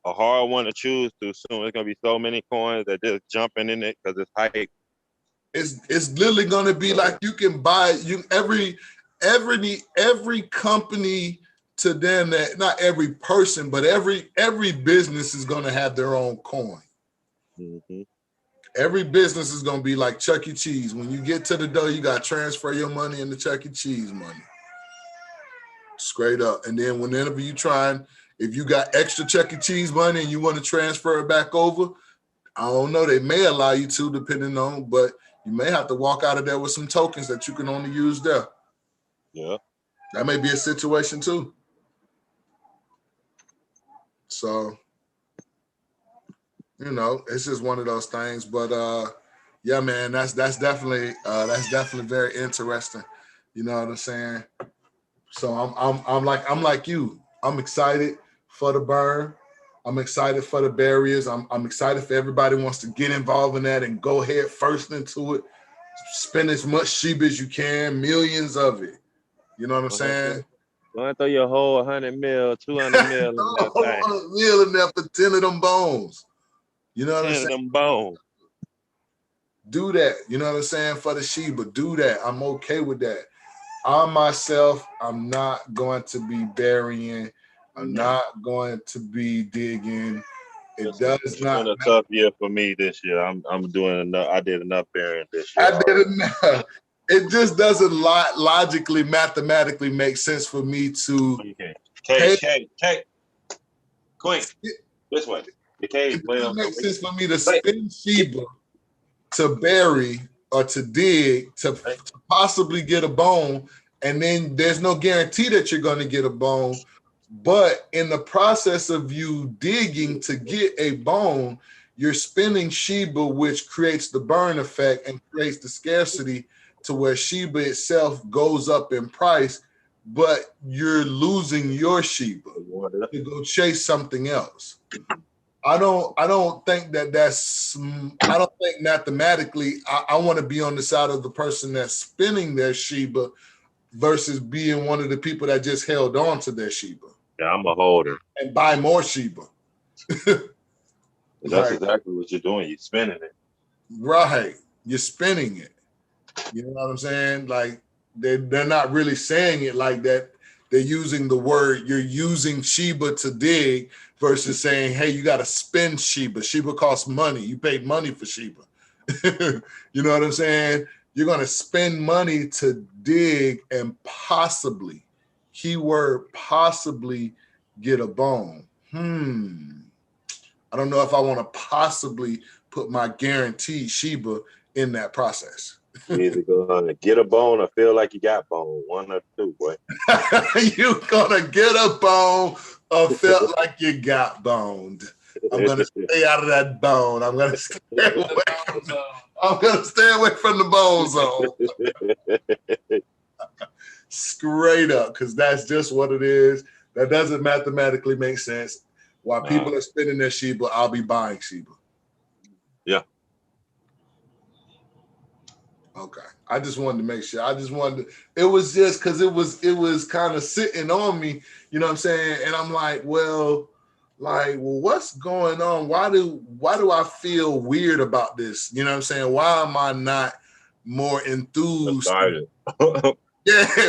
a hard one to choose to soon. There's gonna be so many coins that just jumping in it because it's hype. It's literally gonna be like you can buy every company to them, that not every person, but every business is gonna have their own coin. Mm-hmm. Every business is gonna be like Chuck E. Cheese. When you get to the door, you gotta transfer your money into Chuck E. Cheese money. Straight up. And then whenever you if you got extra Chuck E. Cheese money and you want to transfer it back over, I don't know, they may allow you to, depending on, but you may have to walk out of there with some tokens that you can only use there. Yeah. That may be a situation too. So, it's just one of those things. But yeah, man, that's definitely very interesting. You know what I'm saying? So I'm like you. I'm excited for the burn. I'm excited for the barriers. I'm excited for everybody who wants to get involved in that and go head first into it. Spend as much Shiba as you can, millions of it. You know what I'm saying? Don't throw your whole 100 mil, 200 mil in that thing. 100 mil in there for 10 of them bones. You know what I'm saying? 10 of them bones. Do that. You know what I'm saying? For the Shiba, do that. I'm okay with that. I myself, I'm not going to be burying. I'm not going to be digging. It's been a tough year for me this year. I'm doing enough. I did enough burying this year. I did enough. It just doesn't logically, mathematically make sense for me to. K. Queen, this way. The K. It doesn't make sense for me to spend Shiba to bury or to dig to possibly get a bone, and then there's no guarantee that you're going to get a bone. But in the process of you digging to get a bone, you're spending Shiba, which creates the burn effect and creates the scarcity to where Shiba itself goes up in price, but you're losing your Shiba to go chase something else. I don't think mathematically, I want to be on the side of the person that's spending their Shiba versus being one of the people that just held on to their Shiba. Yeah, I'm a holder. And buy more Shiba. That's exactly what you're doing. You're spending it. Right. You're spending it. You know what I'm saying? Like they're not really saying it like that. They're using the word, you're using Shiba to dig versus saying, hey, you got to spend Shiba. Shiba costs money. You paid money for Shiba. You know what I'm saying? you're going to spend money to dig and possibly, keyword possibly, get a bone. I don't know if I want to possibly put my guaranteed Shiba in that process. You either gonna get a bone or feel like you got bone. One or two, boy. You're going to get a bone or felt like you got boned. I'm going to stay out of that bone. I'm going to stay away from the bone zone. Straight up, because that's just what it is. That doesn't mathematically make sense. While people are spending their Shiba, I'll be buying Shiba. Yeah. Okay. I just wanted to make sure. It was just because it was kind of sitting on me, you know what I'm saying? And I'm like, well, what's going on? Why do I feel weird about this? You know what I'm saying? Why am I not more enthused? Yeah,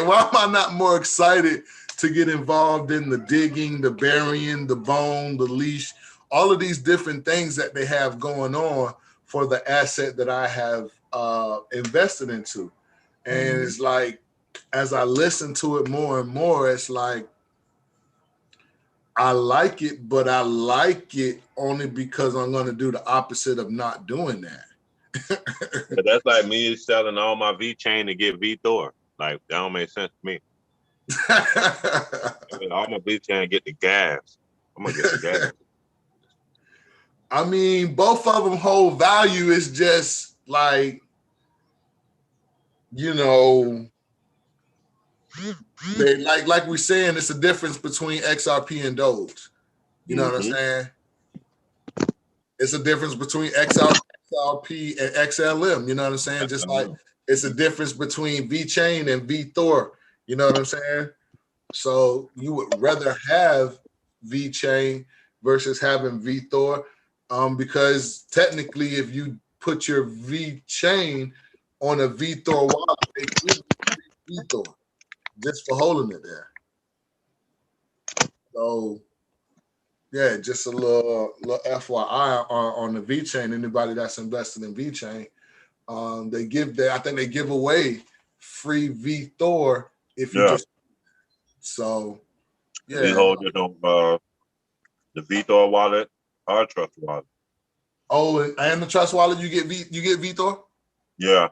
why am I not more excited to get involved in the digging, the burying, the bone, the leash, all of these different things that they have going on for the asset that I have invested into? And it's like, as I listen to it more and more, it's like, I like it, but I like it only because I'm going to do the opposite of not doing that. But that's like me selling all my VeChain to get VThor. Like, that don't make sense to me. All my VeChain get the gas. I'm gonna get the gas. I mean, both of them hold value. It's just like, you know, they like we're saying, it's a difference between XRP and Doge. You know what I'm saying? It's a difference between XRP and XLM. You know what I'm saying? Just like it's a difference between VeChain and VThor. You know what I'm saying? So you would rather have VeChain versus having VThor, because technically, if you put your VeChain on a VThor wallet, they give you VThor just for holding it there. So yeah, just a little FYI on the VeChain. Anybody that's invested in VeChain, I think they give away free VThor if you just. So yeah, we hold it on the VThor wallet, our trust wallet. Oh, and the trust wallet, you get VThor? Yeah.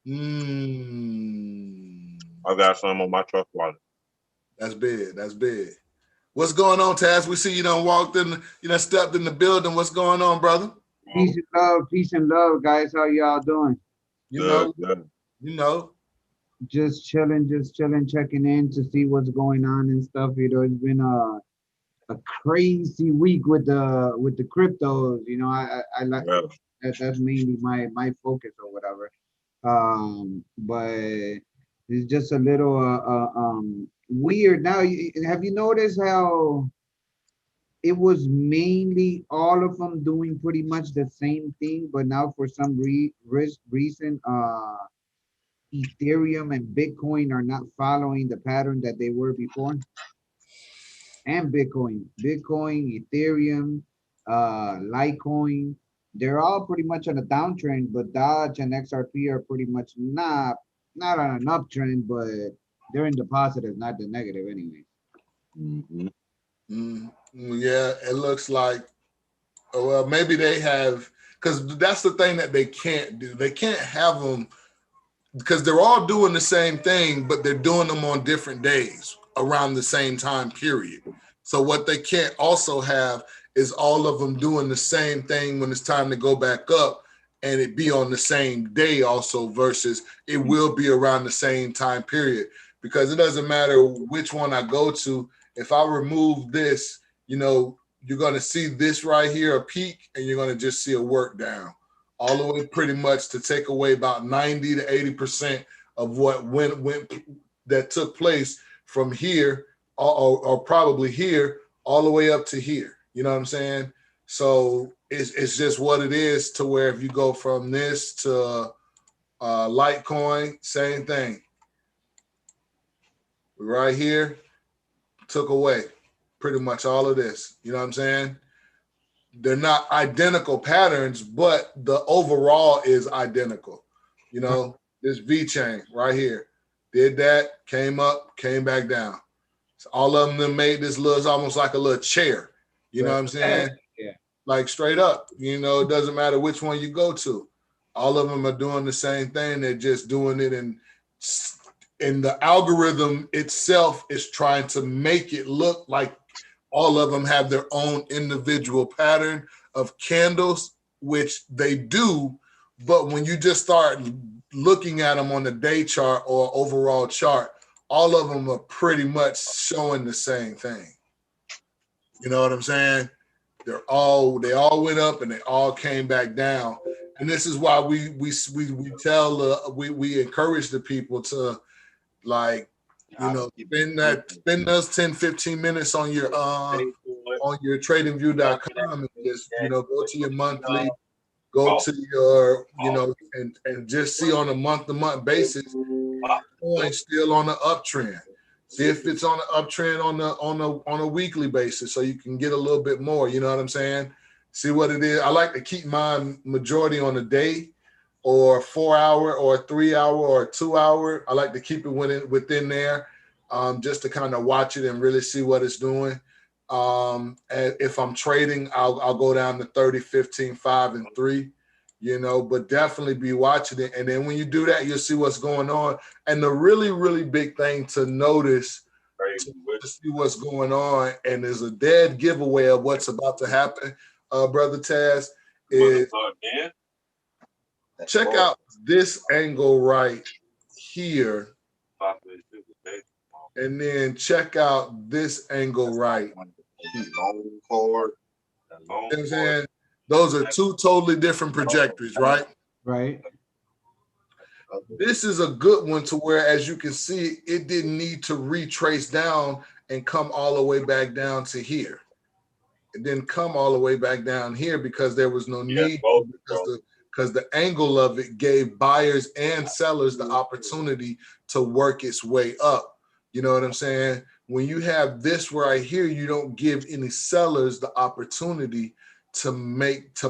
Mm. I got some on my trust wallet. That's big. That's big. What's going on, Taz? We see you done walked in, you done stepped in the building. What's going on, brother? Peace and love, guys. How y'all doing? You know. Just chilling, checking in to see what's going on and stuff. You know, it's been a crazy week with the cryptos. You know, I like that's mainly my focus or whatever. But it's just a little weird. Now, have you noticed how it was mainly all of them doing pretty much the same thing, but now for some reason, Ethereum and Bitcoin are not following the pattern that they were before? And Bitcoin, Ethereum, Litecoin, they're all pretty much on a downtrend, but Dodge and XRP are pretty much not on an uptrend, but they're in the positive, not the negative anyway. Yeah, it looks like, well, maybe they have, because that's the thing that they can't do. They can't have them, because they're all doing the same thing, but they're doing them on different days around the same time period. So what they can't also have is all of them doing the same thing when it's time to go back up, and it be on the same day also, versus it will be around the same time period. Because it doesn't matter which one I go to. If I remove this, you know, you're going to see this right here, a peak, and you're going to just see a work down all the way pretty much to take away about 90 to 80% of what went that took place from here or probably here all the way up to here. You know what I'm saying? So it's just what it is, to where if you go from this to Litecoin, same thing. Right here, took away pretty much all of this. You know what I'm saying? They're not identical patterns, but the overall is identical. You know, This V chain right here. Did that, came up, came back down. So all of them made this look almost like a little chair. You know what I'm saying? Yeah. Like straight up. You know, it doesn't matter which one you go to. All of them are doing the same thing. They're just doing it and the algorithm itself is trying to make it look like all of them have their own individual pattern of candles, which they do. But when you just start looking at them on the day chart or overall chart, all of them are pretty much showing the same thing. You know what I'm saying? They all went up and they all came back down. And this is why we encourage the people to, like, you know, spend those 10, 15 minutes on your tradingview.com and just, you know, go to your monthly, go to your, you know, and just see on a month-to-month basis, coin still on the uptrend. See if it's on the uptrend on a weekly basis, so you can get a little bit more. You know what I'm saying? See what it is. I like to keep mine majority on a day, or 4 hour, or 3 hour, or 2 hour. I like to keep it within there, just to kind of watch it and really see what it's doing. And if I'm trading, I'll go down to 30, 15, 5, and 3. You know, but definitely be watching it. And then when you do that, you'll see what's going on. And the really, really big thing to notice, to see what's going on, and there's a dead giveaway of what's about to happen, Brother Taz, is check out this angle right here. And then check out this angle right. You know what I'm saying? Those are two totally different trajectories, right? Right. This is a good one to where, as you can see, it didn't need to retrace down and come all the way back down to here. It didn't come all the way back down here because there was no need, because the angle of it gave buyers and sellers the opportunity to work its way up. You know what I'm saying? When you have this right here, you don't give any sellers the opportunity to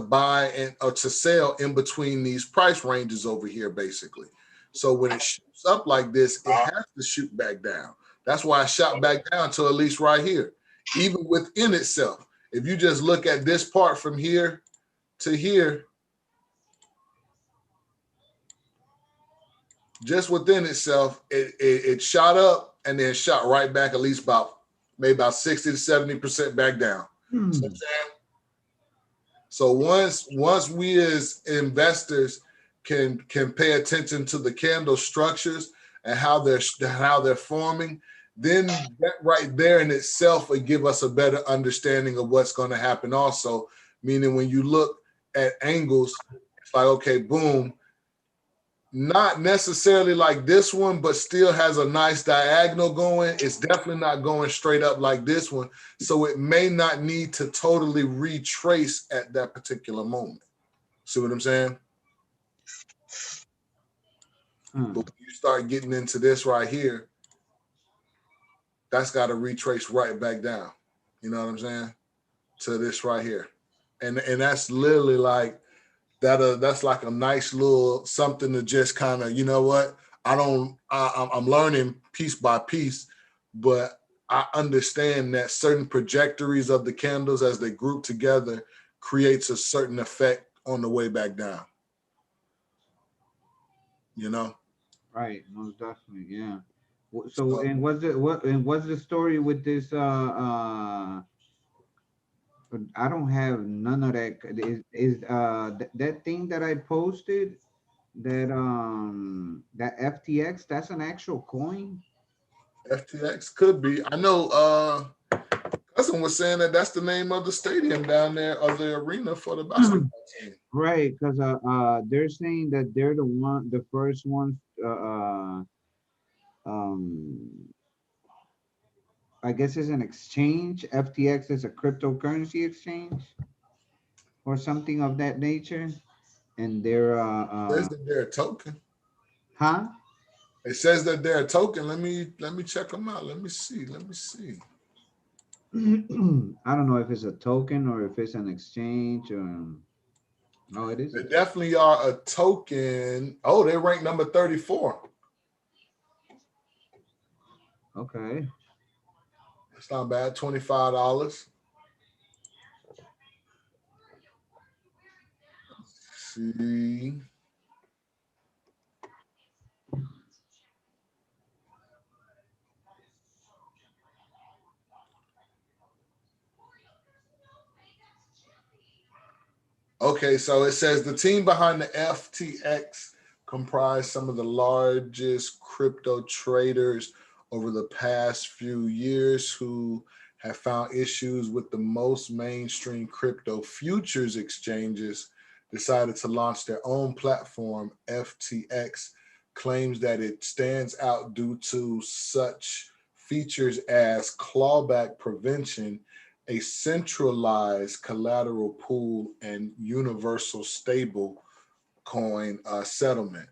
buy or to sell in between these price ranges over here, basically. So when it shoots up like this, it has to shoot back down. That's why I shot back down to at least right here, even within itself. If you just look at this part from here to here, just within itself, it shot up and then shot right back at least maybe about 60 to 70% back down. You know what I'm saying? So once we as investors can pay attention to the candle structures and how they're forming, then that right there in itself will give us a better understanding of what's going to happen also. Meaning when you look at angles, it's like, okay, boom, not necessarily like this one, but still has a nice diagonal going. It's definitely not going straight up like this one. So it may not need to totally retrace at that particular moment. See what I'm saying? But when you start getting into this right here, that's got to retrace right back down. You know what I'm saying? To this right here. And that's literally like, that's like a nice little something to just kind of, you know what, I'm learning piece by piece, but I understand that certain trajectories of the candles as they group together creates a certain effect on the way back down. You know? Right, most definitely, yeah. So, and what's the story with this I don't have none of that. That thing that I posted, that FTX, that's an actual coin? FTX could be. I know Cousin was saying that that's the name of the stadium down there, or the arena for the basketball team. Right, because they're saying that they're the first ones I guess it's an exchange. FTX is a cryptocurrency exchange or something of that nature. And they're It says that they're a token. huh? It says that they're a token. Let me check them out. Let me see. I don't know if it's a token or if it's an exchange or Oh, it is. They definitely are a token. Oh, they rank number 34. Okay. It's not bad. $25. See. Okay, so it says the team behind the FTX comprised some of the largest crypto traders over the past few years who have found issues with the most mainstream crypto futures exchanges decided to launch their own platform. FTX claims that it stands out due to such features as clawback prevention, a centralized collateral pool, and universal stable coin settlement.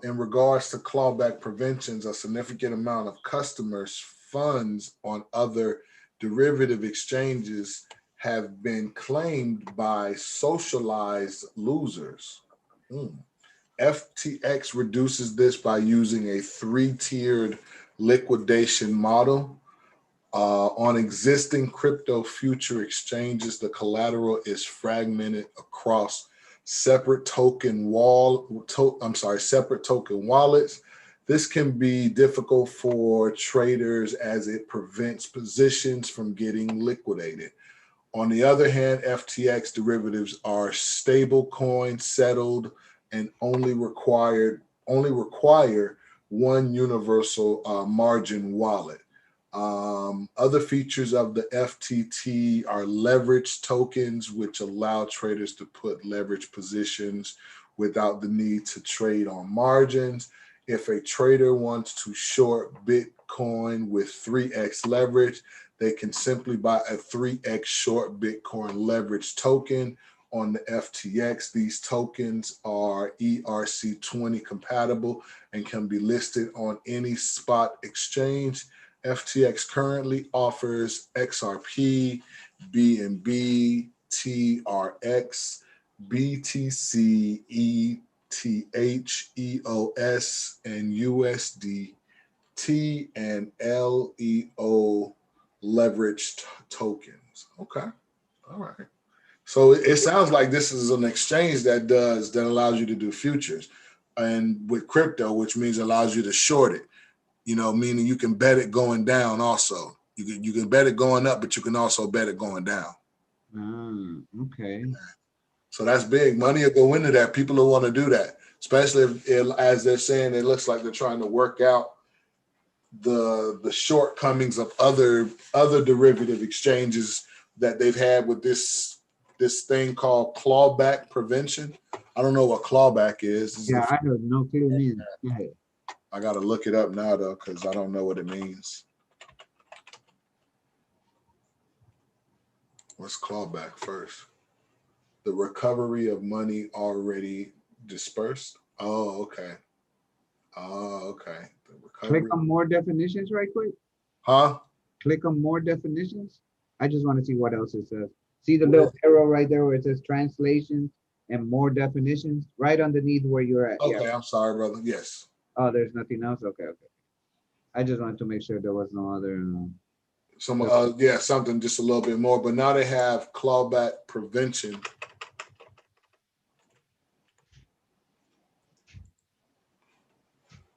In regards to clawback preventions, a significant amount of customers' funds on other derivative exchanges have been claimed by socialized losers. FTX reduces this by using a three-tiered liquidation model. On existing crypto future exchanges, the collateral is fragmented across separate token wallets. This can be difficult for traders as it prevents positions from getting liquidated. On the other hand, FTX derivatives are stable coin settled and only require one universal margin wallet. Other features of the FTT are leverage tokens, which allow traders to put leverage positions without the need to trade on margins. If a trader wants to short Bitcoin with 3x leverage, they can simply buy a 3x short Bitcoin leverage token on the FTX. These tokens are ERC20 compatible and can be listed on any spot exchange. FTX currently offers XRP, BNB, TRX, BTC, ETH, EOS, and USDT and LEO leveraged tokens. Okay. All right. So it sounds like this is an exchange that allows you to do futures and with crypto, which means allows you to short it. Meaning you can bet it going down also. You can bet it going up, but you can also bet it going down. Okay. So that's big. Money will go into that. People will want to do that, especially if, as they're saying, it looks like they're trying to work out the shortcomings of other derivative exchanges that they've had with this thing called clawback prevention. I don't know what clawback is. Yeah, I have no clue neither. Go ahead. I got to look it up now, though, because I don't know what it means. Let's clawback first. The recovery of money already dispersed. Oh, okay. Oh, okay. The recovery. Click on more definitions right quick. Huh? Click on more definitions. I just want to see what else it says. See the little arrow right there where it says translations and more definitions right underneath where you're at. Okay, Yeah. I'm sorry, brother. Yes. Oh, there's nothing else? Okay. I just wanted to make sure there was no other. Something just a little bit more. But now they have clawback prevention.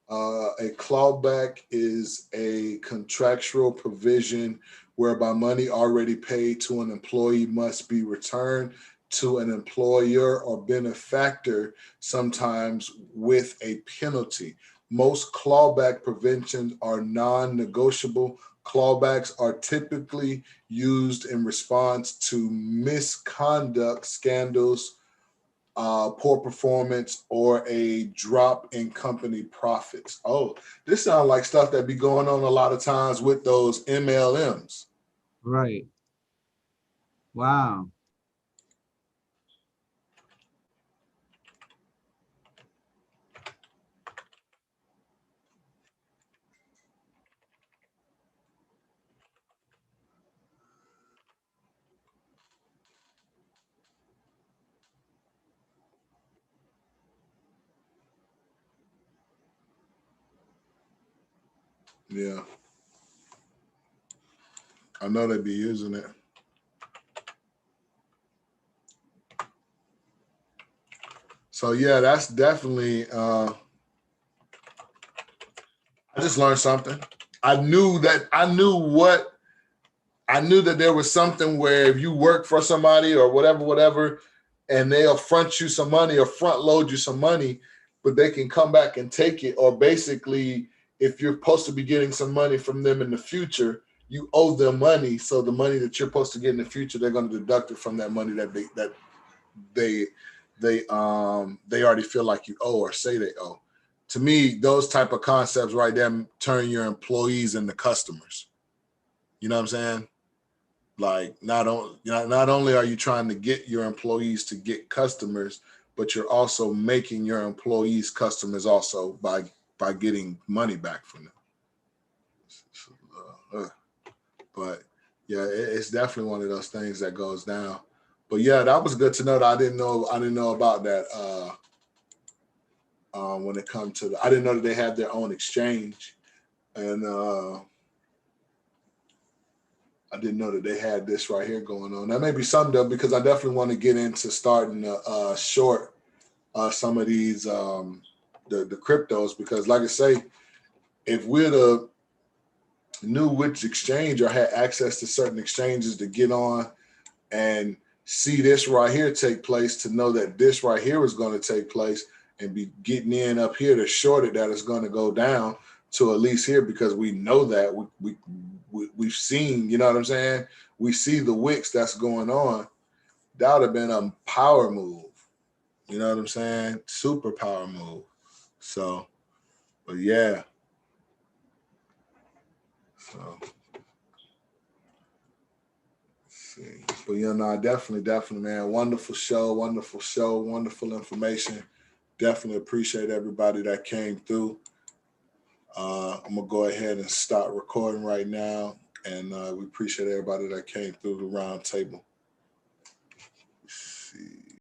A clawback is a contractual provision whereby money already paid to an employee must be returned to an employer or benefactor, sometimes with a penalty. Most clawback preventions are non-negotiable. Clawbacks are typically used in response to misconduct scandals, poor performance, or a drop in company profits. Oh, this sounds like stuff that be going on a lot of times with those MLMs. Right. Wow. Yeah. I know they'd be using it. So yeah, that's definitely, I just learned something. I knew that there was something where if you work for somebody or whatever, and they'll front you some money or front load you some money, but they can come back and take it. Or basically, if you're supposed to be getting some money from them in the future, you owe them money. So the money that you're supposed to get in the future, they're going to deduct it from that money that they already feel like you owe or say they owe. To me, those type of concepts right there turn your employees into customers. You know what I'm saying? Like not only are you trying to get your employees to get customers, but you're also making your employees customers also by getting money back from them. But yeah, it's definitely one of those things that goes down. But yeah, that was good to know. That I didn't know about that. When it comes to I didn't know that they had their own exchange, and I didn't know that they had this right here going on. That may be something though, because I definitely want to get into starting to short some of these the cryptos, because like I say, if we'd have knew which exchange or had access to certain exchanges to get on and see this right here take place, to know that this right here is going to take place, and be getting in up here to short it, that it's going to go down to at least here, because we know that we've seen, you know what I'm saying? We see the wicks that's going on. That would have been a power move. You know what I'm saying? Super power move. So, but yeah. So, let's see. But yeah, no, definitely, man. Wonderful show, wonderful information. Definitely appreciate everybody that came through. I'm gonna go ahead and start recording right now, and we appreciate everybody that came through the round table.